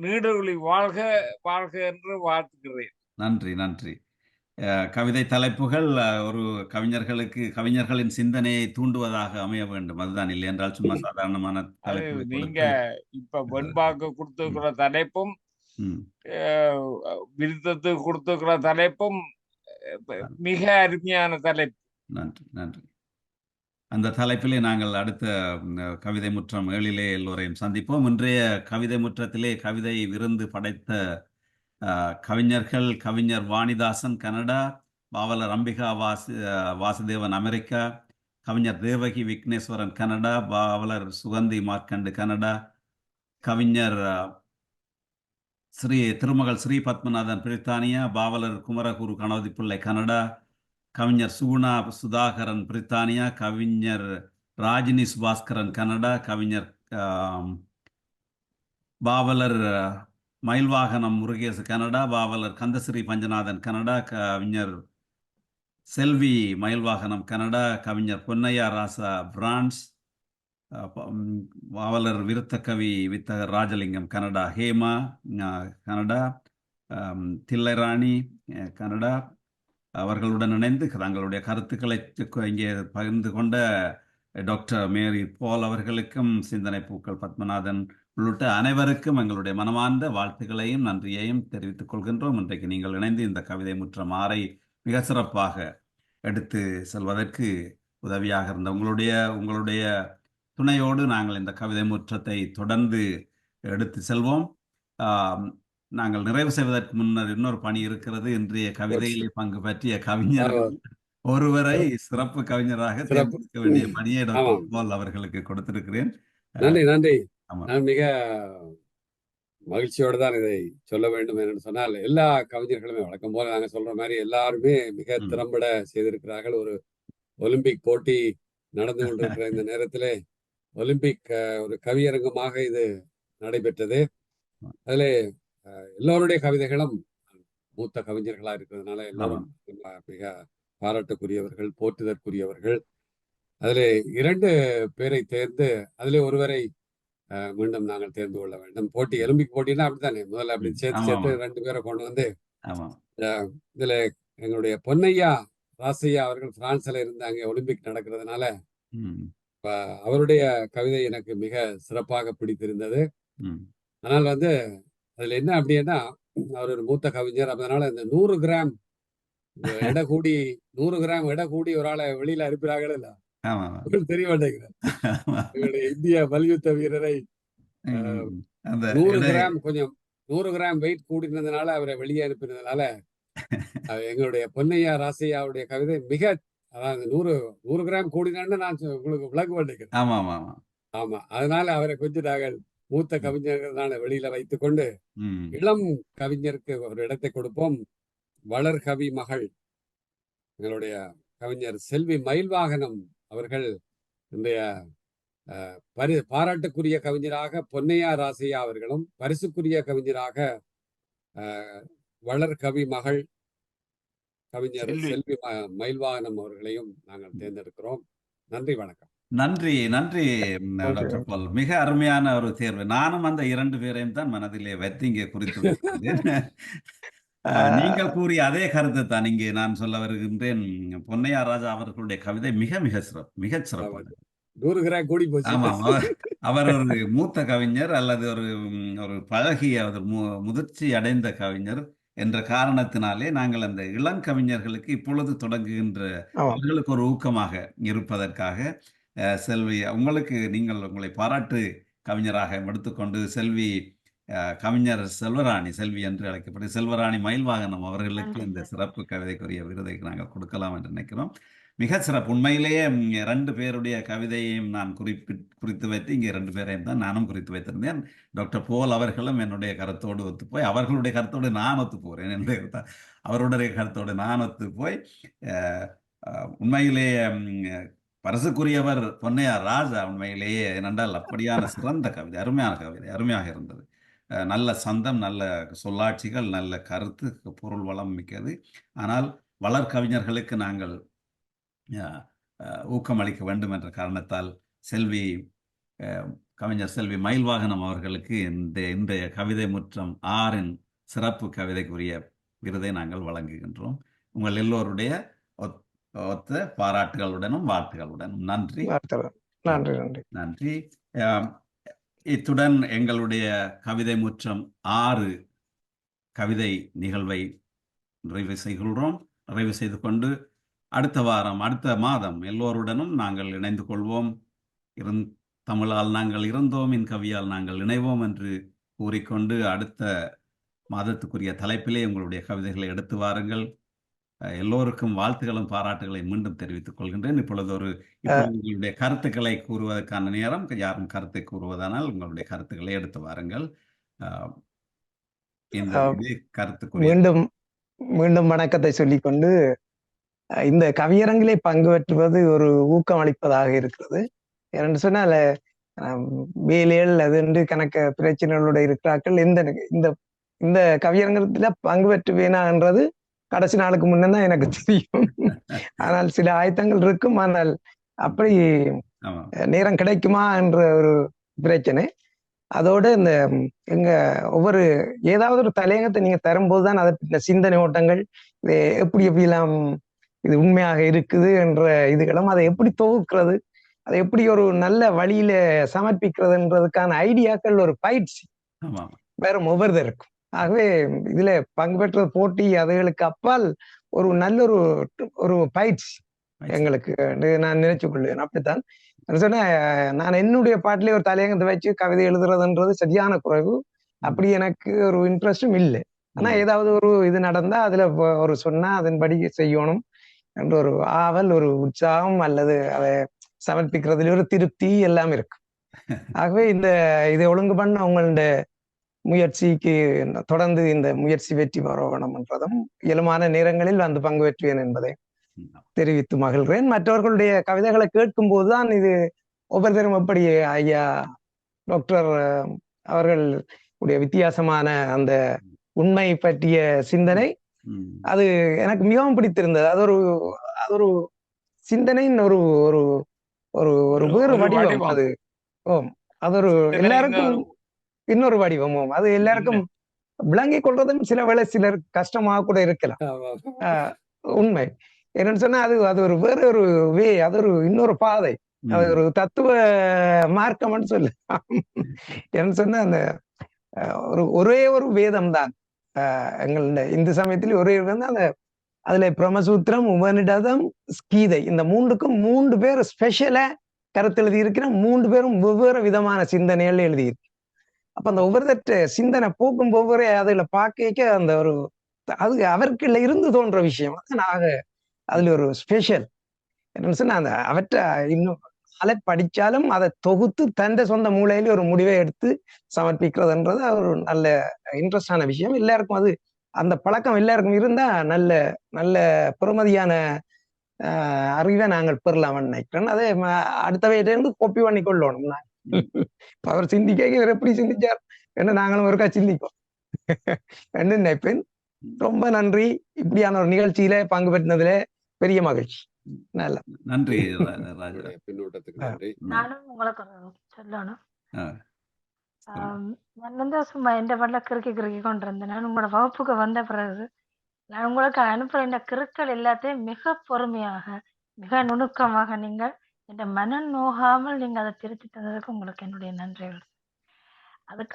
நீடுகளி வாழ்க வாழ்க என்று வாழ்த்துகிறேன். நன்றி நன்றி. கவிதை தலைப்புகள் ஒரு கவிஞர்களின் சிந்தனையை தூண்டுவதாக அமைய வேண்டும். அதுதான், இல்லை என்றால் சும்மா சாதாரணமான தலைப்பு. நீங்க இப்ப வெண்பாக்கு கொடுத்துருக்கிற தலைப்பும் விருத்தத்துக்கு கொடுத்துருக்கிற தலைப்பும் மிக அருமையான தலைப்பு. நன்றி நன்றி. அந்த தலைப்பிலே நாங்கள் அடுத்த கவிதை முற்றம் 7 எல்லோரையும் சந்திப்போம். இன்றைய கவிதை முற்றத்திலே கவிதை விருந்து படைத்த கவிஞர்கள்: கவிஞர் வாணிதாசன் கனடா, பாவலர் அம்பிகா வாசுதேவன் அமெரிக்கா, கவிஞர் தேவகி விக்னேஸ்வரன் கனடா, பாவலர் சுகந்தி மார்க்கண்டு கனடா, கவிஞர் திருமகள் ஸ்ரீ பத்மநாதன் பிரித்தானியா, பாவலர் குமரகுரு கணவதிப்பிள்ளை கனடா, கவிஞர் சுகுணா சுதாகரன் பிரித்தானியா, கவிஞர் ராஜினி சுபாஸ்கரன் கனடா, கவிஞர் பாவலர் மயில்வாகனம் முருகேசு கனடா, பாவலர் கந்தசிறி பஞ்சநாதன் கனடா, கவிஞர் செல்வி மயில்வாகனம் கனடா, கவிஞர் பொன்னையா ராசா பிரான்ஸ், பாவலர் விருத்தகவி வித்தகர் Rajalingam Canada, Hema Canada, Thillairani Canada. அவர்களுடன் இணைந்து தங்களுடைய கருத்துக்களை இங்கே பகிர்ந்து கொண்ட டாக்டர் மேரி பால் அவர்களுக்கும், சிந்தனை பூக்கள் பத்மநாதன் உள்ளிட்ட அனைவருக்கும் எங்களுடைய மனமார்ந்த வாழ்த்துக்களையும் நன்றியையும் தெரிவித்துக் கொள்கின்றோம். இன்றைக்கு நீங்கள் இணைந்து இந்த கவிதை முற்றம் 6 மிக சிறப்பாக எடுத்து செல்வதற்கு உதவியாக இருந்த உங்களுடைய துணையோடு நாங்கள் இந்த கவிதை முற்றத்தை தொடர்ந்து எடுத்து செல்வோம். நாங்கள் நிறைவு செய்வதற்கு முன்னர் இன்னொரு பணி இருக்கிறது. இன்றைய கவிதையிலே பங்கு பற்றிய கவிஞர் ஒருவரை சிறப்பு கவிஞராக தேர்ந்தெடுக்க வேண்டிய பணியை டாக்டர் பால் அவர்களுக்கு கொடுத்திருக்கிறேன். நன்றி நன்றி. நான் மிக மகிழ்ச்சியோடு தான் இதை சொல்ல வேண்டும் என்று சொன்னால், எல்லா கவிஞர்களுமே வழக்கம் போல நாங்கள் சொல்ற மாதிரி எல்லாருமே மிக திறம்பட செய்திருக்கிறார்கள். ஒரு ஒலிம்பிக் போட்டி நடந்து கொண்டிருக்கிற இந்த நேரத்திலே ஒலிம்பிக் ஒரு கவியரங்கமாக இது நடைபெற்றது. அதில் எல்லோருடைய கவிதைகளும் மூத்த கவிஞர்களா இருக்கிறதுனால எல்லாரும் மிக பாராட்டுக்குரியவர்கள், போற்றுதற்குரியவர்கள். அதிலே 2 பேரை தேர்ந்து அதிலே ஒருவரை மீண்டும் நாங்கள் தேர்ந்து கொள்ள வேண்டும். போட்டி ஒலிம்பிக் போட்டின்னா அப்படித்தானே, முதல்ல அப்படி சேர்த்து 2 பேரை கொண்டு வந்து இதுல எங்களுடைய பொன்னையா ராசையா அவர்கள் பிரான்ஸ்ல இருந்து அங்கே ஒலிம்பிக் நடக்கிறதுனால அவருடைய கவிதை எனக்கு மிக சிறப்பாக பிடித்திருந்தது. ஆனால் அதுல என்ன அப்படின்னா, அவர் ஒரு மூத்த கவிஞர். அதனால இந்த 100 கிராம் எடை கூடி 100 கிராம் எடை கூடி ஒரு ஆளை வெளியில அனுப்பினாங்களே இல்ல, தெரிய மாட்டேங்குது. இந்திய மல்யுத்த வீரரை 100 கிராம் வெயிட் கூடினதுனால அவரை வெளியே அனுப்பினதுனால எங்களுடைய பொன்னையா ராசையாவுடைய கவிதை மிக, அதாவது 100 கிராம் கூடினான்னு நான் உங்களுக்கு விளக்க மாட்டேங்கிறேன். ஆமா, அதனால அவரை கொஞ்சம் நாங்கள் மூத்த கவிஞர்கள் வெளியில வைத்துக் கொண்டு இளம் கவிஞருக்கு ஒரு இடத்தை கொடுப்போம். வளர்கவி மகள் எங்களுடைய கவிஞர் செல்வி மயில்வாகனம் அவர்கள் இன்றைய பாராட்டுக்குரிய கவிஞராக பொன்னையா ராசையா அவர்களும், பரிசுக்குரிய கவிஞராக வளர்கவி மகள் கவிஞர் செல்வி மயில்வாகனம் அவர்களையும் நாங்கள் தேர்ந்தெடுக்கிறோம். நன்றி, வணக்கம். நன்றி நன்றி டாக்டர் பால். மிக அருமையான ஒரு தேர்வு. நானும் அந்த 2 பேரையும் தான் மனதிலே வைத்து இங்கே குறித்து நீங்கள் கூறிய அதே கருத்தை தான் இங்கே நான் சொல்ல வருகின்றேன். பொன்னையா ராஜா அவர்களுடைய கவிதை மிக மிக மிகச் சிறப்பானது. 100 கிராம் கூடி போச்சு. ஆமாம், அவர் ஒரு மூத்த கவிஞர் அல்லது ஒரு பழகிய முதிர்ச்சி அடைந்த கவிஞர் என்ற காரணத்தினாலே நாங்கள் அந்த இளங்கவிஞர்களுக்கு இப்பொழுது தொடங்குகின்ற அவர்களுக்கு ஒரு ஊக்கமாக இருப்பதற்காக செல்வி நீங்கள் உங்களை பாராட்டு கவிஞராக எடுத்துக்கொண்டு செல்வி கவிஞர் செல்வி என்று அழைக்கப்படும் செல்வராணி மயில்வாகனம் அவர்களுக்கு இந்த சிறப்பு கவிதைக்குரிய விருதை நாங்கள் கொடுக்கலாம் என்று நினைக்கிறோம். மிக சிறப்பு. உண்மையிலேயே 2 பேருடைய கவிதையையும் நான் குறித்து வைத்து இங்கே 2 பேரையும் தான் நானும் குறித்து வைத்திருந்தேன். டாக்டர் போல் அவர்களும் என்னுடைய கருத்தோடு ஒத்துப்போய் அவர்களுடைய கருத்தோடு நான் ஒத்து போகிறேன் என்று அவருடைய கருத்தோடு நான் ஒத்து போய் உண்மையிலேயே பரிசுக்குரியவர் பொன்னையா ராஜா. உண்மையிலேயே ஏனென்றால் அப்படியான சிறந்த கவிதை, அருமையான கவிதை, அருமையாக இருந்தது. நல்ல சந்தம், நல்ல சொல்லாட்சிகள், நல்ல கருத்து, பொருள் வளம் மிக்கது. ஆனால் வளர்கவிஞர்களுக்கு நாங்கள் ஊக்கமளிக்க வேண்டும் என்ற காரணத்தால் கவிஞர் செல்வி மயில்வாகனம் அவர்களுக்கு இன்றைய கவிதை முற்றம் 6 சிறப்பு கவிதைக்குரிய விருதை நாங்கள் வழங்குகின்றோம். உங்கள் எல்லோருடைய ஒத்த பாராட்டுகளுடனும் வாழ்த்துகளுடனும் நன்றி. நன்றி. இத்துடன் எங்களுடைய கவிதை முற்றம் 6 கவிதை நிகழ்வை நிறைவு செய்து கொண்டு அடுத்த மாதம் எல்லோருடனும் நாங்கள் இணைந்து கொள்வோம். தமிழால் நாங்கள் இருந்தோம், இன் கவியால் நாங்கள் இணைவோம் என்று கூறிக்கொண்டு அடுத்த மாதத்துக்குரிய தலைப்பிலே உங்களுடைய கவிதைகளை எடுத்து வாருங்கள். எல்லோருக்கும் வாழ்த்துகளும் பாராட்டுகளை மீண்டும் தெரிவித்துக் கொள்கின்றேன். இப்பொழுது உங்களுடைய கருத்துக்களை கூறுவதற்கான நேரம். யாரும் கருத்தை கூறுவதானால் உங்களுடைய கருத்துக்களை எடுத்து வாருங்கள். மீண்டும் வணக்கத்தை சொல்லிக்கொண்டு இந்த கவியரங்கிலே பங்கு பெற்றுவது ஒரு ஊக்கம் அளிப்பதாக இருக்கிறது. என்று சொன்னால் வேலைகள் அது கணக்க பிரச்சனைகளோட இருக்கிறார்கள். இந்த கவியரங்கத்துல பங்கு பெற்றுவேனா என்றது கடைசி நாளுக்கு முன்னதான் எனக்கு தெரியும். ஆனால் சில ஆயத்தங்கள் இருக்கும். ஆனால் அப்படி நேரம் கிடைக்குமா என்ற ஒரு பிரச்சனை. அதோட ஏதாவது ஒரு தலையங்கத்தை நீங்க தரும்போதுதான் அதை சிந்தனை ஓட்டங்கள் இது எப்படிலாம் இது உண்மையாக இருக்குது என்ற இதுகளும் அதை எப்படி தொகுக்கிறது, அதை எப்படி ஒரு நல்ல வழியில சமர்ப்பிக்கிறதுன்றதுக்கான ஐடியாக்கள் ஒரு பயிற்சி வேற ஒவ்வொருத்தருக்கும். ஆகவே இதுல பங்கு பெற்ற போட்டி அதுகளுக்கு அப்பால் ஒரு நல்ல ஒரு பயிற்சி எங்களுக்கு நான் நினைச்சு கொள்வேன். அப்படித்தான் சொன்ன நான் என்னுடைய பாட்டிலே ஒரு தலையங்கத்தை வச்சு கவிதை எழுதுறதுன்றது சரியான குறைவு. அப்படி எனக்கு ஒரு இன்ட்ரெஸ்டும் இல்லை. ஆனா ஏதாவது ஒரு இது நடந்தா அதுல ஒரு சொன்னா அதன்படி செய்யணும் என்ற ஒரு ஆவல், ஒரு உற்சாகம் அல்லது அதை சமர்ப்பிக்கிறதுல ஒரு திருப்தி எல்லாம் இருக்கு. ஆகவே இதை ஒழுங்கு பண்ண உங்களுடைய முயற்சிக்கு தொடர்ந்து இந்த முயற்சி வெற்றி பெறணும் என்றதும் இயலுமான நேரங்களில் வந்து பங்கு பெற்றுவேன் என்பதை தெரிவித்து மகிழ்கிறேன். மற்றவர்களுடைய கவிதைகளை கேட்கும் போதுதான் இது ஒவ்வொருத்தரும் எப்படி ஐயா டாக்டர் அவர்கள் உடைய வித்தியாசமான அந்த உண்மை பற்றிய சிந்தனை அது எனக்கு மிகவும் பிடித்திருந்தது. அது ஒரு சிந்தனையின் ஒரு ஒரு ஒரு வேறு வடிவம். அது ஒரு எல்லாருக்கும் இன்னொரு வடிவமும் அது எல்லாருக்கும் விளங்கிக் கொள்றதும் சில வேளை சிலருக்கு கஷ்டமாக கூட இருக்கலாம். உண்மை என்னன்னு சொன்னா அது ஒரு வேற ஒரு அது ஒரு இன்னொரு பாதை, அது ஒரு தத்துவ மார்க்கம்னு சொல்லு. என்னன்னு சொன்னா அந்த ஒரே ஒரு வேதம் தான் எங்களுடைய இந்து சமயத்திலே ஒரே வேதம். அதுல பிரம்மசூத்திரம், உபநிடதம், கீதை இந்த 3க்கும் 3 பேர் ஸ்பெஷலா கருத்து எழுதி இருக்கிற 3 பேரும் வெவ்வேறு விதமான சிந்தனைகள் எழுதியிருக்கு. அப்ப அந்த ஒவ்வொருத்த சிந்தனை போக்கும் ஒவ்வொரு அதுல பார்க்க அந்த அது அவருக்குள்ள இருந்து தோன்ற விஷயம் அதுல ஒரு ஸ்பெஷல் என்னன்னு சொன்னா அந்த அவற்றை இன்னும் படிச்சாலும் அதை தொகுத்து தன் சொந்த மூளையில ஒரு முடிவை எடுத்து சமர்ப்பிக்கிறதுன்றது ஒரு நல்ல இன்ட்ரெஸ்டான விஷயம். எல்லாருக்கும் அது அந்த பழக்கம் எல்லாருக்கும் இருந்தா நல்ல நல்ல பெருமதியான அறிவை நாங்கள் பெறலாம்னு நினைக்கிறேன். அதே அடுத்தவையிலிருந்து கோப்பி பண்ணி கொள்ளணும். அவர் சிந்திக்க இவர் எப்படி சிந்திச்சார் என்று நாங்களும் ஒருக்கா சிந்திப்போம் என்று நினைப்பேன். ரொம்ப நன்றி. இப்படியான ஒரு நிகழ்ச்சியில பங்கு பெற்றதுல பெரிய மகிழ்ச்சி. நல்ல நன்றி. நானும் உங்களுக்கு சொல்லணும். நான் வந்து சும்மா எந்த பாடல கிறுக்கி கிறுக்கி கொண்டு இருந்தேன். நான் உங்களோட வகுப்புக்கு வந்த பிறகு நான் உங்களுக்கு அனுப்புற இந்த கிறுக்கள் எல்லாத்தையும் மிக பொறுமையாக, மிக நுணுக்கமாக நீங்கள் இந்த மனம் நோகாமல் நீங்க அதை திருத்தி தந்ததுக்கு உங்களுக்கு என்னுடைய நன்றிகள்.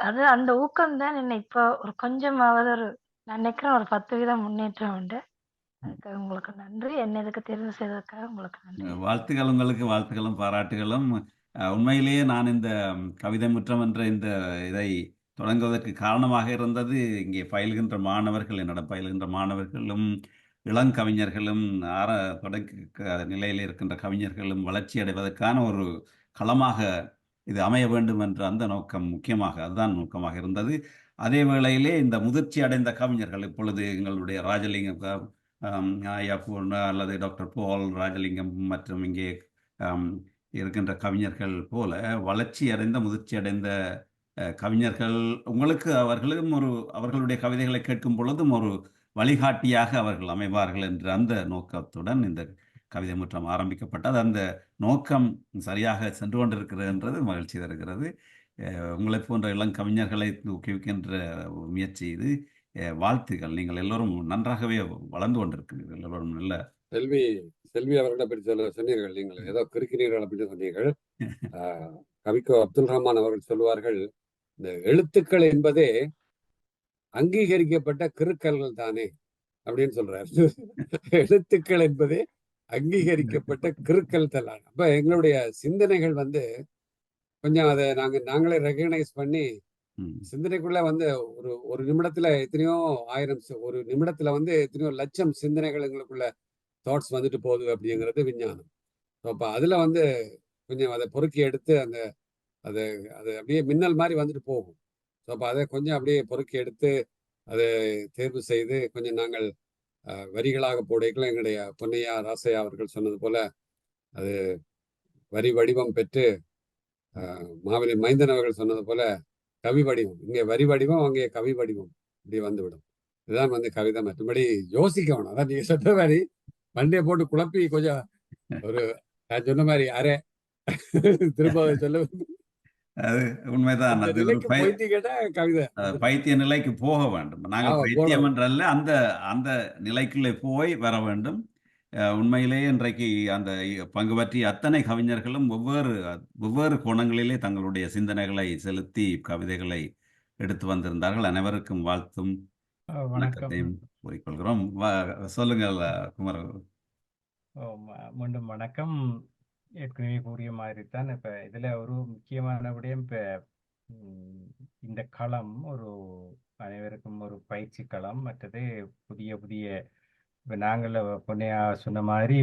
அது அந்த ஊக்கம் தான் என்னை இப்போ ஒரு கொஞ்சமாவது நான் நினைக்கிறேன் ஒரு 10% முன்னேற்றம் உண்டு. அதுக்கு உங்களுக்கு நன்றி. என்னை இதுக்கு தேர்வு செய்ததுக்காக உங்களுக்கு நன்றி. வாழ்த்துக்கள், உங்களுக்கு வாழ்த்துக்களும் பாராட்டுகளும். உண்மையிலேயே நான் இந்த கவிதை முற்றம் என்ற இந்த இதை தொடங்குவதற்கு காரணமாக இருந்தது இங்கே பயில்கின்ற மாணவர்கள், என்னிடம் பயில்கின்ற மாணவர்களும் இளங்கவிஞர்களும் தொடக்க நிலையில் இருக்கின்ற கவிஞர்களும் வளர்ச்சி அடைவதற்கான ஒரு களமாக இது அமைய வேண்டும் என்ற அந்த நோக்கம் அதுதான் நோக்கமாக இருந்தது. அதே வேளையிலே இந்த முதிர்ச்சி அடைந்த கவிஞர்கள், இப்பொழுது எங்களுடைய ராஜலிங்கம் ஐயா அல்லது டாக்டர் போல் ராஜலிங்கம் மற்றும் இங்கே இருக்கின்ற கவிஞர்கள் போல வளர்ச்சி அடைந்த முதிர்ச்சி அடைந்த கவிஞர்கள் உங்களுக்கு அவர்களுடைய கவிதைகளை கேட்கும் பொழுதும் ஒரு வழிகாட்டியாக அவர்கள் அமைவார்கள் என்ற அந்த நோக்கத்துடன் இந்த கவிதை முற்றம் ஆரம்பிக்கப்பட்டது. அந்த நோக்கம் சரியாக சென்று கொண்டிருக்கிறது என்றது மகிழ்ச்சி தருகிறது. உங்களை போன்ற இளங்கவிஞர்களை ஊக்குவிக்கின்ற முயற்சி இது. வாழ்த்துக்கள். நீங்கள் எல்லோரும் நன்றாகவே வளர்ந்து கொண்டிருக்கிறீர்கள். எல்லோரும் நல்ல செல்வி அவர்களை பற்றி சொன்னீர்கள். நீங்கள் ஏதோ கிறுக்கிறீர்கள் அப்படின்னு சொன்னீர்கள். கவிக்கோ அப்துல் ரஹ்மான் அவர்கள் சொல்லுவார்கள், இந்த எழுத்துக்கள் என்பதே அங்கீகரிக்கப்பட்ட கிறுக்கல்கள் தானே அப்படின்னு சொல்றாரு. எழுத்துக்கள் என்பதே அங்கீகரிக்கப்பட்ட கிறுக்கல் தான். அப்ப எங்களுடைய சிந்தனைகள் வந்து கொஞ்சம் அதை நாங்களே ரெகனைஸ் பண்ணி சிந்தனைக்குள்ள வந்து ஒரு நிமிடத்துல எத்தனையோ ஆயிரம், ஒரு நிமிடத்துல வந்து எத்தனையோ லட்சம் சிந்தனைகள் எங்களுக்குள்ள தாட்ஸ் வந்துட்டு போகுது அப்படிங்கிறது விஞ்ஞானம். அப்ப அதுல வந்து கொஞ்சம் அதை பொறுக்கி எடுத்து அது அப்படியே மின்னல் மாதிரி வந்துட்டு போகும். அப்ப அதை கொஞ்சம் அப்படியே பொறுக்கி எடுத்து அதை தேர்வு செய்து கொஞ்சம் நாங்கள் வரிகளாக போடைக்குள்ள எங்களுடைய பொன்னையா ராசையா அவர்கள் சொன்னது போல அது வரி வடிவம் பெற்று மாவலி மைந்தன் அவர்கள் சொன்னது போல கவி வடிவம், இங்கே வரி வடிவம் அங்கே கவி வடிவம் இப்படி வந்துவிடும். இதுதான் வந்து கவிதை. மற்றபடி யோசிக்கணும். அதான் நீங்க சொன்ன மாதிரி மண்டையை போட்டு குழப்பி கொஞ்சம் ஒரு நான் சொன்ன மாதிரி திரும்ப சொல்ல அது உண்மைதான். அது கவிதை பைத்திய நிலைக்கு போக வேண்டும். நாங்கள் பைத்தியம் என்றல்ல, அந்த அந்த நிலைக்குள்ளே போய் வர வேண்டும். உண்மையிலேயே இன்றைக்கு அந்த பங்கு பற்றிய அத்தனை கவிஞர்களும் வெவ்வேறு கோணங்களிலே தங்களுடைய சிந்தனைகளை செலுத்தி கவிதைகளை எடுத்து வந்திருந்தார்கள். அனைவருக்கும் வாழ்த்தும் வணக்கத்தையும் கூறிக்கொள்கிறோம். சொல்லுங்கள் குமர். மீண்டும் வணக்கம். ஏற்கனவே கூறிய மாதிரி தான் இப்ப இதுல ஒரு முக்கியமான விடயம், இப்ப இந்த களம் ஒரு அனைவருக்கும் ஒரு பயிற்சி களம். மற்றது புதிய புதிய இப்ப நாங்கள் பொன்னையா சொன்ன மாதிரி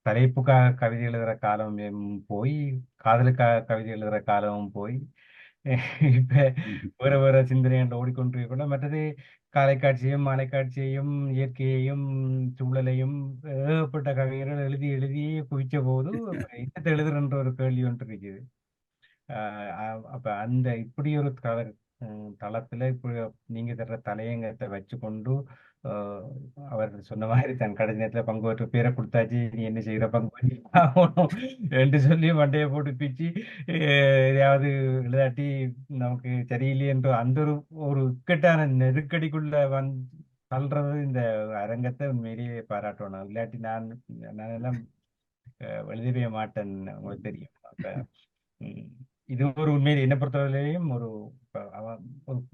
தலைப்புக்காக கவிதை எழுதுற காலம் போய், காதலுக்காக கவிதை எழுதுற காலமும் போய், இப்ப வேற வேற சிந்தனைகள் ஓடிக்கொண்டிருக்கக்கூட. மற்றது காலை காட்சியும் மாலை காட்சியையும் இயற்கையையும் சூழலையும் ஏகப்பட்ட கவிஞர்கள் எழுதி எழுதியே குவிச்ச போது என்னத்தை எழுதுறன்ற ஒரு கேள்வி ஒன்று இருக்குது. அப்ப அந்த இப்படி ஒரு தளத்துல இப்படி நீங்க தர்ற தலையங்கத்தை வச்சுக்கொண்டு அவர் சொன்ன மாதிரி தன் கடைசி நேரத்துல பங்கு பெற்ற பேரை கொடுத்தாச்சு, நீ என்ன செய்யற பங்கு பண்ணி ஆகணும் என்று சொல்லி மண்டையை போட்டு பிச்சு எதையாவது எழுதாட்டி நமக்கு சரியில்லையென்ற அந்த ஒரு இக்கட்டான நெருக்கடிக்குள்ள தள்ளுறது இந்த அரங்கத்தை உண்மையிலேயே பாராட்டணும். இல்லாட்டி நான் எல்லாம் எழுதவே மாட்டேன், உங்களுக்கு தெரியும். அப்ப இது ஒரு உண்மையிலே என்னை பொறுத்தவரையிலையும் ஒரு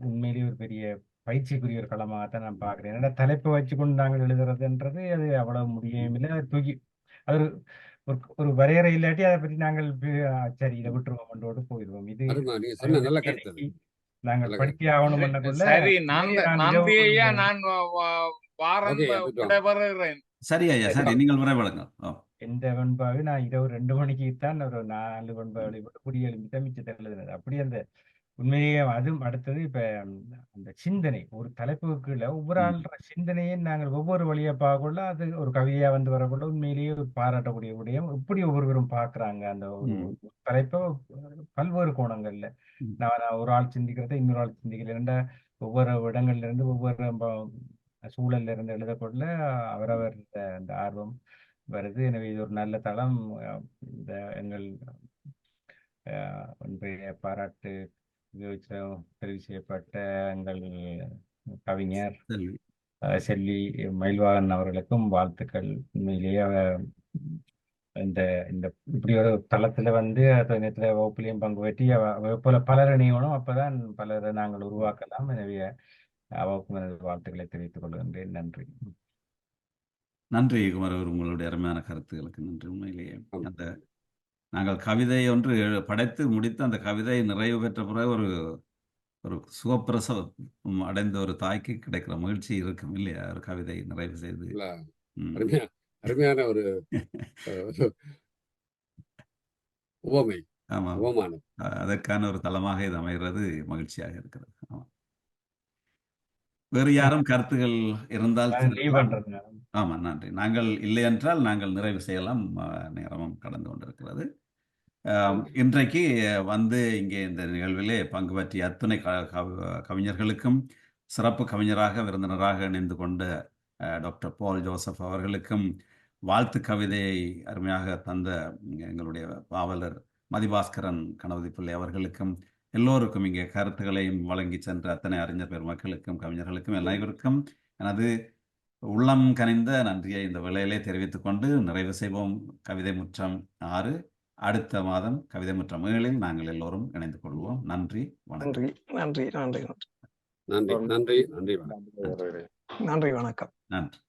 உண்மையிலேயே ஒரு பெரிய பயிற்சிக்குரிய ஒரு களமாகத்தான் நான் பார்க்கிறேன். ஏன்னா தலைப்பை வச்சுக்கொண்டு நாங்கள் எழுதுறதுன்றது அது அவ்வளவு முடியும் இல்லை. அது தூக்கி அது ஒரு வரையறை இல்லாட்டி அதை பற்றி நாங்கள் சரி இதை விட்டுருவோம் கொண்டோடு போயிடுவோம். இது நாங்கள் படிக்க ஆகணும் பண்ணக்குள்ள சரி. நன்றி ஐயா, நான் வாரம் விடைபெறுகிறேன். சரி ஐயா, சரி, நீங்கள் விரைவழுங்க. எந்த வெண்பாவை நான் இரவு 2 மணிக்கு தான் ஒரு 4 வெண்பாவை குடியெழும்பி மிச்சத்தை எழுதுனது. அப்படி அந்த உண்மையிலேயே அதுவும் அடுத்தது இப்ப அந்த சிந்தனை ஒரு தலைப்புக்குள்ள ஒவ்வொரு ஆள்ற சிந்தனையை நாங்கள் ஒவ்வொரு வழியா பார்க்கல அது ஒரு கவிதையா வந்து வரக்குள்ள உண்மையிலேயே ஒரு பாராட்டக்கூடிய விடயம். எப்படி ஒவ்வொருவரும் பாக்குறாங்க அந்த ஒரு தலைப்பை பல்வேறு கோணங்கள்ல. நான் ஒரு ஆள் சிந்திக்கிறத இன்னொரு ஆள் சிந்திக்கல. ஒவ்வொரு இடங்கள்ல இருந்து ஒவ்வொரு சூழல்ல இருந்து எழுதக்குள்ள அவரவர் அந்த ஆர்வம் வருது. எனவே இது ஒரு நல்ல தளம். இந்த எங்கள் ஒன்றைய பாராட்டு தெரிவு செய்யப்பட்ட எங்கள் கவிஞர் செல்வி. செல்வி மயில்வாகன் அவர்களுக்கும் வாழ்த்துக்கள். உண்மையிலேயே இந்த இந்த இப்படி ஒரு தளத்துல வந்து அந்த நேரத்துல வகுப்புலையும் பங்கு பெற்றி போல பலர் இணையணும், அப்பதான் பலரை நாங்கள் உருவாக்கலாம். எனவே அவருக்கும் எனது வாழ்த்துக்களை தெரிவித்துக் கொள்கின்றேன். நன்றி. நன்றி குமரவர், உங்களுடைய அருமையான கருத்துக்களுக்கு நன்றி. உண்மையிலேயே அந்த நாங்கள் கவிதை ஒன்று படைத்து முடித்து அந்த கவிதை நிறைவு பெற்ற பிறகு ஒரு ஒரு சுகப்பிரசவம் அடைந்த ஒரு தாய்க்கு கிடைக்கிற மகிழ்ச்சி இருக்கும் இல்லையா? ஒரு கவிதை நிறைவு செய்து. அருமையான ஒரு உவமை. ஆமா, உவமானம். அதற்கான ஒரு தளமாக இது அமைகிறது. மகிழ்ச்சியாக இருக்கிறது. ஆமா. வேறு யாரும் கருத்துகள் இருந்தால் ஆமா, நன்றி. நாங்கள் இல்லை என்றால் நாங்கள் நிறைவு செய்யலாம். நேரமும் கடந்து கொண்டிருக்கிறது. இன்றைக்கு வந்து இங்கே இந்த நிகழ்விலே பங்கு பற்றிய அத்துணை கவிஞர்களுக்கும் சிறப்பு கவிஞராக விருந்தினராக இணைந்து கொண்ட டாக்டர் பால் ஜோசப் அவர்களுக்கும் வாழ்த்து கவிதையை அருமையாக தந்த எங்களுடைய பாவலர் மதிபாஸ்கரன் கணபதி பிள்ளை அவர்களுக்கும் எல்லோருக்கும் இங்கே கருத்துக்களையும் வழங்கி சென்ற அத்தனை அறிஞர் பெருமக்களுக்கும் கவிஞர்களுக்கும் அனைவருக்கும் எனது உள்ளம் கனிந்த நன்றியை இந்த வேளையிலே தெரிவித்துக் கொண்டு நிறைவு செய்வோம். கவிதை முற்றம் 6 அடுத்த மாதம் கவிதை முற்றம் 7 நாங்கள் எல்லோரும் இணைந்து கொள்வோம். நன்றி, வணக்கம். நன்றி நன்றி நன்றி நன்றி நன்றி நன்றி வணக்கம். நன்றி வணக்கம். நன்றி.